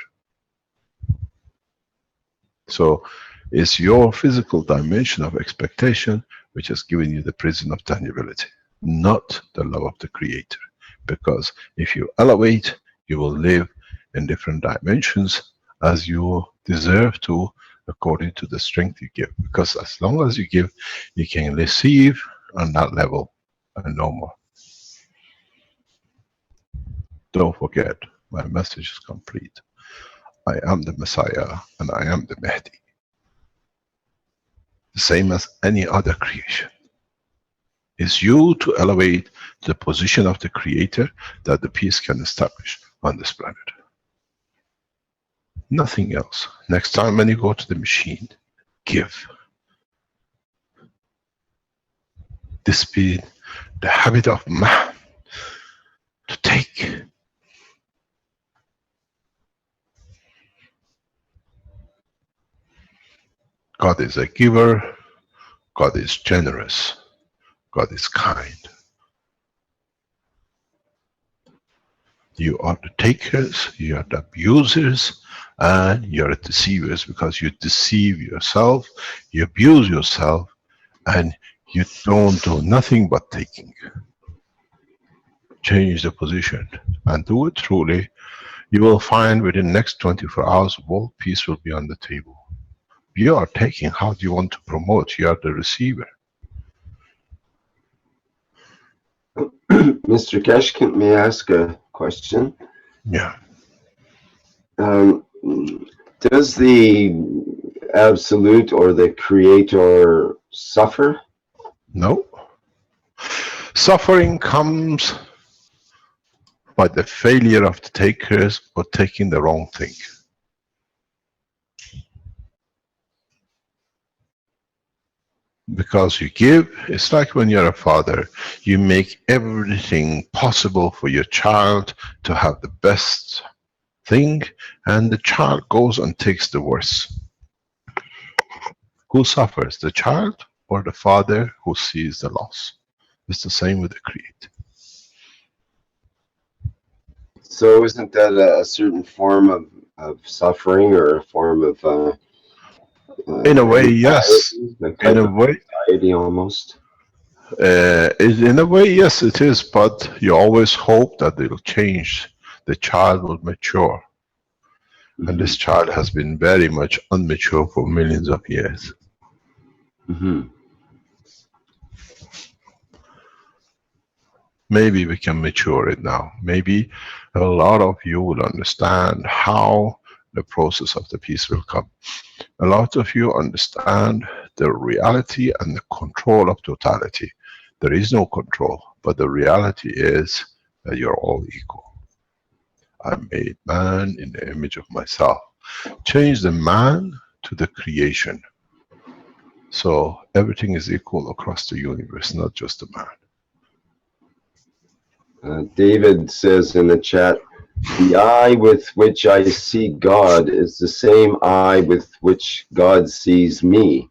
So it's your physical dimension of expectation which has given you the prison of tangibility, not the love of the Creator. Because if you elevate, you will live in different dimensions as you deserve to, according to the strength you give. Because as long as you give, you can receive on that level and no more. Don't forget, my message is complete. I am the Messiah and I am the Mahdi. The same as any other creation. It's you to elevate the position of the Creator that the peace can establish on this planet. Nothing else. Next time when you go to the machine, give. This be the habit of man, to take. God is a giver, God is generous, God is kind. You are the takers, you are the abusers, and you are the deceivers, because you deceive yourself, you abuse yourself, and you don't do nothing but taking. Change the position and do it truly. You will find within the next 24 hours world peace will be on the table. You are taking, how do you want to promote? You are the receiver. Mr. Keshe, may I ask a question? Yeah. Does the Absolute or the Creator suffer? No. Suffering comes by the failure of the takers or taking the wrong thing. Because you give, it's like when you're a father, you make everything possible for your child to have the best thing, and the child goes and takes the worst. Who suffers, the child or the father who sees the loss? It's the same with the Creator. So isn't that a certain form of suffering, or a form of in a way, yes. In a way, anxiety almost? in a way, yes, it is. But you always hope that it'll change. The child will mature. Mm-hmm. And this child has been very much immature for millions of years. Mm-hmm. Maybe we can mature it now. Maybe a lot of you will understand how the process of the peace will come. A lot of you understand the reality and the control of totality. There is no control, but the reality is that you're all equal. I made man in the image of myself. Change the man to the creation. So everything is equal across the universe, not just the man. David says in the chat, the eye with which I see God is the same eye with which God sees me.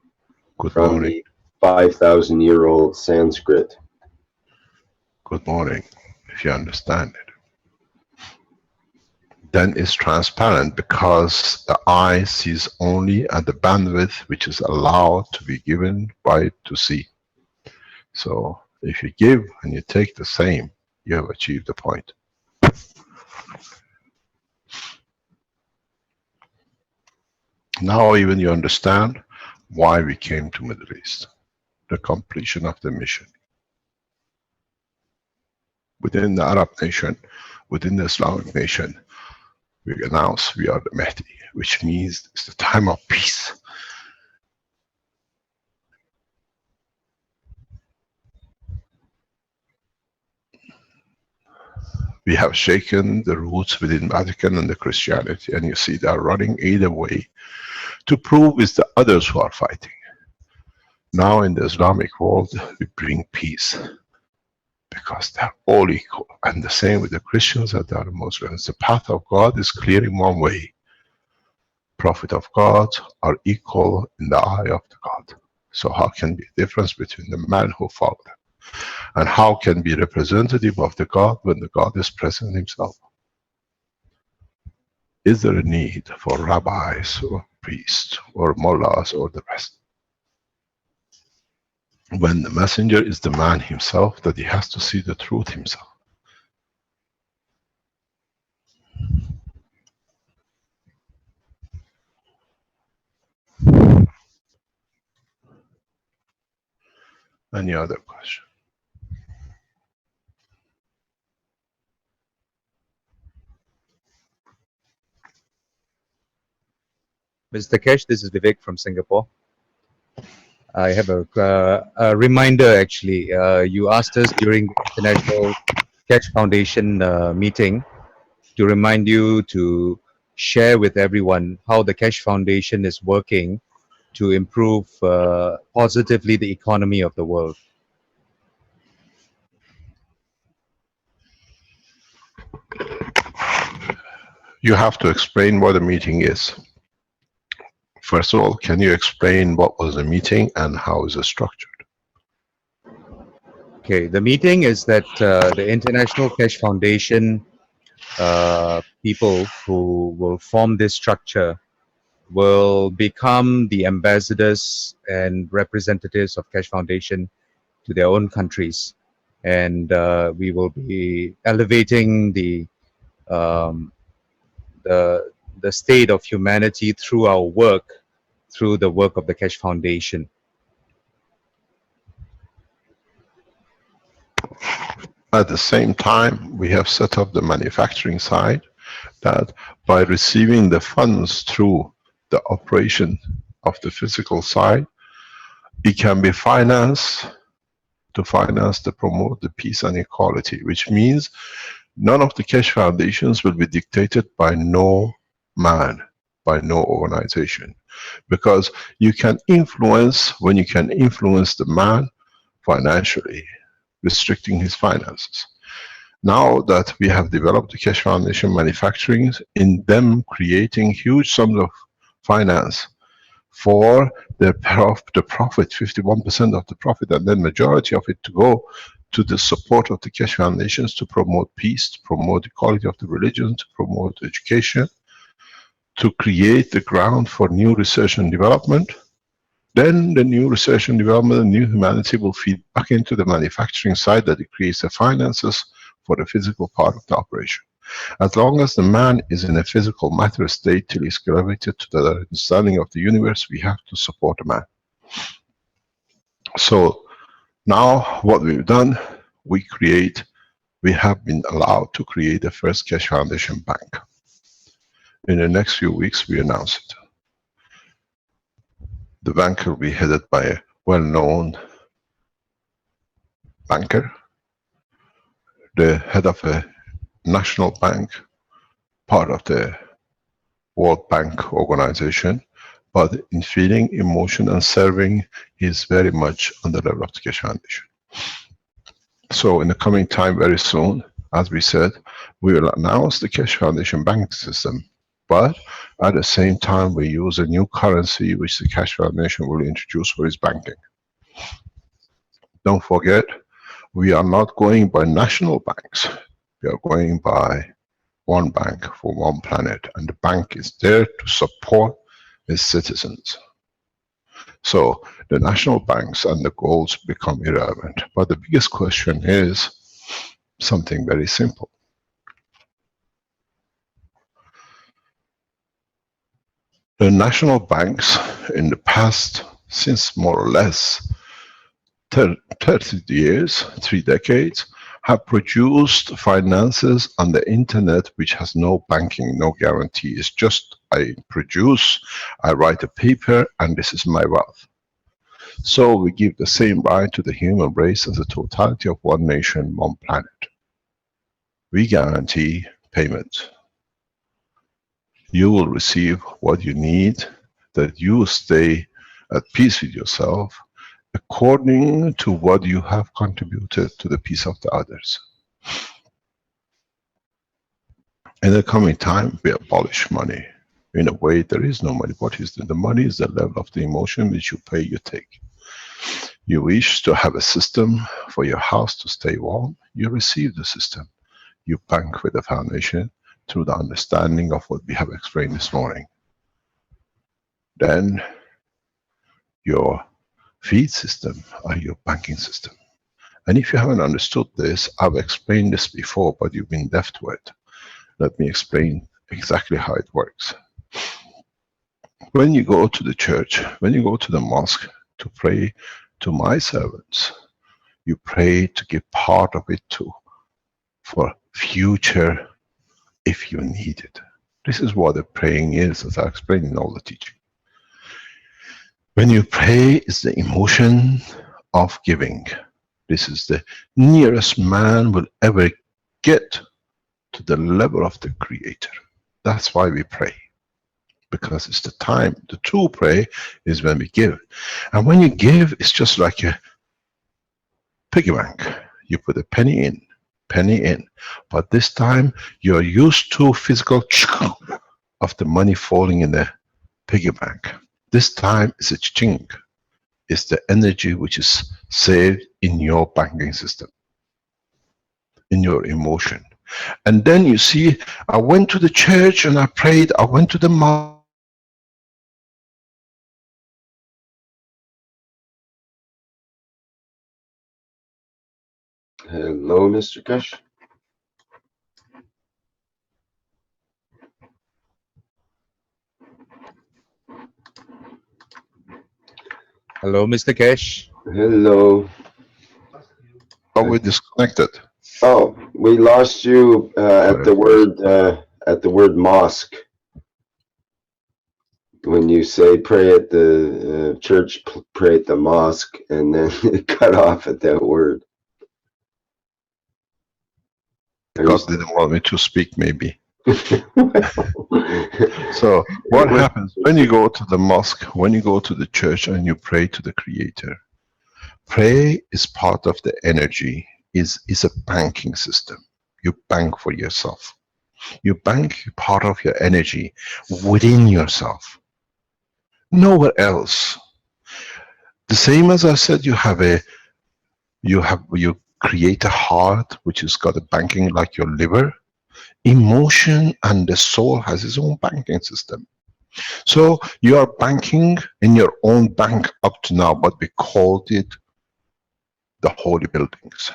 Good from morning. The 5,000-year-old Sanskrit. Good morning, if you understand it. Then it's transparent, because the eye sees only at the bandwidth which is allowed to be given by it to see. So if you give and you take the same, you have achieved the point. Now even you understand why we came to Middle East. The completion of the mission. Within the Arab nation, within the Islamic nation, we announce we are the Mahdi, which means it's the time of peace. We have shaken the roots within Vatican and the Christianity, and you see they are running either way to prove it's the others who are fighting. Now in the Islamic world, we bring peace because they're all equal. And the same with the Christians and the other Muslims. The path of God is clear in one way. Prophet of God are equal in the eye of the God. So how can be a difference between the man who followed them? And how can be representative of the God when the God is present himself? Is there a need for rabbis or priests or mullahs or the rest? When the messenger is the man himself, that he has to see the truth himself. Any other question? Mr. Keshe, this is Vivek from Singapore. I have a reminder actually. You asked us during the International Keshe Foundation meeting to remind you to share with everyone how the Keshe Foundation is working to improve positively the economy of the world. You have to explain what the meeting is. First of all, can you explain what was the meeting and how is it structured? Okay, the meeting is that the International Keshe Foundation people who will form this structure will become the ambassadors and representatives of Keshe Foundation to their own countries, and we will be elevating the state of humanity through our work, through the work of the Keshe Foundation. At the same time, we have set up the manufacturing side that by receiving the funds through the operation of the physical side, it can be financed to promote the peace and equality, which means none of the Keshe Foundations will be dictated by no man, by no organization. Because you can influence, when you can influence the man financially, restricting his finances. Now that we have developed the Keshe Foundation manufacturing, in them creating huge sums of finance for the profit, 51% of the profit, and then majority of it to go to the support of the Keshe Foundations to promote peace, to promote equality of the religion, to promote education, to create the ground for new research and development. Then the new research and development and new humanity will feed back into the manufacturing side, that it creates the finances for the physical part of the operation. As long as the man is in a physical matter state till he's graduated to the understanding of the universe, we have to support the man. So now what we've done, we have been allowed to create the first Keshe Foundation Bank. In the next few weeks we announce it. The bank will be headed by a well-known banker, the head of a national bank, part of the World Bank organization, but in feeling, emotion and serving, he is very much on the level of the Keshe Foundation. So in the coming time, very soon, as we said, we will announce the Keshe Foundation bank system, but at the same time we use a new currency which the Keshe Foundation will introduce for its banking. Don't forget, we are not going by national banks. We are going by one bank for one planet, and the bank is there to support its citizens. So the national banks and the goals become irrelevant. But the biggest question is something very simple. The national banks in the past, since more or less 30 years, 3 decades, have produced finances on the internet which has no banking, no guarantee. It's just I produce, I write a paper, and this is my wealth. So we give the same right to the human race as a totality of one nation, one planet. we guarantee payment. You will receive what you need, that you stay at peace with yourself according to what you have contributed to the peace of the others. In the coming time, we abolish money. In a way, there is no money. What is the money? Is the level of the emotion which you pay, you take. You wish to have a system for your house to stay warm, you receive the system. You bank with the foundation through the understanding of what we have explained this morning. Then your feed system are your banking system. And if you haven't understood this, I've explained this before, but you've been deaf to it. Let me explain exactly how it works. When you go to the church, when you go to the mosque to pray to my servants, you pray to give part of it for future if you need it. This is what the praying is, as I explained in all the teaching. When you pray, it's the emotion of giving. This is the nearest man will ever get to the level of the Creator. That's why we pray. Because it's the time. The true pray is when we give. And when you give, it's just like a piggy bank. You put a penny in. But this time, you're used to physical of the money falling in the piggy bank. This time, it's a ching. It's the energy which is saved in your banking system, in your emotion. And then you see, I went to the church and I prayed, I went to the mosque. Hello, Mr. Keshe. Hello, Mr. Keshe. Hello. Are we disconnected? Oh, we lost you at the word mosque. When you say pray at the church, pray at the mosque, and then it cut off at that word. God didn't want me to speak, maybe. So what happens when you go to the mosque, when you go to the church and you pray to the Creator? Pray is part of the energy, is a banking system. You bank for yourself. You bank part of your energy within yourself. Nowhere else. The same as I said, you create a heart which has got a banking like your liver. Emotion and the soul has its own banking system. So you are banking in your own bank up to now, but we called it the holy buildings.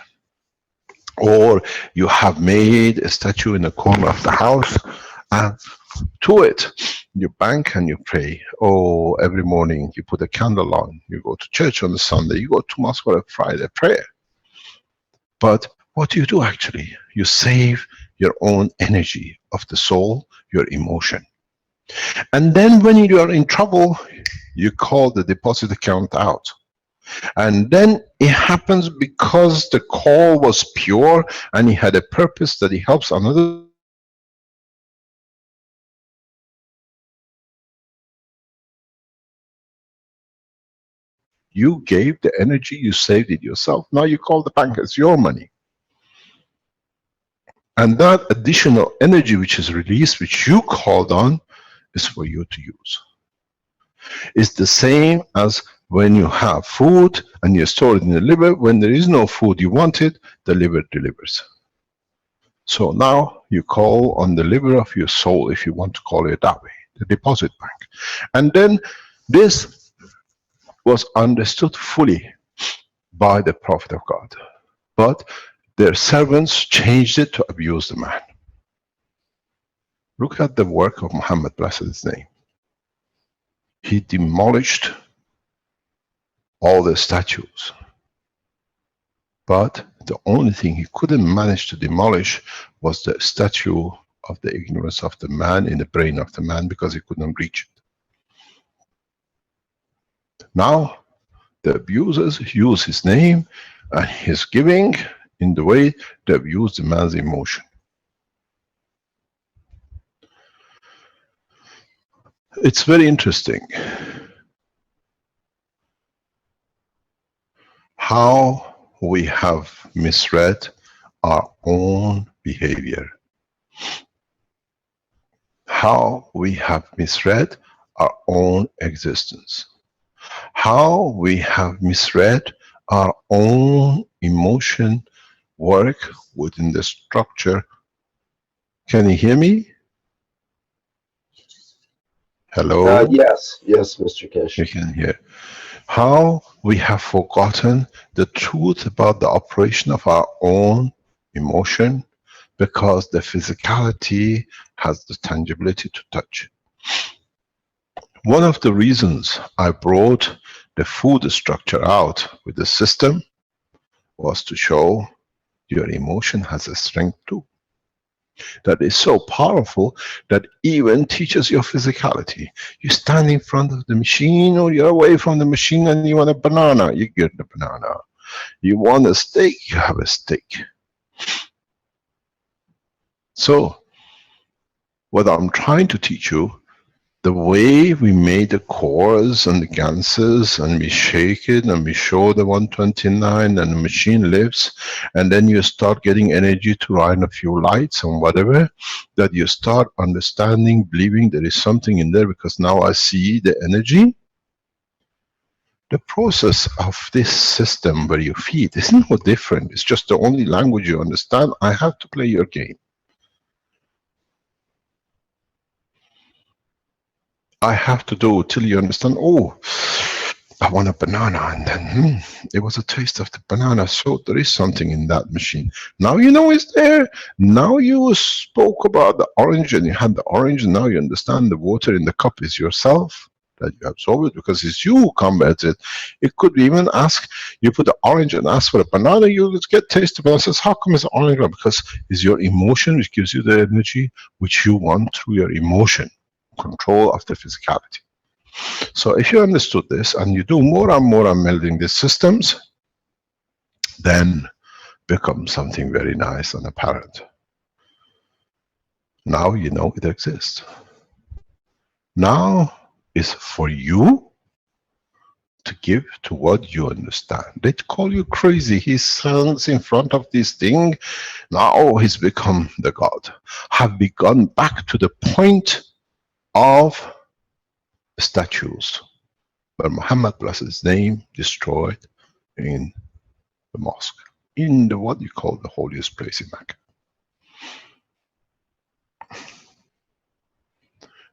Or you have made a statue in the corner of the house, and to it you bank and you pray. Oh, every morning you put a candle on, you go to church on the Sunday, you go to mosque for a Friday prayer. But what do you do actually? You save your own energy of the soul, your emotion. And then when you are in trouble, you call the deposit account out. And then it happens because the call was pure and he had a purpose that he helps another. You gave the energy, you saved it yourself. Now you call the bank, it's your money. And that additional energy which is released, which you called on, is for you to use. It's the same as when you have food and you store it in the liver. When there is no food you want it, the liver delivers. So now you call on the liver of your soul, if you want to call it that way, the deposit bank. And then this was understood fully by the Prophet of God. But their servants changed it to abuse the man. Look at the work of Muhammad, blessed his name. He demolished all the statues. But the only thing he couldn't manage to demolish was the statue of the ignorance of the man in the brain of the man, because he couldn't reach it. Now, the abusers use his name and his giving in the way they abuse the man's emotion. It's very interesting how we have misread our own behavior, how we have misread our own existence, how we have misread our own emotion work within the structure. Can you hear me? Hello? Yes, Mr. Keshe. You can hear. How we have forgotten the truth about the operation of our own emotion because the physicality has the tangibility to touch. One of the reasons I brought the food structure out with the system was to show your emotion has a strength too. That is so powerful that even teaches your physicality. You stand in front of the machine or you're away from the machine and you want a banana, you get the banana. You want a steak, you have a steak. So, what I'm trying to teach you, the way we made the cores and the ganses and we shake it and we show the 129 and the machine lives, and then you start getting energy to run a few lights and whatever, that you start understanding, believing there is something in there because now I see the energy. The process of this system where you feed is no different. It's just the only language you understand. I have to play your game. I have to do till you understand, oh, I want a banana, and then it was a taste of the banana, so there is something in that machine. Now you know it's there. Now you spoke about the orange and you had the orange, and now you understand the water in the cup is yourself, that you absorb it because it's you who converts it. It could be even ask, you put the orange and ask for a banana, you would get taste of it. Says, how come it's orange? Because it's your emotion which gives you the energy which you want through your emotion. Control of the physicality. So if you understood this and you do more and more on melding these systems, then becomes something very nice and apparent. Now you know it exists. Now is for you to give to what you understand. They call you crazy. He stands in front of this thing. Now he's become the God. Have we gone back to the point of statues where Muhammad, bless his name, destroyed in the mosque, in the what you call the holiest place in Mecca.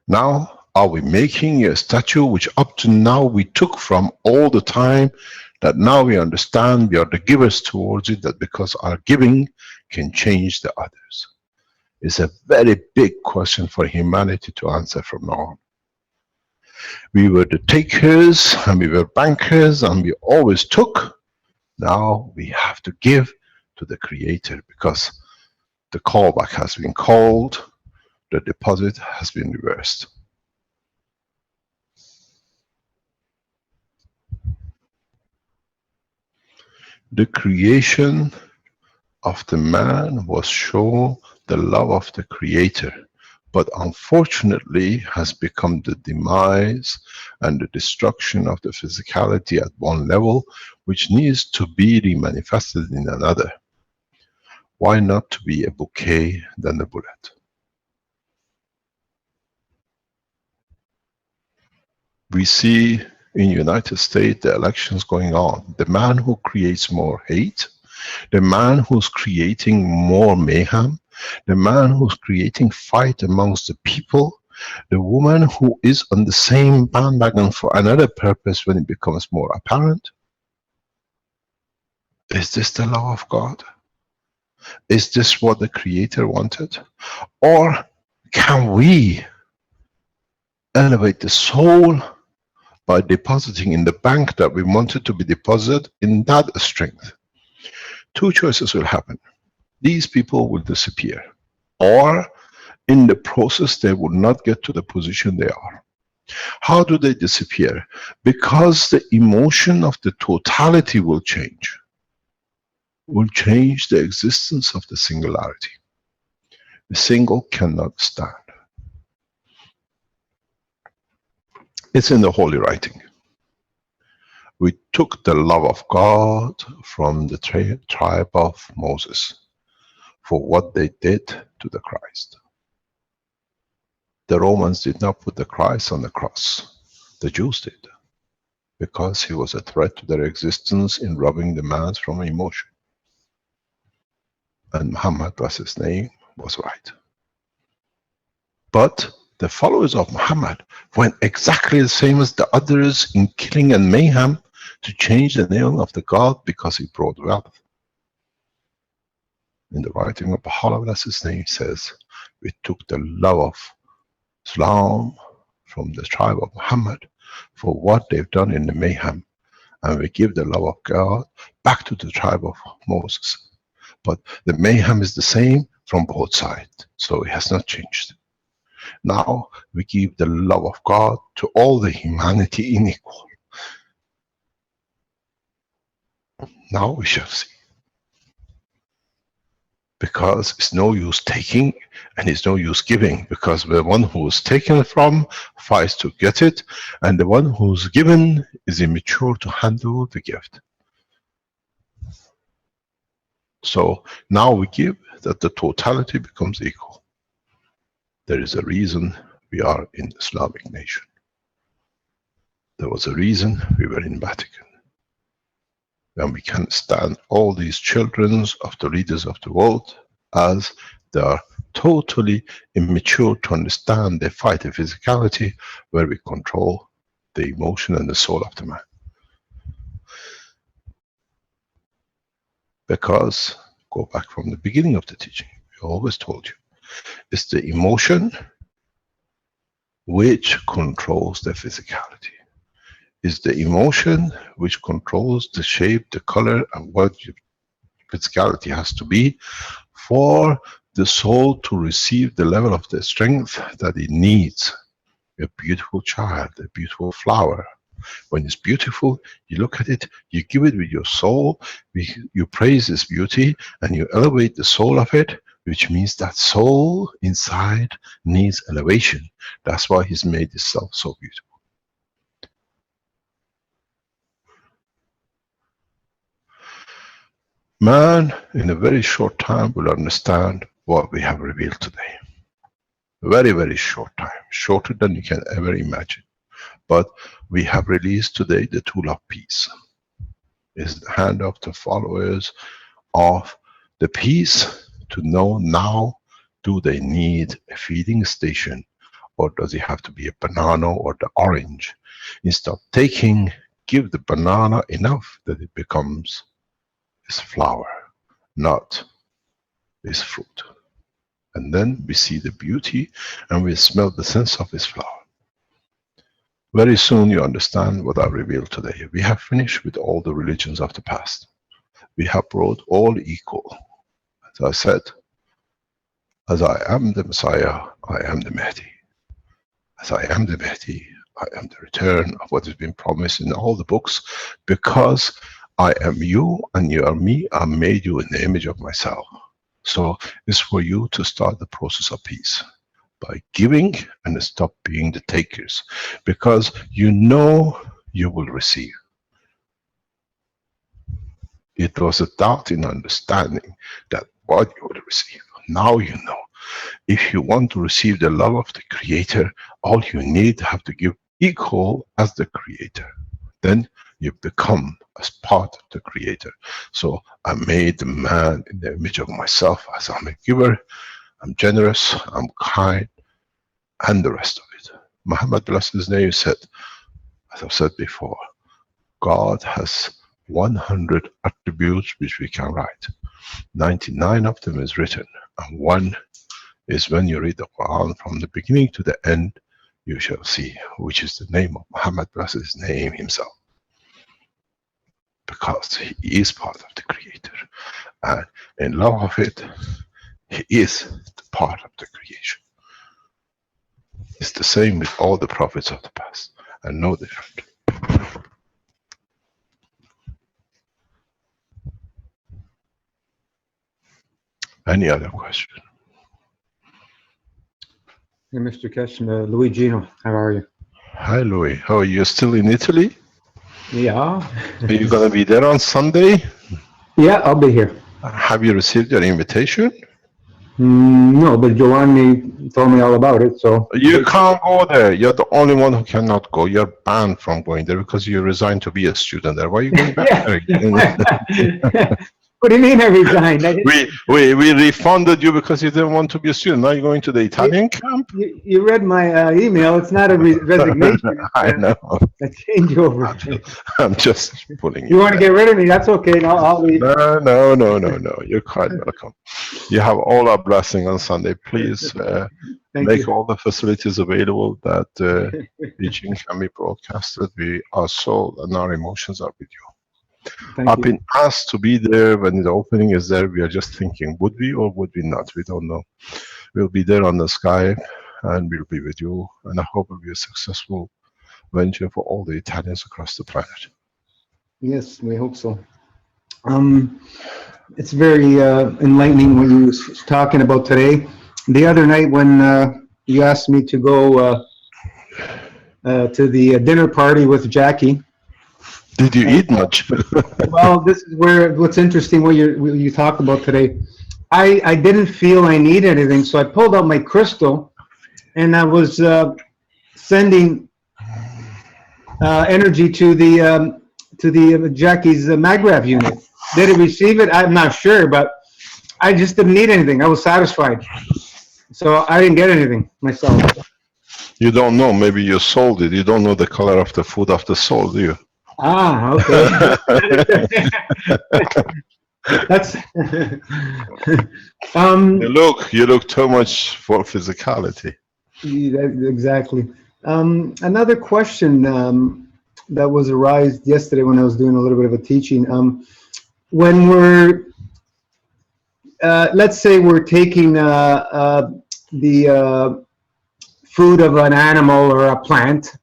Now are we making a statue which up to now we took from all the time, that now we understand we are the givers towards it, that because our giving can change the others? It's a very big question for humanity to answer from now on. We were the takers and we were bankers and we always took. Now we have to give to the Creator because the callback has been called, the deposit has been reversed. The creation of the man was shown the love of the Creator, but unfortunately has become the demise and the destruction of the physicality at one level, which needs to be remanifested in another. Why not to be a bouquet than a bullet? We see in United States the elections going on. The man who creates more hate, the man who's creating more mayhem, the man who's creating fight amongst the people, the woman who is on the same bandwagon for another purpose when it becomes more apparent. Is this the law of God? Is this what the Creator wanted? Or can we elevate the soul by depositing in the bank that we wanted to be deposited in that strength? Two choices will happen. These people will disappear, or in the process they will not get to the position they are. How do they disappear? Because the emotion of the totality will change the existence of the singularity. The single cannot stand. It's in the Holy Writing. We took the love of God from the tribe of Moses for what they did to the Christ. The Romans did not put the Christ on the cross. The Jews did, because he was a threat to their existence in robbing the man from emotion. And Muhammad, bless his name, was right. But the followers of Muhammad went exactly the same as the others in killing and mayhem to change the name of the God because he brought wealth. In the writing of Baha'u'llah, bless his name, says, we took the love of Islam from the tribe of Muhammad for what they've done in the mayhem, and we give the love of God back to the tribe of Moses. But the mayhem is the same from both sides, so it has not changed. Now we give the love of God to all the humanity in equal. Now we shall see. Because it's no use taking and it's no use giving, because the one who is taken from fights to get it, and the one who's given is immature to handle the gift. So now we give that the totality becomes equal. There is a reason we are in the Islamic nation. There was a reason we were in Vatican. And we can stand all these children of the leaders of the world as they are totally immature to understand they fight a physicality where we control the emotion and the soul of the man. Because, go back from the beginning of the teaching, we always told you, it's the emotion which controls the physicality. Is the emotion which controls the shape, the color, and what your physicality has to be for the soul to receive the level of the strength that it needs. A beautiful child, a beautiful flower. When it's beautiful, you look at it, you give it with your soul, you praise its beauty, and you elevate the soul of it, which means that soul inside needs elevation. That's why he's made himself so beautiful. Man, in a very short time, will understand what we have revealed today. Very, very short time, shorter than you can ever imagine. But we have released today the tool of peace. It's the hand of the followers of the peace to know now, do they need a feeding station, or does it have to be a banana or the orange? Instead of taking, give the banana enough that it becomes this flower, not this fruit. And then we see the beauty and we smell the sense of this flower. Very soon you understand what I revealed today. We have finished with all the religions of the past. We have brought all equal. As I said, as I am the Messiah, I am the Mahdi. As I am the Mahdi, I am the return of what has been promised in all the books, because I am you and you are me. I made you in the image of myself. So it's for you to start the process of peace by giving and stop being the takers, because you know you will receive. It was a doubt in understanding that what you will receive. Now you know. If you want to receive the love of the Creator, all you need to have to give equal as the Creator. Then you become as part of the Creator. So I made the man in the image of myself, as I'm a giver, I'm generous, I'm kind, and the rest of it. Muhammad, bless his name, said, as I've said before, God has 100 attributes which we can write. 99 of them is written, and one is when you read the Quran from the beginning to the end, you shall see, which is the name of Muhammad, bless his name, himself. Because he is part of the Creator, and in love of it, he is the part of the creation. It's the same with all the prophets of the past, and no different. Any other question? Hey, Mr. Keshe, Luigino, how are you? Hi, Louis. How are you? Still in Italy? Yeah. Are you going to be there on Sunday? Yeah, I'll be here. Have you received your invitation? No, but Giovanni told me all about it, so. You can't go there. You're the only one who cannot go. You're banned from going there because you resigned to be a student there. Why are you going back Yeah. there again? What do you mean I resigned? I didn't, we refunded you because you didn't want to be a student. Now you're going to the Italian camp? you read my email. It's not a resignation. I It's know. a changeover. I'm just pulling You want to back. get rid of me? That's okay. No, I'll leave. No. You're quite welcome. You have all our blessing on Sunday. Please Thank make you. all the facilities available that teaching can be broadcasted. Our soul and our emotions are with you. Thank I've you. been asked to be there when the opening is there. We are just thinking, would we or would we not? We don't know. We'll be there on the Skype and we'll be with you. And I hope it'll be a successful venture for all the Italians across the planet. Yes, we hope so. It's very enlightening what you was talking about today. The other night when you asked me to go to the dinner party with Jackie. Did you eat much? Well, this is where what's interesting what you talked about today. I didn't feel I need anything, so I pulled out my crystal, and I was sending energy to the Jackie's MagRav unit. Did it receive it? I'm not sure, but I just didn't need anything. I was satisfied, so I didn't get anything myself. You don't know. Maybe you sold it. You don't know the color of the food of the soul, do you? Ah, okay. That's You look too much for physicality. exactly. Another question that was arised yesterday when I was doing a little bit of a teaching. When we're, let's say we're taking the food of an animal or a plant,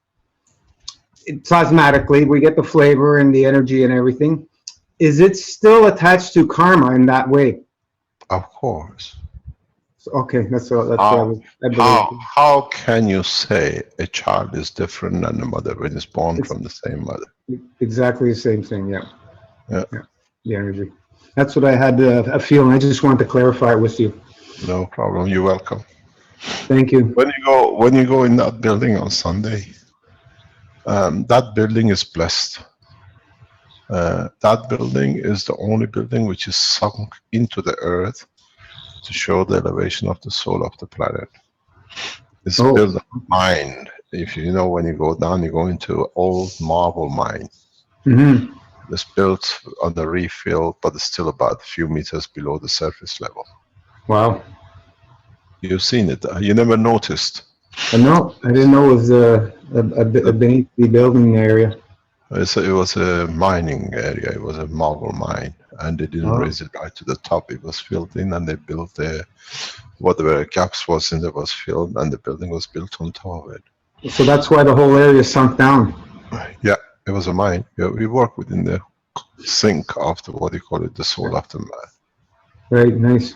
plasmatically, we get the flavor and the energy and everything. Is it still attached to karma in that way? Of course. So, okay, that's what I believe. How can you say a child is different than the mother when it's born from the same mother? Exactly the same thing, yeah. Yeah. The energy. That's what I had a feeling. I just wanted to clarify it with you. No problem. You're welcome. Thank you. When you go in that building on Sunday, that building is blessed. That building is the only building which is sunk into the earth to show the elevation of the soul of the planet. It's built on mine. If you know, when you go down, you go into old marble mine. Mm-hmm. It's built on the reef field, but it's still about a few meters below the surface level. Wow. You've seen it. You never noticed. No, I didn't know it was beneath the building area. It was a mining area. It was a marble mine, and they didn't raise it right to the top. It was filled in, and they built whatever gaps was in there was filled, and the building was built on top of it. So that's why the whole area sunk down. Yeah, it was a mine. Yeah, we work within the sink of the, what do you call it, the soul of the man. Right, nice.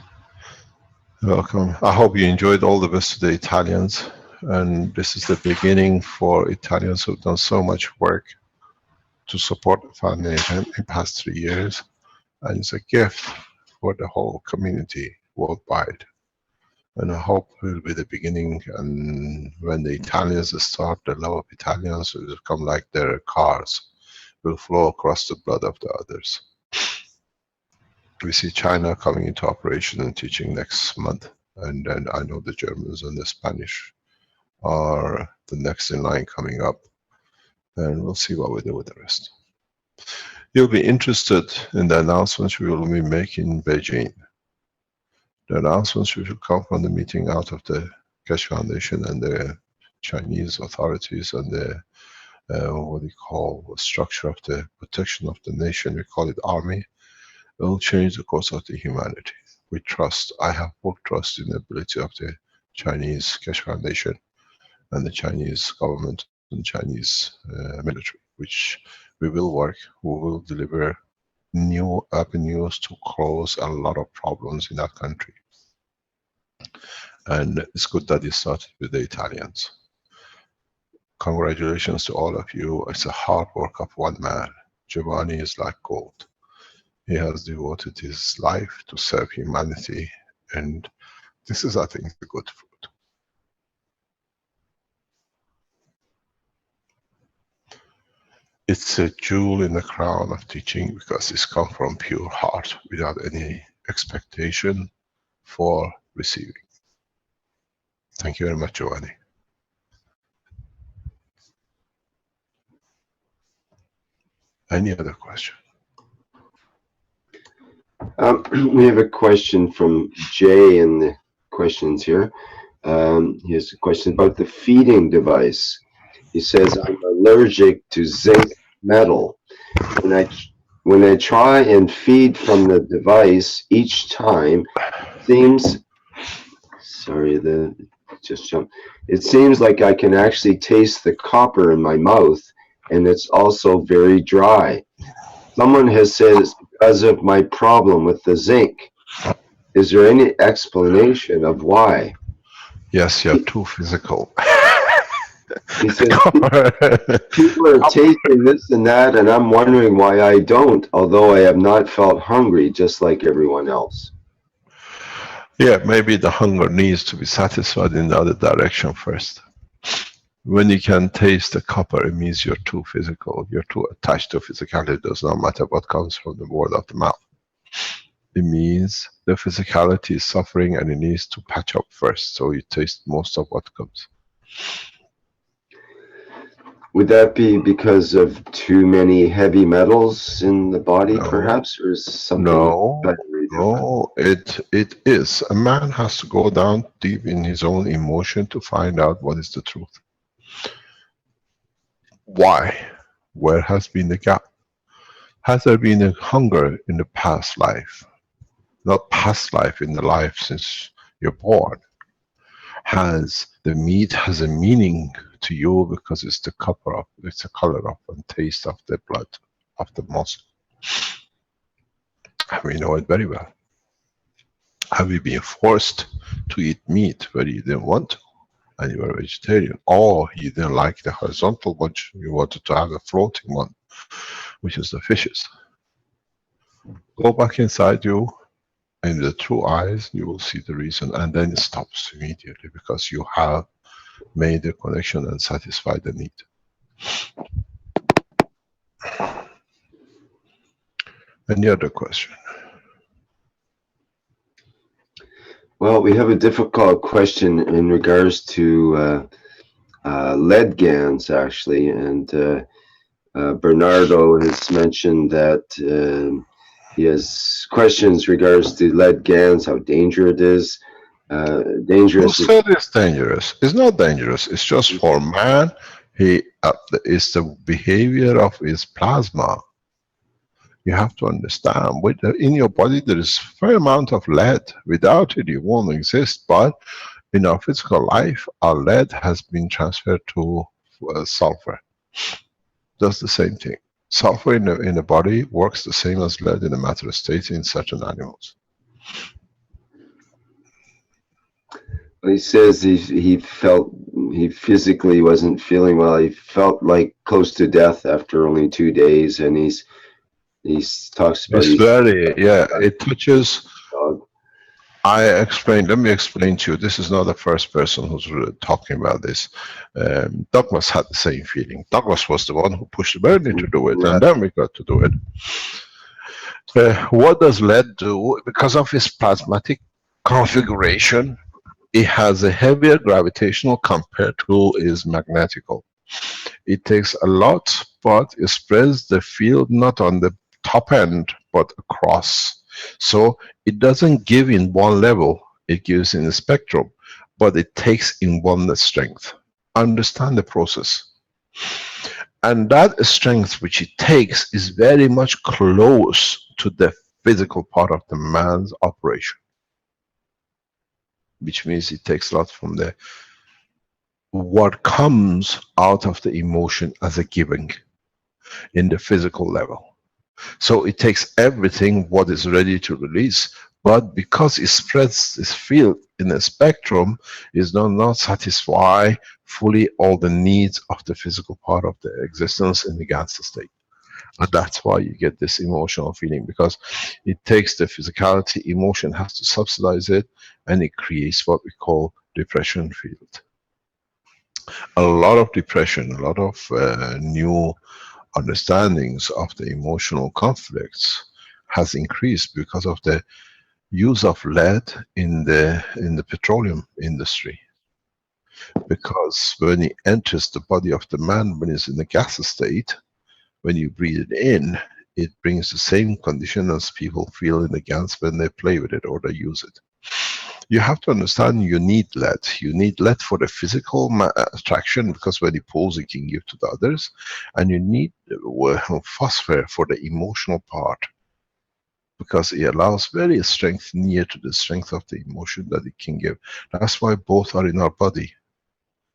Welcome. I hope you enjoyed. All the best to the Italians, and this is the beginning for Italians who've done so much work to support the foundation in the past 3 years, and it's a gift for the whole community worldwide. And I hope it will be the beginning, and when the Italians start, the love of Italians will become like their cars, will flow across the blood of the others. We see China coming into operation and teaching next month, and then I know the Germans and the Spanish are the next in line coming up, and we'll see what we do with the rest. You'll be interested in the announcements we will be making in Beijing. The announcements which will come from the meeting out of the Keshe Foundation and the Chinese authorities and the what do you call the structure of the protection of the nation, we call it army, will change the course of the humanity. We trust, I have full trust in the ability of the Chinese Keshe Foundation and the Chinese government and Chinese military, which we will work, we will deliver new avenues to close a lot of problems in that country. And it's good that it started with the Italians. Congratulations to all of you. It's a hard work of one man. Giovanni is like gold. He has devoted his life to serve humanity, and this is, I think, the good fruit. It's a jewel in the crown of teaching because it's come from pure heart without any expectation for receiving. Thank you very much, Giovanni. Any other question? We have a question from Jay in the questions here. He has a question about the feeding device. He says, I'm allergic to zinc metal. When I try and feed from the device each time, it seems like I can actually taste the copper in my mouth, and it's also very dry. Someone has said it's because of my problem with the zinc. Is there any explanation of why? Yes, you're too physical. He says, people are tasting this and that, and I'm wondering why I don't, although I have not felt hungry just like everyone else. Yeah, maybe the hunger needs to be satisfied in the other direction first. When you can taste the copper, it means you're too physical. You're too attached to physicality. It does not matter what comes from the word of the mouth. It means the physicality is suffering and it needs to patch up first, so you taste most of what comes. Would that be because of too many heavy metals in the body, No. perhaps, or is something? No, it is. A man has to go down deep in his own emotion to find out what is the truth. Why? Where has been the gap? Has there been a hunger in the past life? Not past life, in the life since you're born. Has the meat has a meaning to you because it's the copper of, it's the color of and taste of the blood of the muscle. We know it very well. Have you been forced to eat meat where you didn't want to and you were a vegetarian, or you didn't like the horizontal one, you wanted to have a floating one, which is the fishes? Go back inside you, and the true eyes, you will see the reason, and then it stops immediately because you have made the connection and satisfied the need. Any other question? Well, we have a difficult question in regards to lead GANs, actually, and Bernardo has mentioned that he has questions regards to lead GANs, how dangerous it is. Dangerous. Who said it's dangerous? It's not dangerous. It's just for man. It's the behavior of his plasma. You have to understand, in your body there is a fair amount of lead. Without it, you won't exist. But in our physical life, our lead has been transferred to sulfur. Does the same thing. Sulfur in the body works the same as lead in the matter state in certain animals. He says he physically wasn't feeling well. He felt like close to death after only 2 days, and he talks about. It touches. Let me explain to you. This is not the first person who's really talking about this. Douglas had the same feeling. Douglas was the one who pushed Bernie to do it, and then we got to do it. What does lead do? Because of its plasmatic configuration, it has a heavier gravitational compared to its magnetical. It takes a lot, but it spreads the field not on the top end, but across. So it doesn't give in one level, it gives in a spectrum, but it takes in one strength. Understand the process. And that strength which it takes is very much close to the physical part of the man's operation. Which means it takes a lot from what comes out of the emotion as a giving in the physical level. So it takes everything what is ready to release, but because it spreads this field in a spectrum, is not satisfied fully all the needs of the physical part of the existence in the gaseous state. And that's why you get this emotional feeling, because it takes the physicality, emotion has to subsidize it, and it creates what we call depression field. A lot of depression, a lot of new understandings of the emotional conflicts has increased because of the use of lead in the petroleum industry. Because when it enters the body of the man, when it's in the gaseous state, when you breathe it in, it brings the same condition as people feel in the gas when they play with it or they use it. You have to understand you need lead. You need lead for the physical attraction, because when it pulls it can give to the others, and you need phosphor for the emotional part, because it allows very strength near to the strength of the emotion that it can give. That's why both are in our body.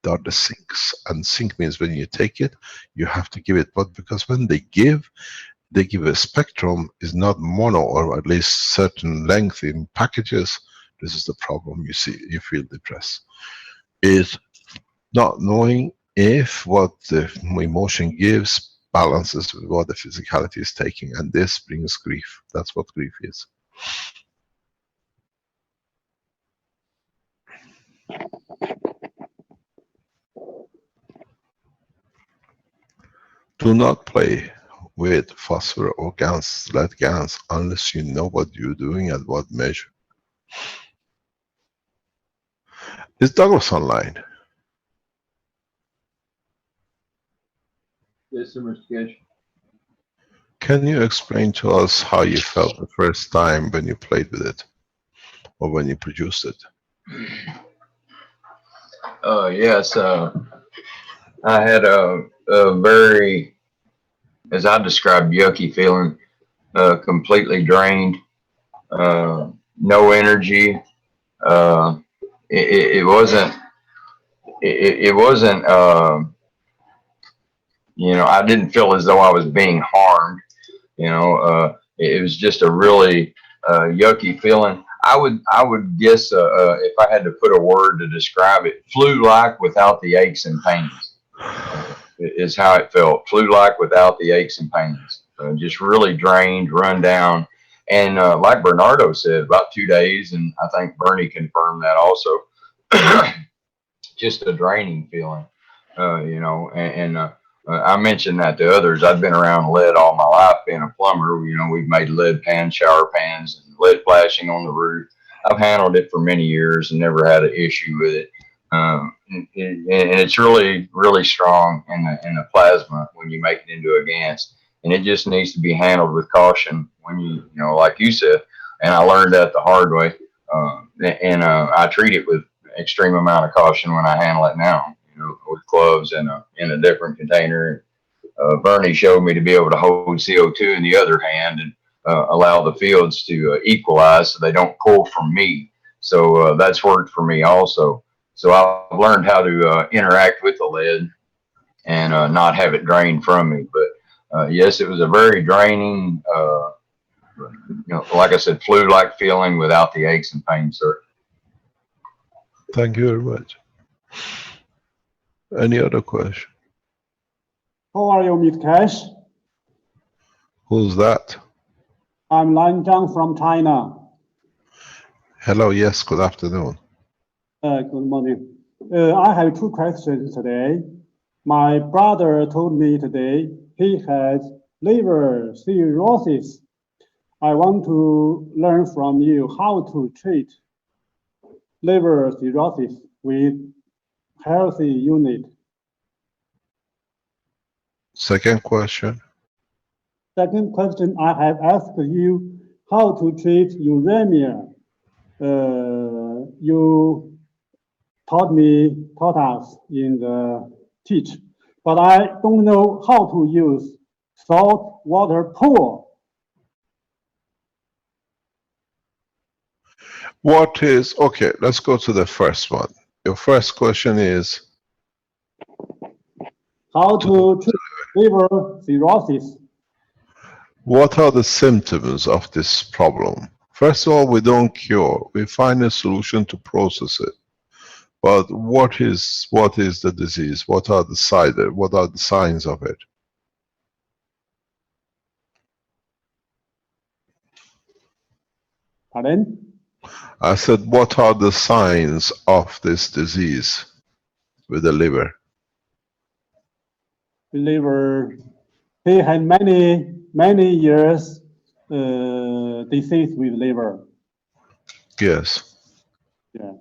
They are the sinks, and sink means when you take it, you have to give it. But because when they give a spectrum, is not mono, or at least certain length in packages. This is the problem. You see, you feel depressed. Is not knowing if what the emotion gives balances with what the physicality is taking, and this brings grief. That's what grief is. Do not play with phosphor or GANs, lead GANs, unless you know what you're doing at what measure. Is Douglas online? Yes, sir, Mr. Keshe. Can you explain to us how you felt the first time when you played with it, or when you produced it? Yes, I had a very, as I described, yucky feeling, completely drained, no energy. It wasn't, you know, I didn't feel as though I was being harmed. You know, it was just a really yucky feeling. I would guess if I had to put a word to describe it, flu-like without the aches and pains is how it felt. Flu-like without the aches and pains. Just really drained, run down, and like Bernardo said, about 2 days, and I think Bernie confirmed that also. Just a draining feeling, you know, and I mentioned that to others. I've been around lead all my life being a plumber. You know, we've made lead pans, shower pans, and lead flashing on the roof. I've handled it for many years and never had an issue with it. And it's really, really strong in the plasma when you make it into a gas. And it just needs to be handled with caution when you know, like you said. And I learned that the hard way. I treat it with extreme amount of caution when I handle it now, you know, with gloves and in a different container. Bernie showed me to be able to hold CO2 in the other hand and allow the fields to equalize so they don't pull from me. So that's worked for me also. So I've learned how to interact with the lead and not have it drained from me. But yes, it was a very draining, you know, like I said, flu-like feeling without the aches and pains, sir. Thank you very much. Any other question? How are you, Mr. Keshe? Who's that? I'm Lan Zhang from China. Hello, yes, good afternoon. Good morning. I have 2 questions today. My brother told me today he has liver cirrhosis. I want to learn from you how to treat liver cirrhosis with healthy unit. Second question. Second question, I have asked you how to treat uremia. You taught us in the teach, but I don't know how to use salt water pool. What is, okay, let's go to the first one. Your first question is How to treat liver cirrhosis. what are the symptoms of this problem? First of all, we don't cure. We find a solution to process it. But what is the disease? What are the signs of it? Pardon? I said, what are the signs of this disease with the liver? Liver. He had many years disease with liver. Yes. Yeah.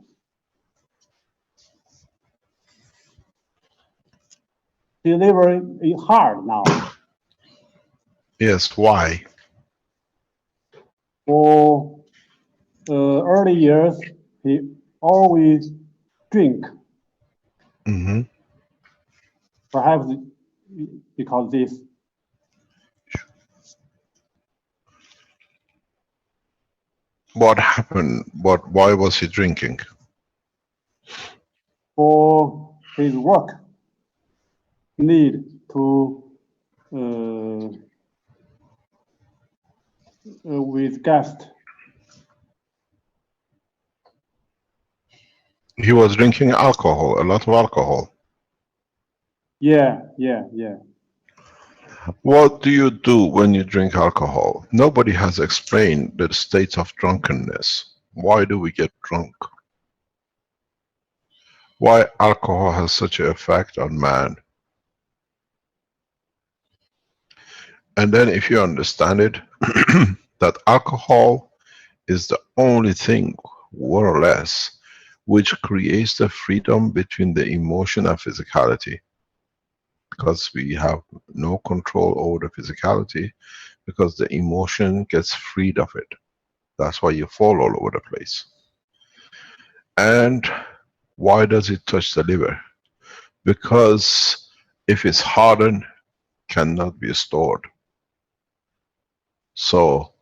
His liver is hard now. Yes. Why? For early years, he always drink. Mm-hmm. Perhaps because this. What happened? Why was he drinking? For his work, need to with guest. He was drinking alcohol, a lot of alcohol. Yeah. What do you do when you drink alcohol? Nobody has explained the state of drunkenness. Why do we get drunk? Why alcohol has such an effect on man? And then if you understand it, that alcohol is the only thing, more or less, which creates the freedom between the emotion and physicality. Because we have no control over the physicality, because the emotion gets freed of it. That's why you fall all over the place. And why does it touch the liver? Because if it's hardened, cannot be stored. So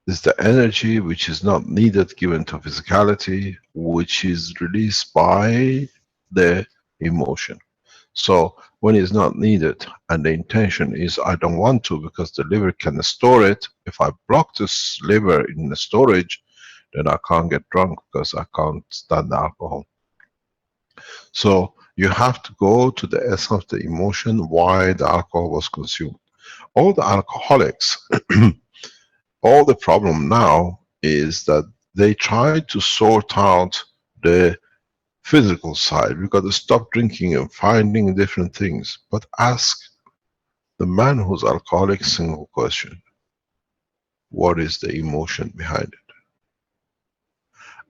it's the energy which is not needed given to physicality, which is released by the emotion. So when it's not needed and the intention is I don't want to because the liver can store it, if I block this liver in the storage, then I can't get drunk because I can't stand the alcohol. So you have to go to the essence of the emotion, why the alcohol was consumed. All the alcoholics, all the problem now is that they try to sort out the physical side. We've got to stop drinking and finding different things. But ask the man who's alcoholic single question. What is the emotion behind it?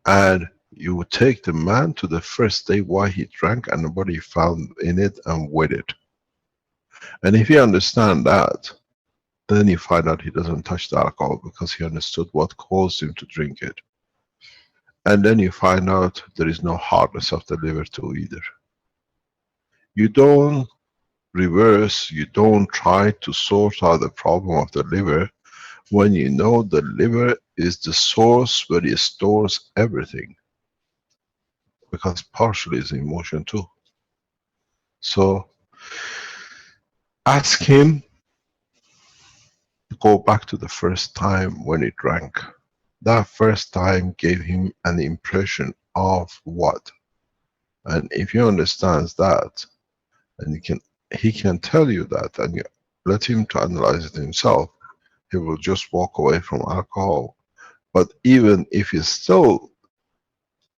And you would take the man to the first day why he drank and what he found in it and with it. And if you understand that, then you find out he doesn't touch the alcohol because he understood what caused him to drink it. And then you find out there is no hardness of the liver too either. You don't reverse, you don't try to sort out the problem of the liver when you know the liver is the source where it stores everything. Because partially is emotion too. So ask him to go back to the first time when he drank. That first time gave him an impression of what? And if he understands that, and he can tell you that, and you let him to analyze it himself, he will just walk away from alcohol. But even if he still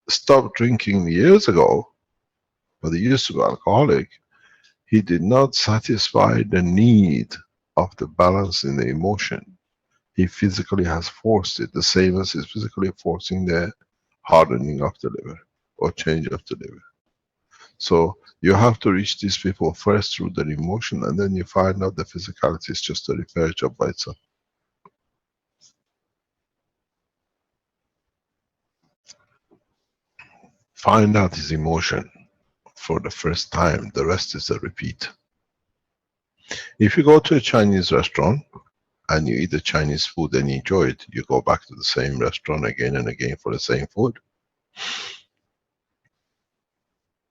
stopped drinking years ago, but he used to be alcoholic, he did not satisfy the need of the balance in the emotion. He physically has forced it, the same as he's physically forcing the hardening of the liver or change of the liver. So you have to reach these people first through their emotion, and then you find out the physicality is just a repair job by itself. Find out his emotion for the first time, the rest is a repeat. If you go to a Chinese restaurant and you eat the Chinese food and you enjoy it, you go back to the same restaurant again and again for the same food.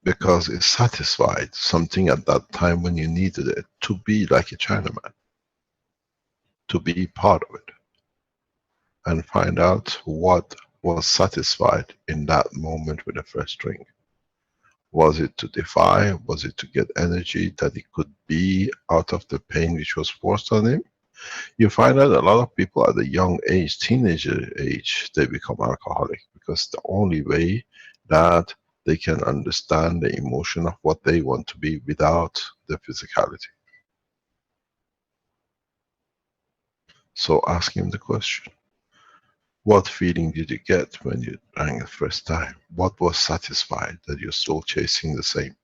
Because it satisfied something at that time when you needed it, to be like a Chinaman, to be part of it, and find out what was satisfied in that moment with the first drink. Was it to defy? Was it to get energy that it could be out of the pain which was forced on him? You find out a lot of people at a young age, teenager age, they become alcoholic because the only way that they can understand the emotion of what they want to be without the physicality. So ask him the question. What feeling did you get when you drank the first time? What was satisfied that you're still chasing the same?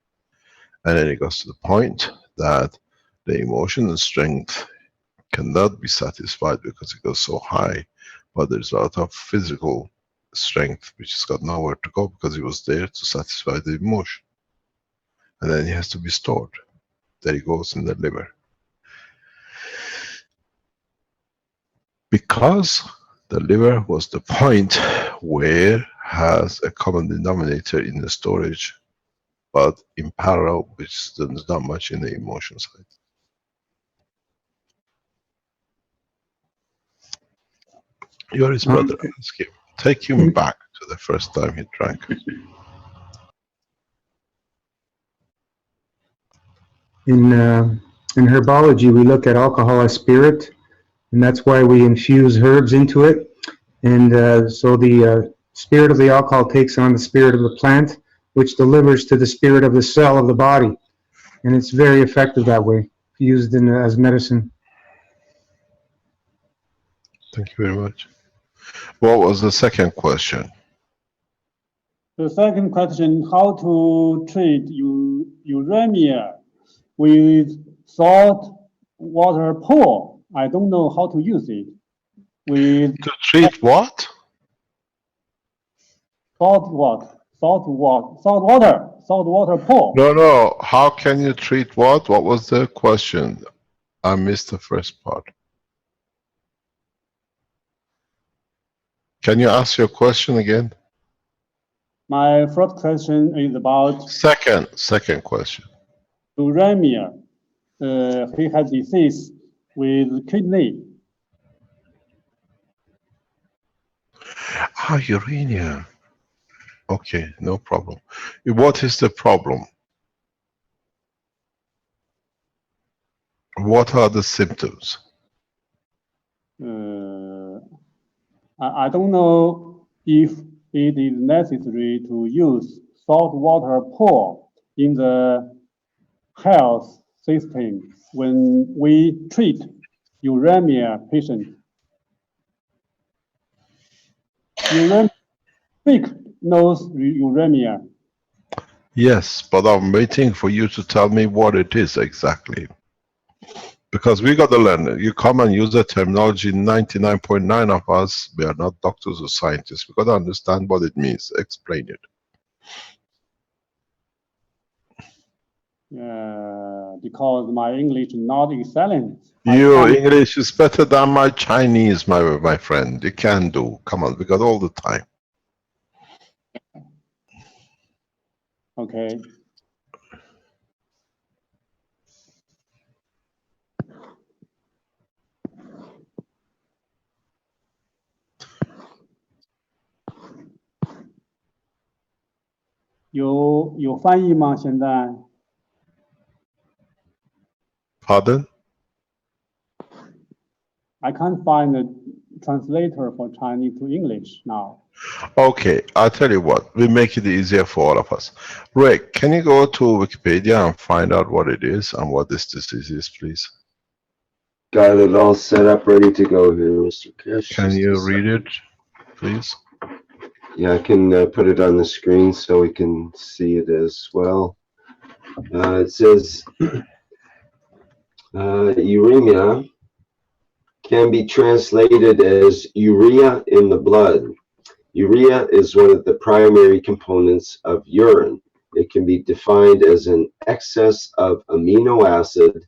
And then it goes to the point that the emotional strength cannot be satisfied because it goes so high, but there's a lot of physical strength which has got nowhere to go because it was there to satisfy the emotion. And then it has to be stored. There it goes in the liver. Because the liver was the point where has a common denominator in the storage, but in parallel, which there's not much in the emotion side. You're his brother, ask him. Take him back to the first time he drank. In herbology, we look at alcohol as spirit, and that's why we infuse herbs into it. And so the spirit of the alcohol takes on the spirit of the plant, which delivers to the spirit of the cell of the body. And it's very effective that way, used as medicine. Thank you very much. What was the second question? The second question, how to treat uremia with salt water pool? I don't know how to use it. With to treat what? Salt water pool. No. How can you treat what? What was the question? I missed the first part. Can you ask your question again? My first question is about second question. uremia. He has disease with kidney. Uremia. Okay, no problem. What is the problem? What are the symptoms? I don't know if it is necessary to use salt water pool in the health system when we treat uremia patient. Knows uremia. Yes, but I'm waiting for you to tell me what it is exactly. Because we got to learn it. You come and use the terminology, 99.9% of us, we are not doctors or scientists. We got to understand what it means. Explain it. Because my English is not excellent. Your English is better than my Chinese, my friend. You can do. Come on, we got all the time. Okay.有翻译吗？现在 Pardon? I can't find a translator for Chinese to English now. Okay, I'll tell you what. We make it easier for all of us. Rick, can you go to Wikipedia and find out what it is and what this disease is, please? Got it all set up, ready to go here, Mr. Keshe. Can you read it, please? Yeah, I can put it on the screen so we can see it as well. It says, uremia can be translated as urea in the blood. Urea is one of the primary components of urine. It can be defined as an excess of amino acid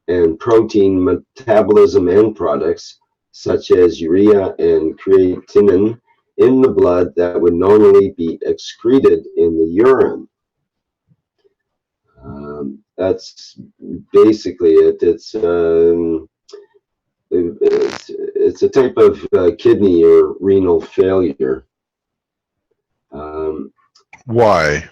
and protein metabolism end products, such as urea and creatinine, in the blood that would normally be excreted in the urine. That's basically it. It's a type of kidney or renal failure. Why?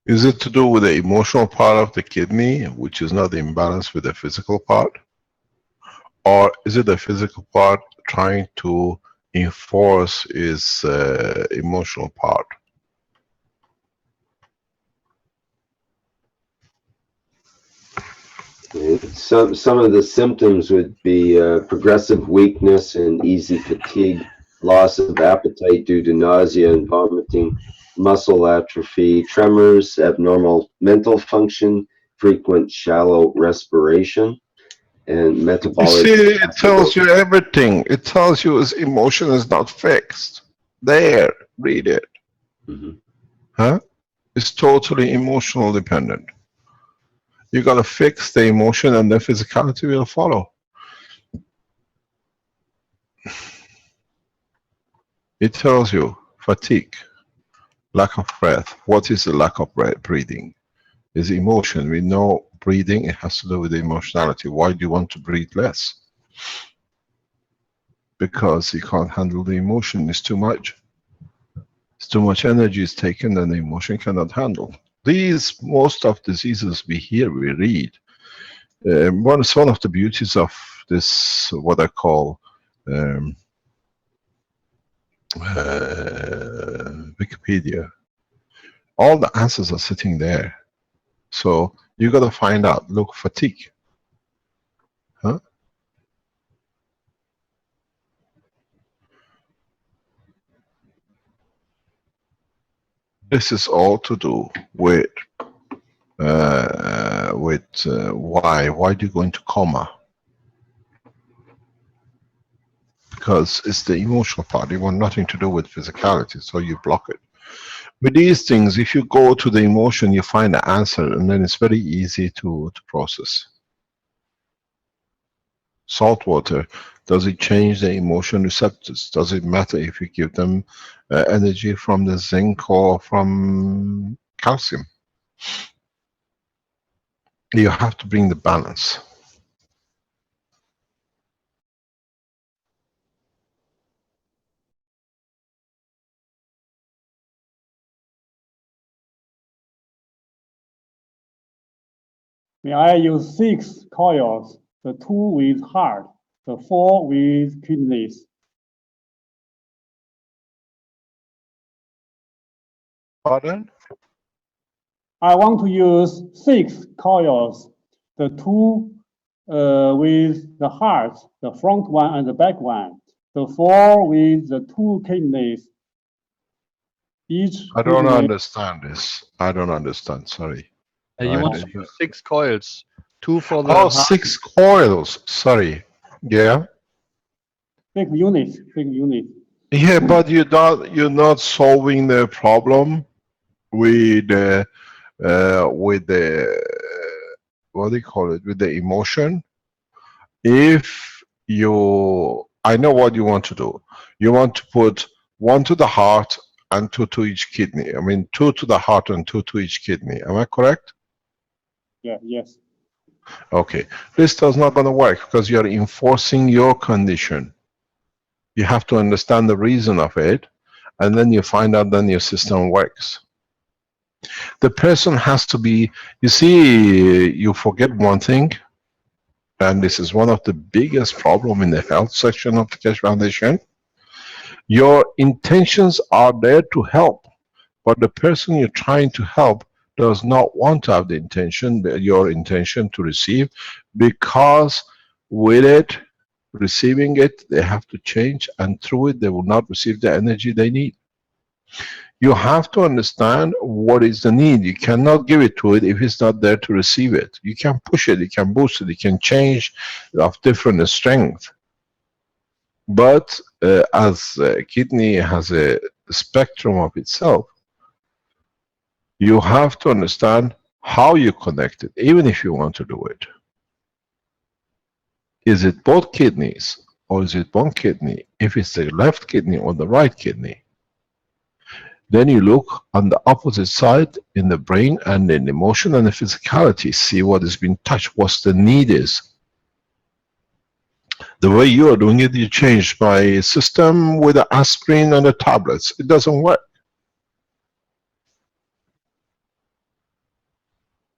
Is it to do with the emotional part of the kidney, which is not imbalanced with the physical part? Or is it the physical part trying to enforce its emotional part? Some of the symptoms would be progressive weakness and easy fatigue, loss of appetite due to nausea and vomiting, muscle atrophy, tremors, abnormal mental function, frequent shallow respiration, and You metabolic. see, it tells you everything. It tells you his emotion is not fixed. There, read it. Mhm. Huh? It's totally emotional dependent. You gotta fix the emotion and the physicality will follow. It tells you fatigue, lack of breath. What is the lack of breathing? Is emotion. We know breathing, it has to do with the emotionality. Why do you want to breathe less? Because you can't handle the emotion, it's too much. It's too much energy is taken and the emotion cannot handle. These, most of diseases we hear, we read. One of the beauties of this, what I call Wikipedia, all the answers are sitting there. So you got to find out. Look, fatigue. Huh? This is all to do with why. Why do you go into coma? Because it's the emotional part. You want nothing to do with physicality, so you block it. With these things, if you go to the emotion, you find the answer, and then it's very easy to process. Salt water, does it change the emotion receptors? Does it matter if you give them energy from the zinc or from calcium? You have to bring the balance. May I use 6 coils, the 2 with heart, the 4 with kidneys? Pardon? I want to use 6 coils, the 2 with the heart, the front one and the back one, the 4 with the 2 kidneys. Each I don't kidney. understand this. I don't understand, sorry. You want to use 6 coils, 2 for the Oh, heart. 6 coils, sorry. Yeah. 6 units, 6 units. Yeah, but you're not solving the problem with the what do you call it, with the emotion. If you, I know what you want to do. You want to put 1 to the heart and 2 to each kidney. I mean 2 to the heart and 2 to each kidney. Am I correct? Yeah, yes. Okay. This does not gonna work because you're enforcing your condition. You have to understand the reason of it, and then you find out then your system works. The person has to be, you see, you forget one thing, and this is one of the biggest problem in the health section of the Keshe Foundation. Your intentions are there to help, but the person you're trying to help does not want to have the intention, your intention to receive, because with it, receiving it, they have to change, and through it, they will not receive the energy they need. You have to understand what is the need. You cannot give it to it if it's not there to receive it. You can push it, you can boost it, you can change of different strength. But as a kidney has a spectrum of itself, you have to understand how you connect it, even if you want to do it. Is it both kidneys or is it one kidney? If it's the left kidney or the right kidney, then you look on the opposite side in the brain and in emotion and the physicality, see what is being touched, what the need is. The way you are doing it, you change my system with the aspirin and the tablets. It doesn't work.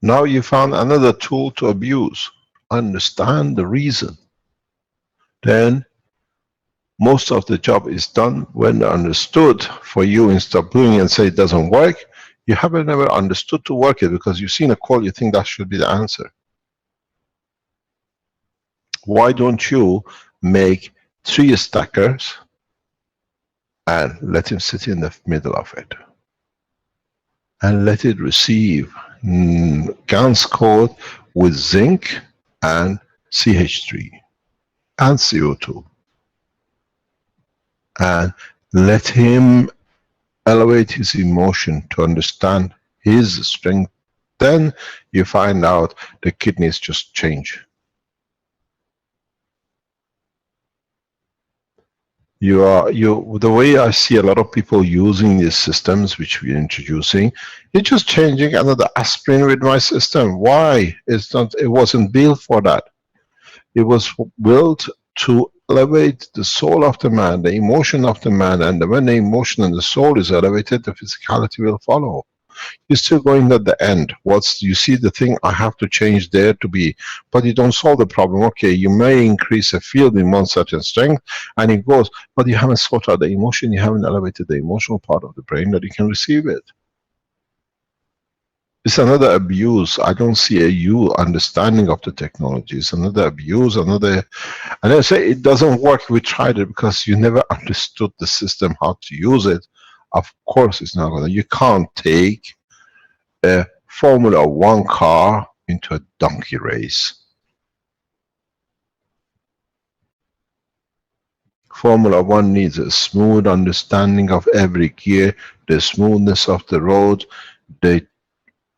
Now you found another tool to abuse. Understand the reason. Then most of the job is done when understood for you. Instead of doing it and say it doesn't work, you haven't ever understood to work it because you've seen a call, you think that should be the answer. Why don't you make 3 stackers and let him sit in the middle of it and let it receive GAN's code with zinc and CH3 and CO2, and let him elevate his emotion to understand his strength. Then you find out the kidneys just change. The way I see a lot of people using these systems which we're introducing, you're just changing another aspirin with my system. Why? It's not, it wasn't built for that. It was built to elevate the soul of the man, the emotion of the man, and when the emotion and the soul is elevated, the physicality will follow. You're still going at the end. You see the thing, I have to change there to be, but you don't solve the problem. Okay, you may increase a field in one certain strength, and it goes, but you haven't sorted out the emotion, you haven't elevated the emotional part of the brain that you can receive it. It's another abuse. I don't see a understanding of the technology. It's another abuse, and I say it doesn't work. We tried it because you never understood the system, how to use it. Of course it's not gonna, you can't take a Formula 1 car into a donkey race. Formula 1 needs a smooth understanding of every gear, the smoothness of the road, the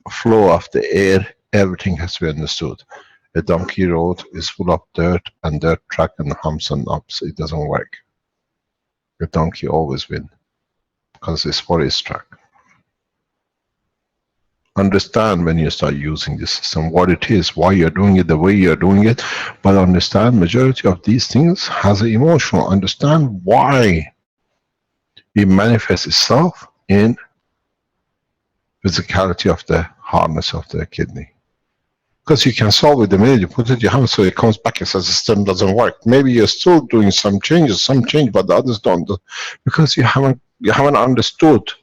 flow of the air, everything has to be understood. A donkey road is full of dirt and dirt track and humps and ups. It doesn't work. A donkey always wins because it's for its track. Understand when you start using the system what it is, why you're doing it the way you're doing it, but understand majority of these things has an emotional. Understand why it manifests itself in physicality of the hardness of the kidney. Because you can solve it the minute you put it, you have it, so it comes back and says the system doesn't work. Maybe you're still doing some changes, but the others don't, because you haven't understood.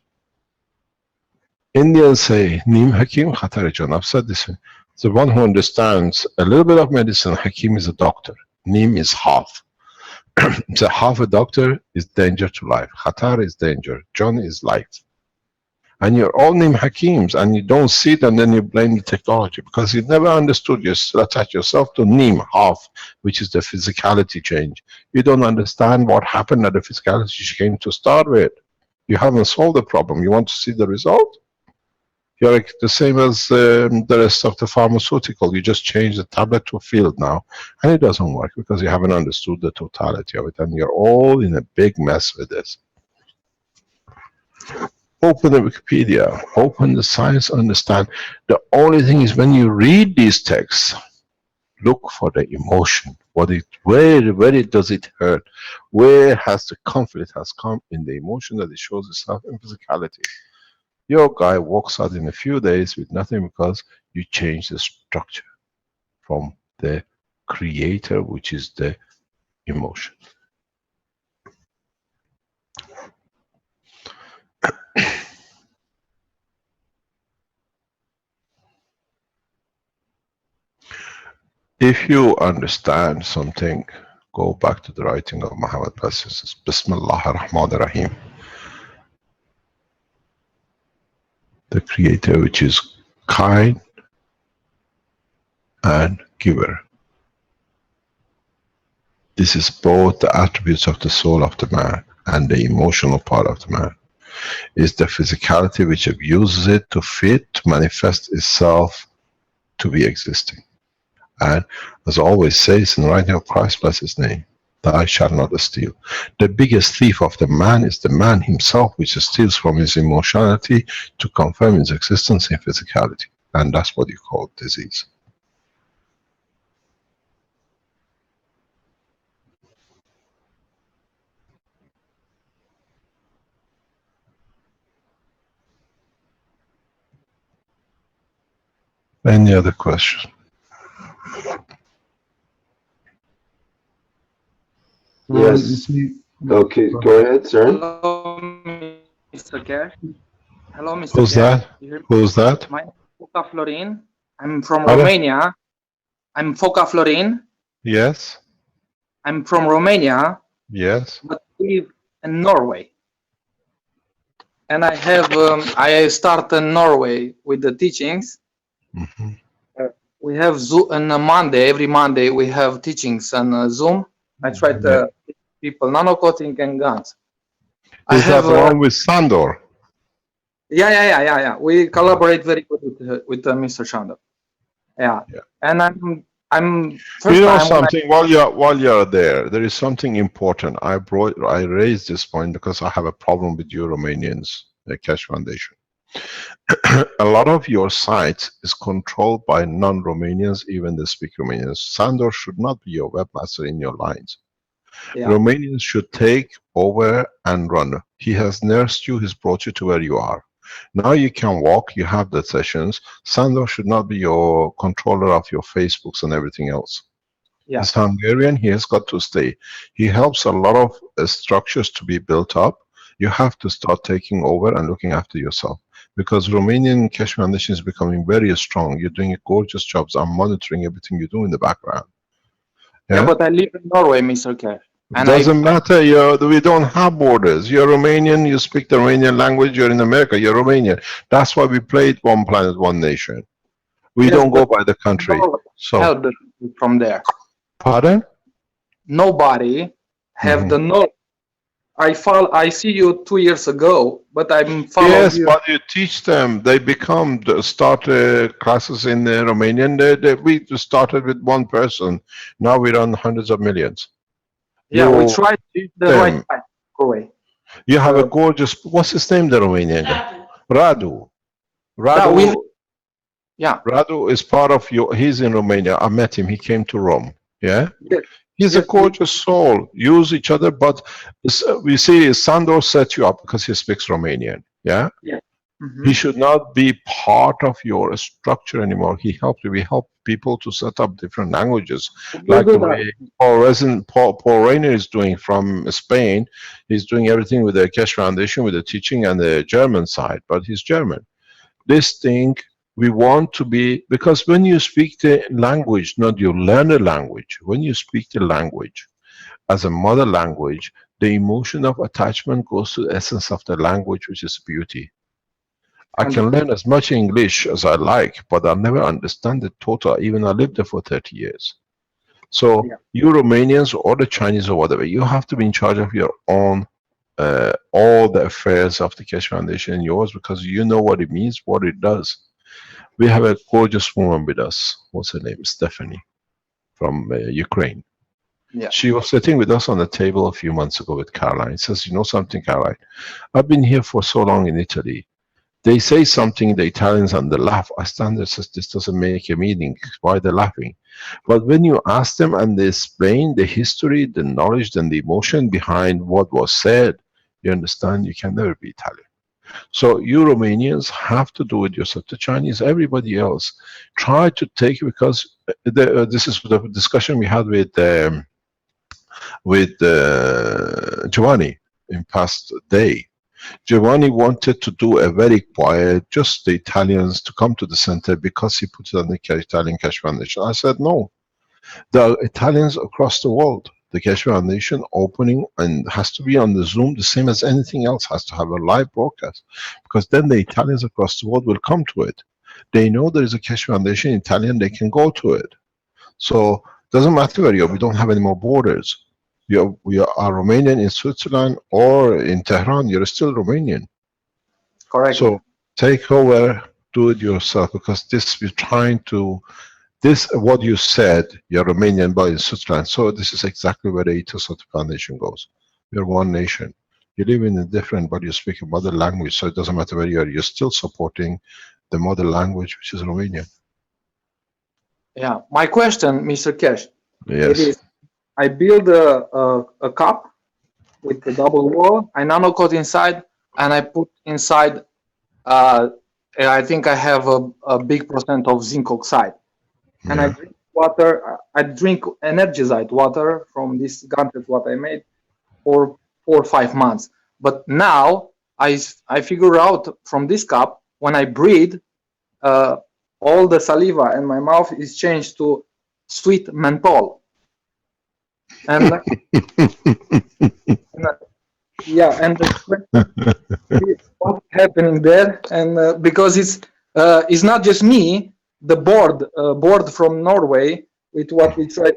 Indians say, Neem Hakim Khatar Jan. I've said this. The one who understands a little bit of medicine, Hakim is a doctor. Neem is half. So half a doctor is danger to life. Khatar is danger. John is life. And you're all Neem Hakims, and you don't see it, and then you blame the technology because you never understood. You still attach yourself to Neem, half, which is the physicality change. You don't understand what happened at the physicality change to start with. You haven't solved the problem. You want to see the result? You're like the same as the rest of the pharmaceutical. You just change the tablet to a field now, and it doesn't work because you haven't understood the totality of it, and you're all in a big mess with this. Open the Wikipedia, open the science, understand. The only thing is when you read these texts, look for the emotion. Where does it hurt? Where has the conflict has come in the emotion that it shows itself in physicality? Your guy walks out in a few days with nothing because you change the structure from the creator, which is the emotion. If you understand something, go back to the writing of Muhammad Bassis. Bismillah ar-Rahman ar-Rahim. The creator, which is kind and giver. This is both the attributes of the soul of the man and the emotional part of the man. Is the physicality which abuses it to fit, to manifest itself to be existing. And as always says in the writing of Christ, bless his name, thou shalt not steal. The biggest thief of the man is the man himself, which steals from his emotionality to confirm his existence in physicality. And that's what you call disease. Any other question? Yes. Okay, go ahead, sir. Hello, Mr. Keshe. Hello, Mr. Who's Keshe. that? You hear me? Who's that? My name is Foca Florin. I'm from Pardon? Romania. I'm Foca Florin. Yes. I'm from Romania, Yes. but live in Norway. And I have I start in Norway with the teachings. Mm-hmm. We have Zoom on a Monday. Every Monday we have teachings on Zoom. I try to teach people nanocoating and guns. Is that the one with Sandor? Yeah. We collaborate very good with Mr. Shandor. Yeah. And I'm first You know time something, while you're there is something important. I raised this point because I have a problem with you Romanians, the Keshe Foundation. A lot of your site is controlled by non-Romanians, even they speak Romanian. Sandor should not be your webmaster in your lines. Yeah. Romanians should take over and run. He has nursed you, he's brought you to where you are. Now you can walk, you have the sessions. Sandor should not be your controller of your Facebooks and everything else. Yeah. He's Hungarian, he has got to stay. He helps a lot of structures to be built up. You have to start taking over and looking after yourself. Because Romanian Keshe Foundation is becoming very strong. You're doing a gorgeous job. I'm monitoring everything you do in the background. Yeah, but I live in Norway, Mr. Keshe. It doesn't matter. We don't have borders. You're Romanian. You speak the Romanian language. You're in America. You're Romanian. That's why we played One Planet, One Nation. We don't go by the country. So help from there. Pardon? Nobody have the knowledge. I see you 2 years ago, but I'm following yes, you. but you teach them. They become start classes in Romanian. We started with one person. Now we run hundreds of millions. Yeah, we try to teach the right way. You have a gorgeous. What's his name? The Romanian guy. Radu. Radu. Yeah. Radu is part of your. He's in Romania. I met him. He came to Rome. Yeah. Yes. He's a gorgeous soul. Use each other, but we see Sandor set you up because he speaks Romanian. Yeah. Yeah. He should not be part of your structure anymore. He helped you. We help people to set up different languages, like the way Paul Rayner is doing from Spain. He's doing everything with the Keshe Foundation, with the teaching and the German side, but he's German. This thing, we want to be, because when you speak the language, not you learn the language, when you speak the language as a mother language, the emotion of attachment goes to the essence of the language, which is beauty. I can learn as much English as I like, but I'll never understand it total, even I lived there for 30 years. So you Romanians or the Chinese or whatever, you have to be in charge of your own, all the affairs of the Keshe Foundation and yours, because you know what it means, what it does. We have a gorgeous woman with us. What's her name? Stephanie from Ukraine. Yeah. She was sitting with us on the table a few months ago with Caroline. She says, you know something, Caroline? I've been here for so long in Italy. They say something, the Italians, and they laugh. I stand there and says, this doesn't make a meaning. Why they're laughing? But when you ask them and they explain the history, the knowledge, and the emotion behind what was said, you understand you can never be Italian. So you Romanians have to do it yourself. The Chinese, everybody else, try to take, because this is the discussion we had with Giovanni in past day. Giovanni wanted to do a very quiet, just the Italians to come to the center because he put it on the Italian Keshe Foundation. I said no. The Italians across the world, the Keshe Foundation opening and has to be on the Zoom the same as anything else, has to have a live broadcast, because then the Italians across the world will come to it. They know there is a Keshe Foundation in Italian, they can go to it. So doesn't matter where you are, we don't have any more borders. We are Romanian in Switzerland or in Tehran, you're still Romanian. Correct. So take over, do it yourself, because this we're trying to, this what you said, you're Romanian but in Switzerland. So this is exactly where the ethos of the foundation goes. You're one nation. You live in a different, but you speak a mother language, so it doesn't matter where you are, you're still supporting the mother language, which is Romanian. Yeah, my question, Mr. Keshe. Yes. It is, I build a cup with a double wall, I nano coat inside, and I put inside I think I have a big percent of zinc oxide. And I Yeah. drink water. I drink energized water from this gauntlet what I made for 4 or 5 months. But now I figure out from this cup when I breathe, all the saliva in my mouth is changed to sweet menthol. And yeah, and what's happening there? And because it's not just me, the board from Norway with what we tried.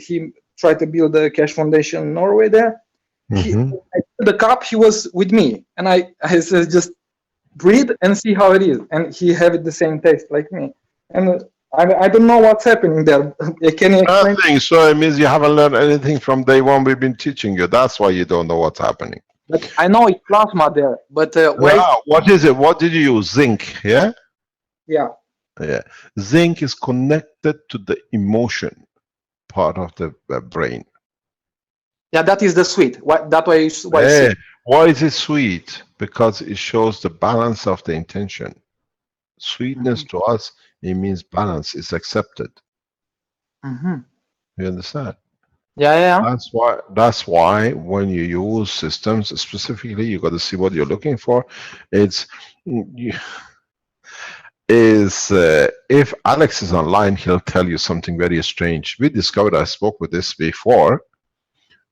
He tried to build the Keshe Foundation Norway there. Mhm. I took the cup. He was with me, and I said just breathe and see how it is. And he had the same taste like me. And I don't know what's happening there. Can you explain? Nothing. So it means you haven't learned anything from day one. We've been teaching you. That's why you don't know what's happening. But I know it's plasma there. But What is it? What did you use? Zinc. Yeah. yeah. Yeah. Zinc is connected to the emotion part of the brain. Yeah, that is the sweet. That way is why. Yeah. Why is it sweet? Because it shows the balance of the intention. Sweetness to us, it means balance. It's accepted. Mm-hmm. You understand? Yeah. That's why when you use systems specifically, you got to see what you're looking for. If Alex is online, he'll tell you something very strange. We discovered, I spoke with this before,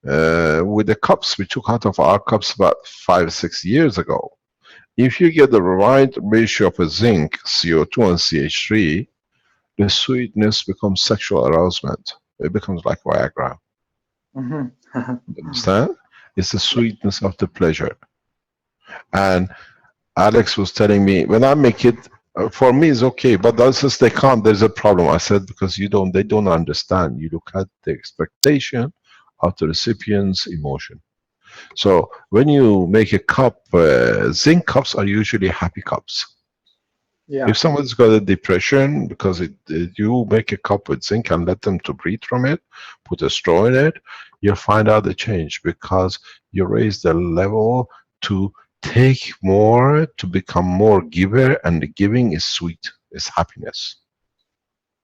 with the cups we took out of our cups about 5 or 6 years ago. If you get the right ratio of a zinc, CO2 and CH3, the sweetness becomes sexual arousement. It becomes like Viagra. Understand? It's the sweetness of the pleasure. And Alex was telling me, when I make it, for me it's okay, but others says they can't, there's a problem. I said, because they don't understand. You look at the expectation of the recipient's emotion. So when you make a cup, zinc cups are usually happy cups. Yeah. If someone's got a depression, because you make a cup with zinc and let them to breathe from it, put a straw in it, you'll find out the change, because you raise the level to take more, to become more giver, and the giving is sweet, is happiness.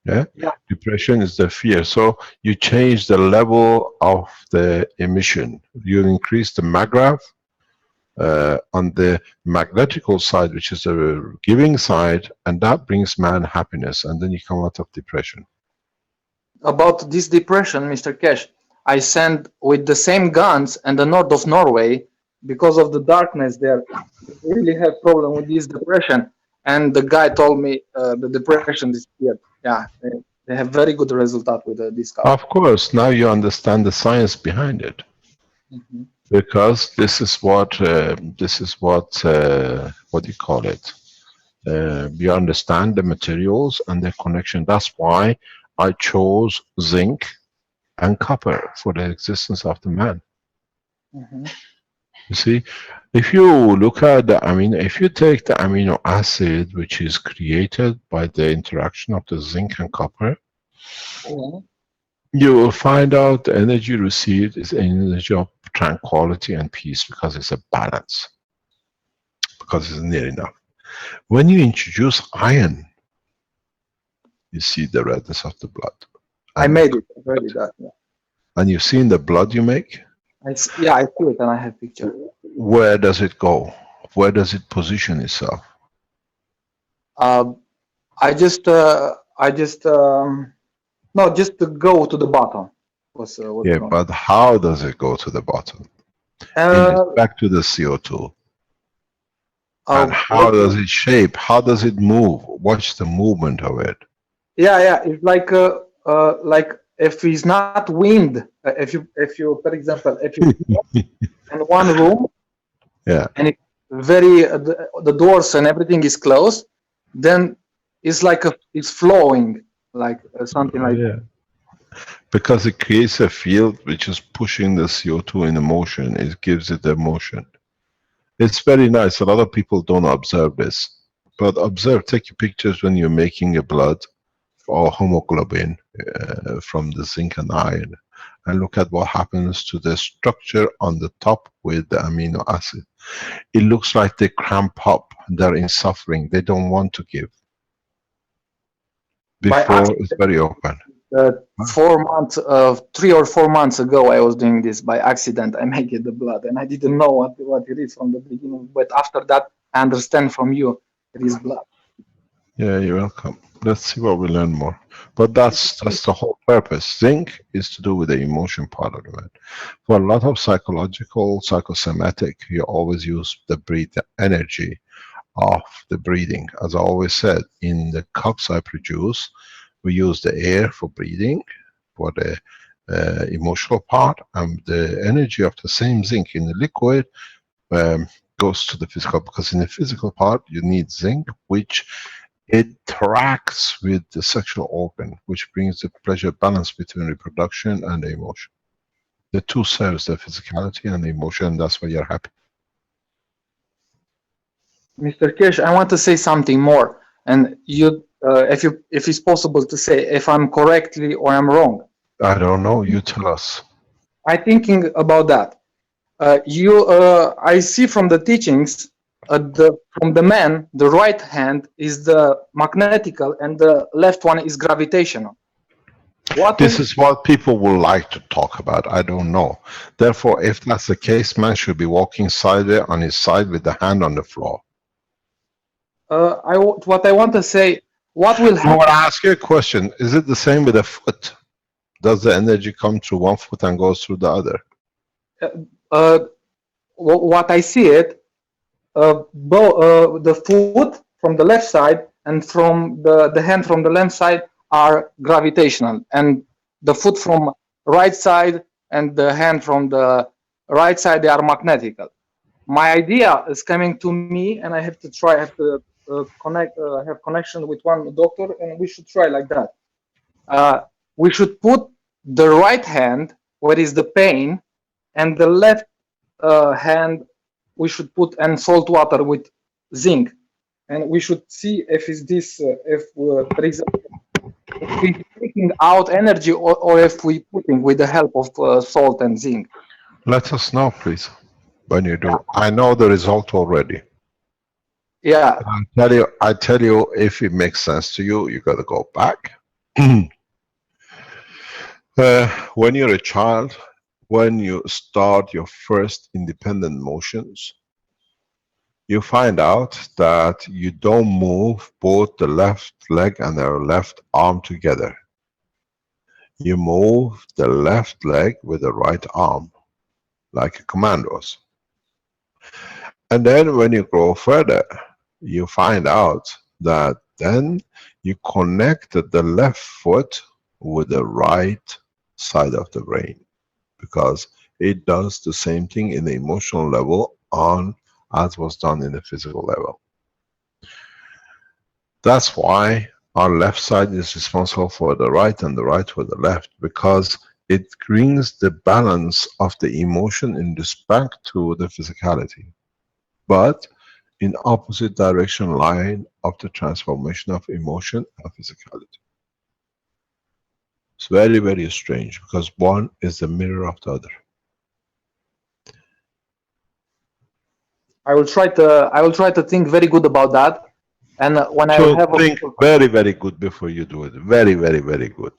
Yeah? Depression is the fear. So you change the level of the emission. You increase the MAGRAF on the magnetical side, which is the giving side, and that brings man happiness, and then you come out of depression. About this depression, Mr. Keshe, I sent with the same guns and the north of Norway, because of the darkness there, we really have problem with this depression. And the guy told me the depression disappeared. Yeah, they have very good result with this car. Of course, now you understand the science behind it. Because this is what do you call it? You understand the materials and their connection. That's why I chose zinc and copper for the existence of the man. You see, if you look at if you take the amino acid which is created by the interaction of the zinc and copper, you will find out the energy received is an energy of tranquility and peace, because it's a balance, because it's near enough. When you introduce iron, you see the redness of the blood. I made it already. And you've seen the blood you make? I see it, and I have picture. Where does it go? Where does it position itself? Just to go to the bottom. Yeah, but how does it go to the bottom? Back to the CO2. And how does it shape? How does it move? Watch the movement of it. Yeah. It's like if it's not wind, if you for example, if you in one room, and it the doors and everything is closed, then it's like it's flowing, like something like that. Because it creates a field which is pushing the CO2 in motion. It gives it the motion. It's very nice. A lot of people don't observe this, but observe. Take your pictures when you're making a blood. or hemoglobin from the zinc and iron, and look at what happens to the structure on the top with the amino acid. It looks like they cramp up, they're in suffering, they don't want to give. Before it's very open. 4 months, 3 or 4 months ago, I was doing this by accident. I make it the blood, and I didn't know what it is from the beginning. But after that, I understand from you it is blood. Yeah, you're welcome. Let's see what we learn more. But that's the whole purpose. Zinc is to do with the emotion part of it. For a lot of psychological, psychosomatic, you always use the breathe energy of the breathing. As I always said, in the cups I produce, we use the air for breathing, for the emotional part, and the energy of the same zinc in the liquid goes to the physical, because in the physical part you need zinc, which interacts with the sexual organ, which brings the pleasure balance between reproduction and the emotion. The two serves the physicality and the emotion, that's why you're happy. Mr. Keshe, I want to say something more, and you, if it's possible to say if I'm correctly or I'm wrong. I don't know. You tell us. I'm thinking about that. I see from the teachings, from the man, the right hand is the magnetical and the left one is gravitational. This is what people would like to talk about. I don't know. Therefore, if that's the case, man should be walking sideways on his side with the hand on the floor. What I want to say, what will happen? I want to ask you a question. Is it the same with a foot? Does the energy come through one foot and goes through the other? What I see it, the foot from the left side and from the hand from the left side are gravitational, and the foot from right side and the hand from the right side, they are magnetical. My idea is coming to me, and I have to try, have to have connection with one doctor, and we should try like that. We should put the right hand where is the pain, and the left hand we should put in salt water with zinc, and we should see if is this if there is if we taking out energy, or if we putting with the help of salt and zinc. Let us know, please, when you do. I know the result already. Yeah. I tell you, if it makes sense to you, you got to go back. When you're a child, when you start your first independent motions, you find out that you don't move both the left leg and the left arm together. You move the left leg with the right arm, like commandos. And then when you go further, you find out that then you connect the left foot with the right side of the brain, because it does the same thing in the emotional level as was done in the physical level. That's why our left side is responsible for the right and the right for the left, because it brings the balance of the emotion in respect to the physicality, but in opposite direction line of the transformation of emotion and physicality. It's very, very strange, because one is the mirror of the other. I will try to think very good about that, and when I So have think very, very good before you do it. Very, very, very good.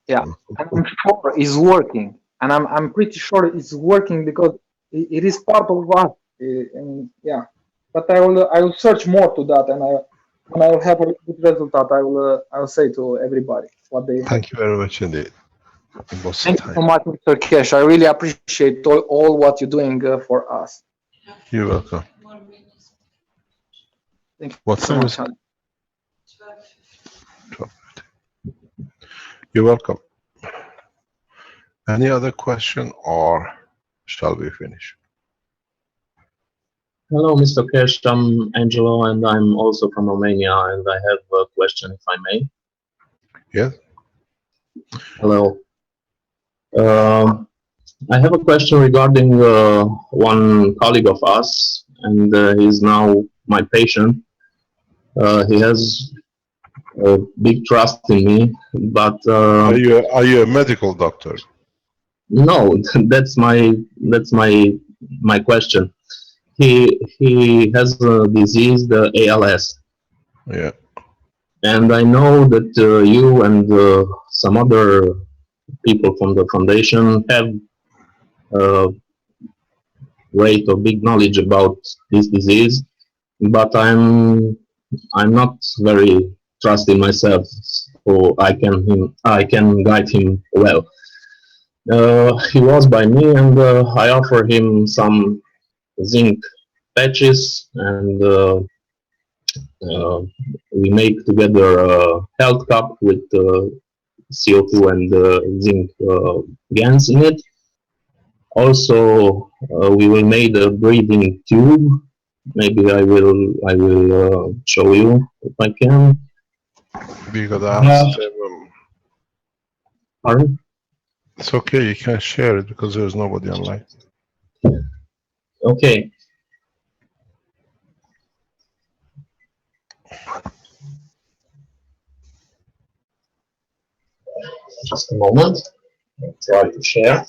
Yeah, and I'm sure it's working, and I'm pretty sure it's working, because it is part of us. And yeah, but I will search more to that, and when I will have a good result, I will say to everybody what they. Thank you very much indeed. Thank you so much, Mr. Keshe. I really appreciate all what you're doing for us. You're welcome. Thank you What so time much. is it? 12:50. You're welcome. Any other question, or shall we finish? Hello, Mr. Keshe. I'm Angelo, and I'm also from Romania, and I have a question, if I may. Yes. Hello. I have a question regarding one colleague of us, and he's now my patient. He has big trust in me, but Are you a medical doctor? no, that's my question. He has a disease, the ALS, Yeah. and I know that you and some other people from the foundation have great or big knowledge about this disease, but I'm not very trusting myself, so I can guide him well. He was by me, and I offer him some zinc patches, and we make together a health cup with CO2 and zinc GANs in it. Also, we will make a breathing tube. Maybe I will show you if I can. We got asked. Pardon? It's okay, you can share it because there's nobody online. Okay. Just a moment. I'll try to share.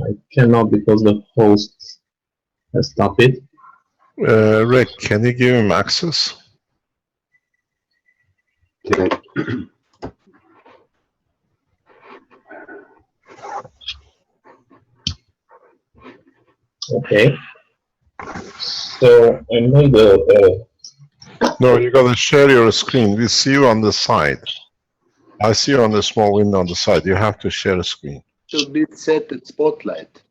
I cannot because the host has stopped it. Rick, can you give him access? Okay. Okay. So I made a No, you gotta share your screen. We see you on the side. I see you on the small window on the side. You have to share a screen. Should be set at spotlight.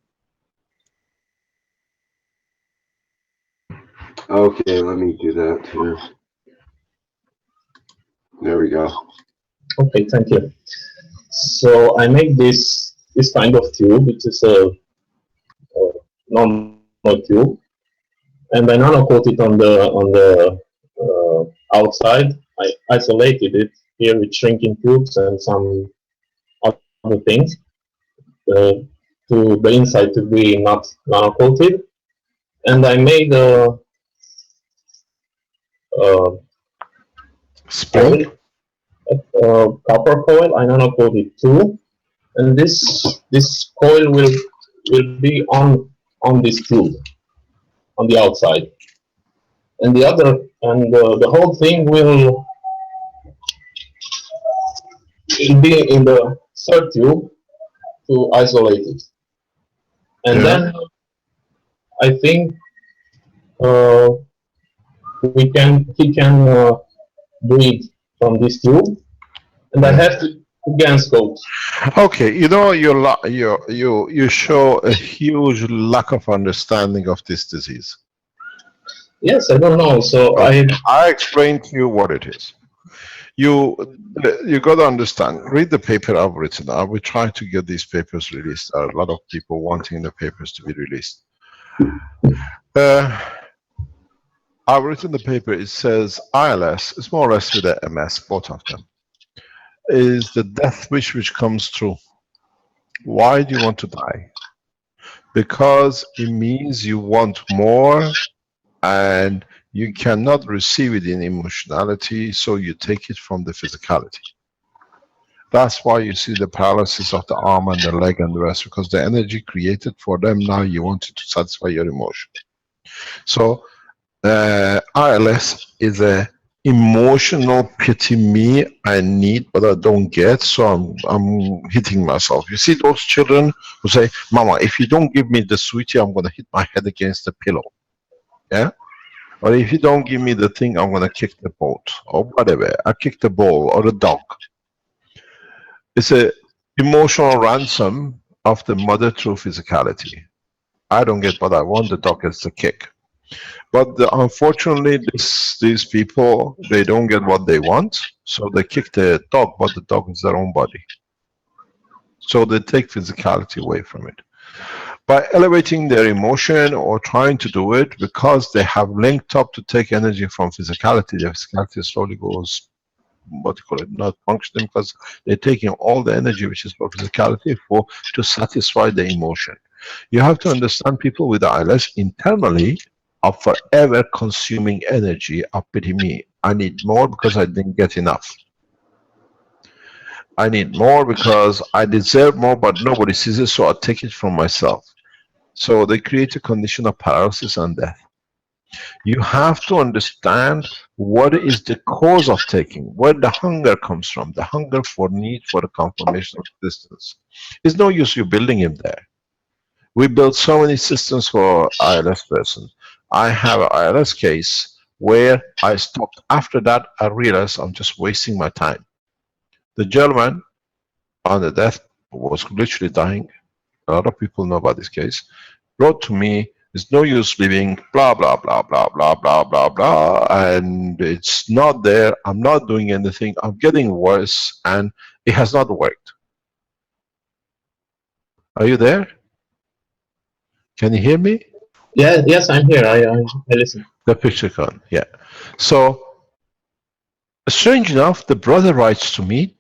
Okay, let me do that here. There we go. Okay, thank you. So I make this kind of tube, which is a normal tube, and I nano coat it on the outside. I isolated it here with shrinking tubes and some other things to the inside to be not nano coated, and I made a spring copper coil. I nano coated too, and this coil will be on this tube on the outside, and the whole thing will be in the third tube to isolate it, and then I think he can breathe from this tube, and I have to GANs coat. Okay, you know, you show a huge lack of understanding of this disease. Yes, I don't know. So I explained to you what it is. You got to understand. Read the paper I've written. I will try to get these papers released. There are a lot of people wanting the papers to be released. I've written the paper. It says ILS is more or less with a MS, both of them, is the death wish which comes true. Why do you want to die? Because it means you want more and you cannot receive it in emotionality, so you take it from the physicality. That's why you see the paralysis of the arm and the leg and the rest, because the energy created for them, now you want it to satisfy your emotion. So ILS is a emotional pity me, I need but I don't get, so I'm hitting myself. You see those children who say, Mama, if you don't give me the sweetie, I'm gonna hit my head against the pillow. Yeah? Or if you don't give me the thing, I'm gonna kick the boat, or whatever. I kick the ball or the dog. It's a emotional ransom of the mother through physicality. I don't get what I want, the dog gets the kick. But unfortunately, these people, they don't get what they want, so they kick the dog, but the dog is their own body. So they take physicality away from it. By elevating their emotion or trying to do it, because they have linked up to take energy from physicality, their physicality slowly goes, what you call it, not functioning, because they're taking all the energy which is for physicality to satisfy the emotion. You have to understand, people with ILS internally of forever consuming energy of pity me. I need more because I didn't get enough. I need more because I deserve more, but nobody sees it, so I take it from myself. So they create a condition of paralysis and death. You have to understand what is the cause of taking, where the hunger comes from, the hunger for need for the confirmation of existence. It's no use you building him there. We built so many systems for ILS person. I have an ILS case where I stopped. After that, I realized I'm just wasting my time. The gentleman on the death was literally dying. A lot of people know about this case. Wrote to me, "There's no use living, blah, blah, blah, blah, blah, blah, blah, blah, and it's not there. I'm not doing anything. I'm getting worse, and it has not worked." Are you there? Can you hear me? Yeah, yes, I'm here. I listen. The picture gone, yeah. So, strange enough, the brother writes to me,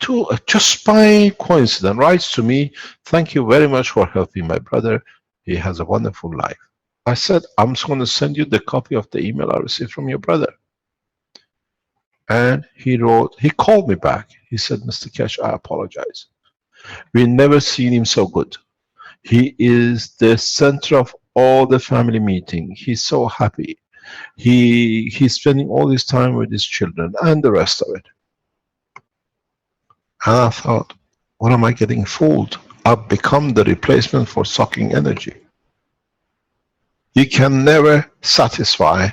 just by coincidence, writes to me, "Thank you very much for helping my brother. He has a wonderful life." I said, "I'm just going to send you the copy of the email I received from your brother." And he called me back. He said, "Mr. Keshe, I apologize. We've never seen him so good. He is the center of all the family meeting. He's so happy. He's spending all his time with his children," and the rest of it. And I thought, what am I getting fooled? I've become the replacement for sucking energy. You can never satisfy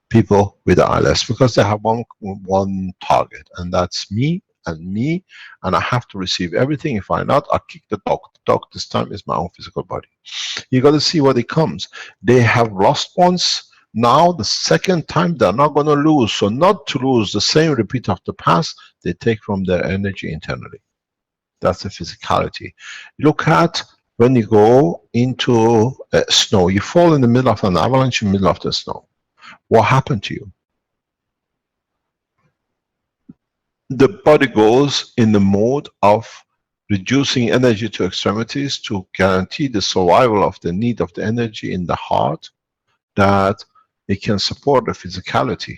people with ILS because they have one target, and that's me, and I have to receive everything. If I not, I kick the dog. The dog this time is my own physical body. You got to see what it comes. They have lost once. Now the second time they're not going to lose. So not to lose the same repeat of the past, they take from their energy internally. That's the physicality. Look at when you go into snow. You fall in the middle of an avalanche in the middle of the snow. What happened to you? The body goes in the mode of reducing energy to extremities to guarantee the survival of the need of the energy in the heart, that it can support the physicality.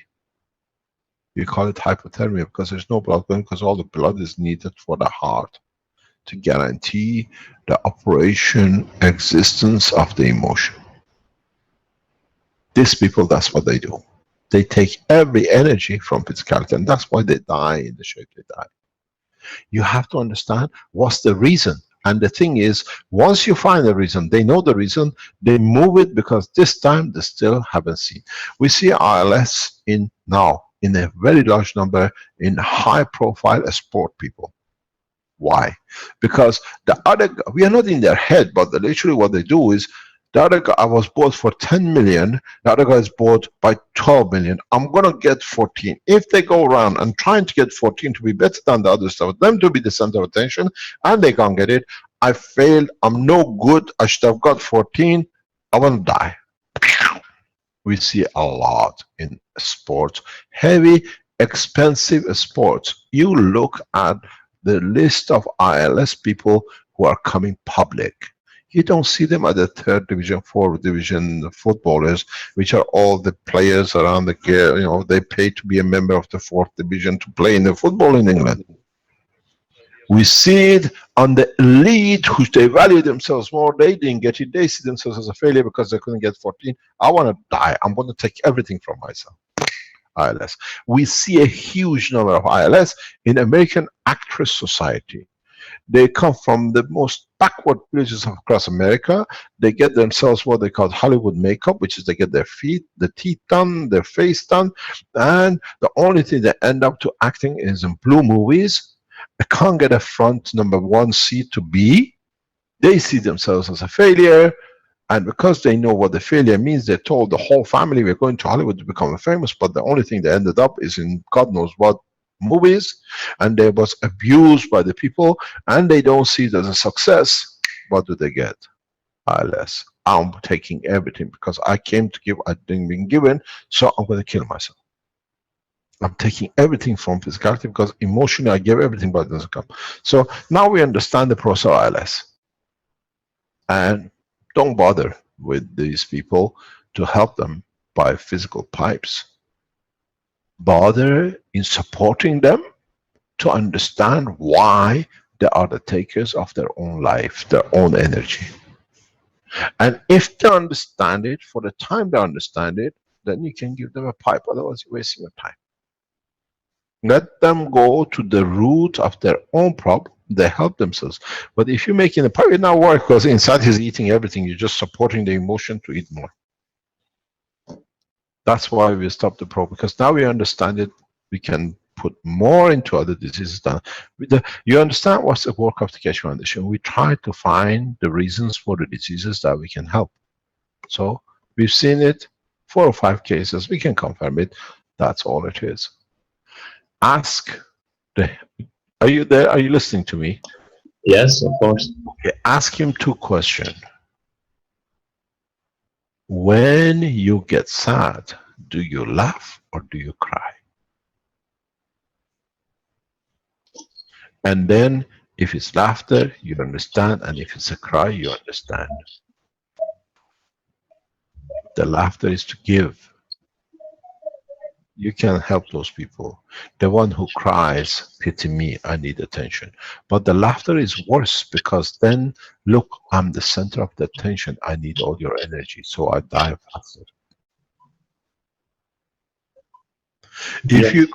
You call it hypothermia because there's no blood going, because all the blood is needed for the heart to guarantee the operation, existence of the emotion. These people, that's what they do. They take every energy from physicality, and that's why they die in the shape they die. You have to understand what's the reason. And the thing is, once you find the reason, they know the reason, they move it, because this time they still haven't seen. We see ILS now in a very large number in high profile sport people. Why? Because the other, we are not in their head, but literally what they do is, the other guy was bought for 10 million, the other guy is bought by 12 million. I'm going to get 14. If they go around and trying to get 14 to be better than the other stuff, them to be the center of attention, and they can't get it, I failed, I'm no good, I should have got 14, I want to die. We see a lot in sports, heavy, expensive sports. You look at the list of ILS people who are coming public. You don't see them at the 3rd division, 4th division footballers, which are all the players around the gear. You know, they pay to be a member of the 4th division to play in the football in England. We see it on the elite, which they value themselves more. They didn't get it. They see themselves as a failure because they couldn't get 14. I want to die. I'm going to take everything from myself. ILS. We see a huge number of ILS in American Actress Society. They come from the most backward villages across America. They get themselves what they call Hollywood makeup, which is they get their feet, the teeth done, their face done, and the only thing they end up to acting is in blue movies. They can't get a front number 1 seat to be. They see themselves as a failure, and because they know what the failure means, they told the whole family, we're going to Hollywood to become famous, but the only thing they ended up is in God knows what movies, and they was abused by the people, and they don't see it as a success. What do they get? ILS. I'm taking everything because I came to give, I didn't been given, so I'm going to kill myself. I'm taking everything from physicality because emotionally I gave everything, but it doesn't come. So now we understand the process of ILS. And don't bother with these people to help them, by physical pipes. Bother in supporting them to understand why they are the takers of their own life, their own energy. And if they understand it, for the time they understand it, then you can give them a pipe, otherwise you're wasting your time. Let them go to the root of their own problem. They help themselves. But if you're making a pipe, it not work, because inside he's eating everything. You're just supporting the emotion to eat more. That's why we stop the probe, because now we understand it. We can put more into other diseases than you understand what's the work of the Keshe Foundation. We try to find the reasons for the diseases that we can help. So we've seen it, 4 or 5 cases. We can confirm it. That's all it is. Ask the. Are you there? Are you listening to me? Yes, of course. Okay. Ask him 2 questions. When you get sad, do you laugh or do you cry? And then, if it's laughter, you understand, and if it's a cry, you understand. The laughter is to give. You can help those people. The one who cries, pity me, I need attention. But the laughter is worse, because then, look, I'm the center of the attention. I need all your energy, so I die faster. If you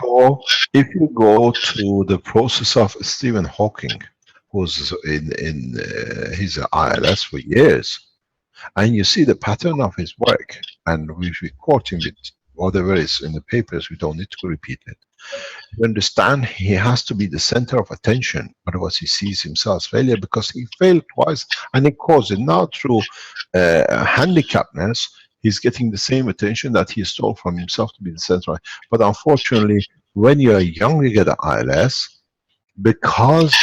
go to the process of Stephen Hawking, who's in his ILS for years, and you see the pattern of his work, and we quote him with whatever is in the papers, we don't need to repeat it. You understand, he has to be the center of attention, otherwise he sees himself as failure, because he failed twice, and he caused it. Now through handicapness, he's getting the same attention that he stole from himself to be the center. But unfortunately, when you are young, you get an ILS, because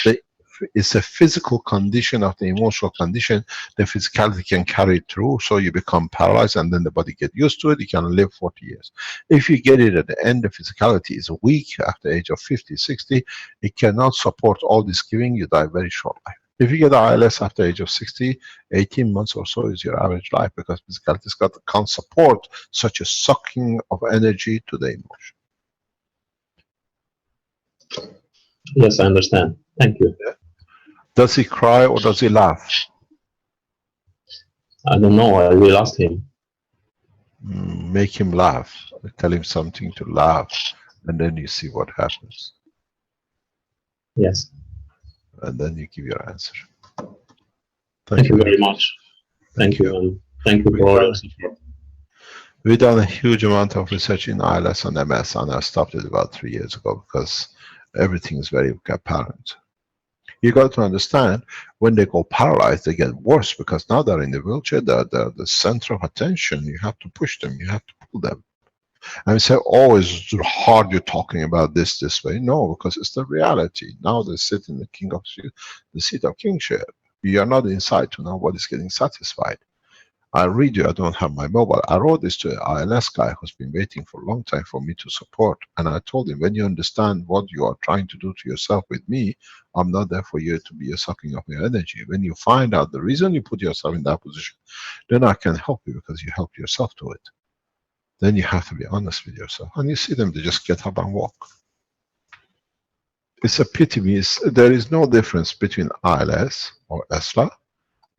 it's a physical condition of the emotional condition, the physicality can carry it through, so you become paralyzed, and then the body get used to it. You can live 40 years. If you get it at the end, the physicality is weak after the age of 50, 60, it cannot support all this giving, you die very short life. If you get ILS after the age of 60, 18 months or so is your average life, because physicality can't support such a sucking of energy to the emotion. Yes, I understand. Thank you. Yeah. Does he cry or does he laugh? I don't know. I will ask him. Make him laugh. Tell him something to laugh, and then you see what happens. Yes. And then you give your answer. Thank you very much. Thank you. And thank you for your support. We've done a huge amount of research in ILS and MS, and I stopped it about 3 years ago, because everything is very apparent. You got to understand, when they go paralyzed, they get worse, because now they're in the wheelchair, they're the center of attention. You have to push them, you have to pull them. And we say, oh, it's hard you're talking about this way. No, because it's the reality. Now they sit in the seat of kingship. You are not inside to know what is getting satisfied. I read you, I don't have my mobile. I wrote this to an ILS guy who's been waiting for a long time for me to support. And I told him, when you understand what you are trying to do to yourself with me, I'm not there for you to be a sucking of your energy. When you find out the reason you put yourself in that position, then I can help you, because you help yourself to it. Then you have to be honest with yourself. And you see them, they just get up and walk. It's a pity. There is no difference between ILS or ESLA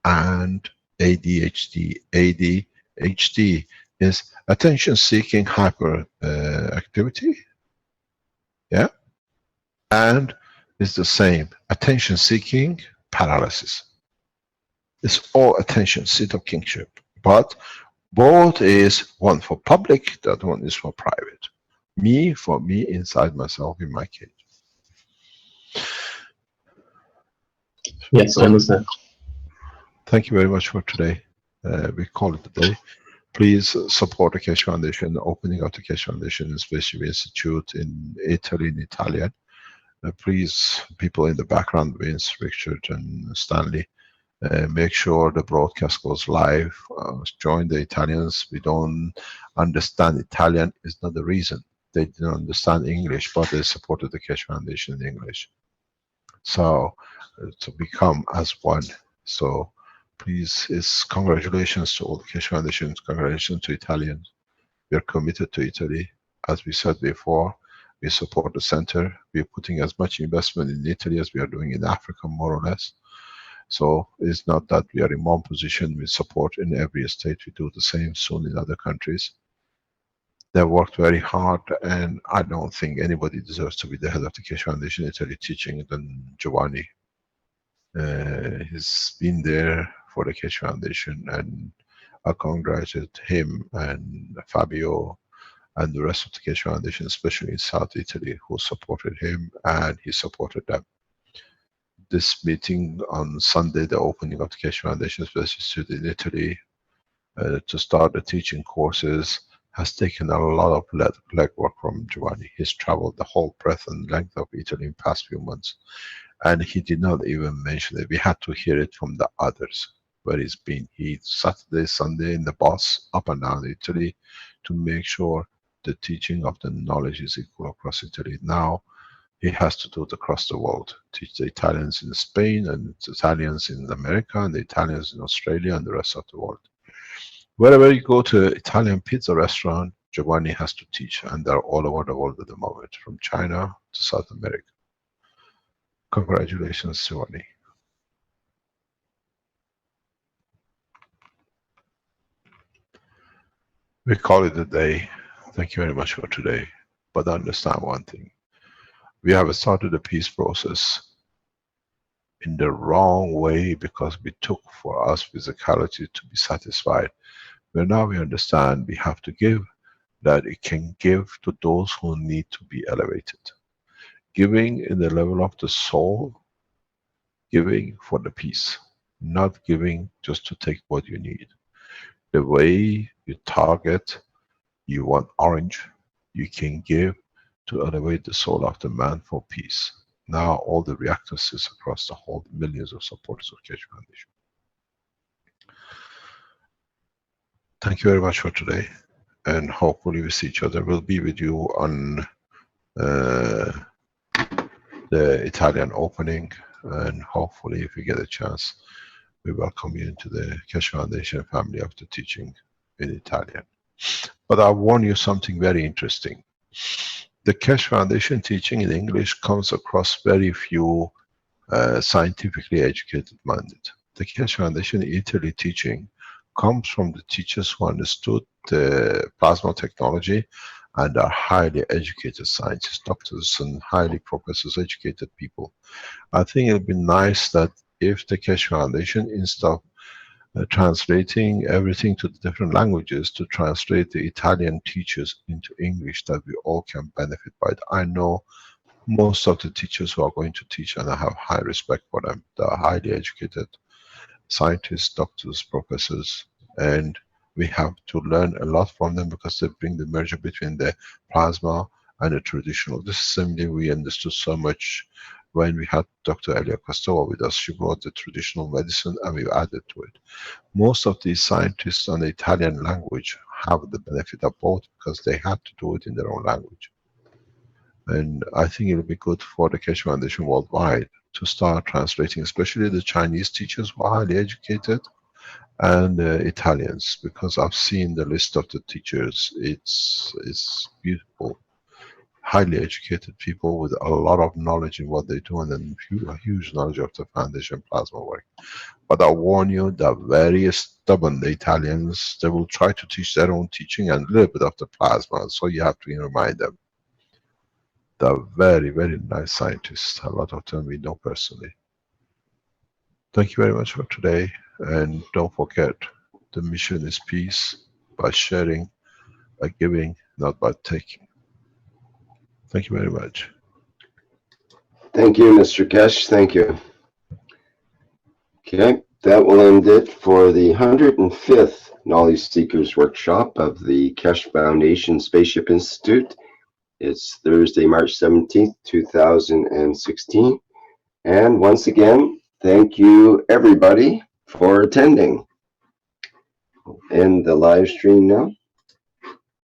and ADHD. ADHD is attention-seeking hyperactivity, yeah, and it's the same, attention-seeking paralysis. It's all attention, seat of kingship, but both is one for public, the other one is for private. Me, for me, inside myself, in my cage. Yes, I understand. Thank you very much for today. We call it a day. Please support the Keshe Foundation, the opening of the Keshe Foundation Spaceship Institute in Italy, in Italian. Please, people in the background, Vince, Richard, and Stanley, make sure the broadcast goes live. Join the Italians. We don't understand Italian, is not the reason. They don't understand English, but they supported the Keshe Foundation in English. So, to become as one. So, please, it's congratulations to all the Keshe Foundations, congratulations to Italians. We are committed to Italy. As we said before, we support the center. We are putting as much investment in Italy as we are doing in Africa, more or less. So it's not that we are in one position with support in every state. We do the same soon in other countries. They worked very hard, and I don't think anybody deserves to be the head of the Keshe Foundation Italy teaching than Giovanni. He's been there for the Keshe Foundation, and I congratulate him and Fabio and the rest of the Keshe Foundation, especially in South Italy, who supported him and he supported them. This meeting on Sunday, the opening of the Keshe Foundation Spaceship Institute in Italy, to start the teaching courses, has taken a lot of legwork from Giovanni. He's traveled the whole breadth and length of Italy in the past few months. And he did not even mention it. We had to hear it from the others, where he's been. He Saturday, Sunday in the bus up and down Italy to make sure the teaching of the knowledge is equal across Italy. Now he has to do it across the world. Teach the Italians in Spain, and the Italians in America, and the Italians in Australia, and the rest of the world. Wherever you go to Italian pizza restaurant, Giovanni has to teach, and they're all over the world at the moment, from China to South America. Congratulations, Giovanni. We call it a day. Thank you very much for today. But understand one thing. We have started the peace process in the wrong way because we took for us physicality to be satisfied. But now we understand we have to give, that it can give to those who need to be elevated. Giving in the level of the soul, giving for the peace, not giving just to take what you need. The way you target, you want orange, you can give to elevate the soul of the man for peace. Now all the reactors is across the whole, millions of supporters of Keshe Foundation. Thank you very much for today, and hopefully we see each other. We'll be with you on the Italian opening, and hopefully if we get a chance, we welcome you into the Keshe Foundation family of the teaching in Italian. But I'll warn you something very interesting. The Keshe Foundation teaching in English comes across very few scientifically educated minded. The Keshe Foundation Italy teaching comes from the teachers who understood the plasma technology and are highly educated scientists, doctors and highly professors, educated people. I think it would be nice that if the Keshe Foundation, instead of translating everything to the different languages, to translate the Italian teachers into English, that we all can benefit by it. I know most of the teachers who are going to teach, and I have high respect for them. They are highly educated scientists, doctors, professors, and we have to learn a lot from them because they bring the merger between the plasma and the traditional. This is something we understood so much when we had Dr. Elia Kostova with us. She brought the traditional medicine and we've added to it. Most of these scientists on the Italian language have the benefit of both because they had to do it in their own language. And I think it'll be good for the Keshe Foundation worldwide to start translating, especially the Chinese teachers who are highly educated, and Italians, because I've seen the list of the teachers. It's beautiful. Highly educated people with a lot of knowledge in what they do, and then a huge knowledge of the foundation plasma work. But I warn you, they're very stubborn, the Italians. They will try to teach their own teaching and a little bit of the plasma, so you have to remind them. They're very, very nice scientists. A lot of them we know personally. Thank you very much for today, and don't forget, the mission is peace by sharing, by giving, not by taking. Thank you very much. Thank you, Mr. Keshe. Thank you. Okay, that will end it for the 105th Knowledge Seekers Workshop of the Keshe Foundation Spaceship Institute. It's Thursday, March 17th, 2016. And once again, thank you everybody for attending. End the live stream now.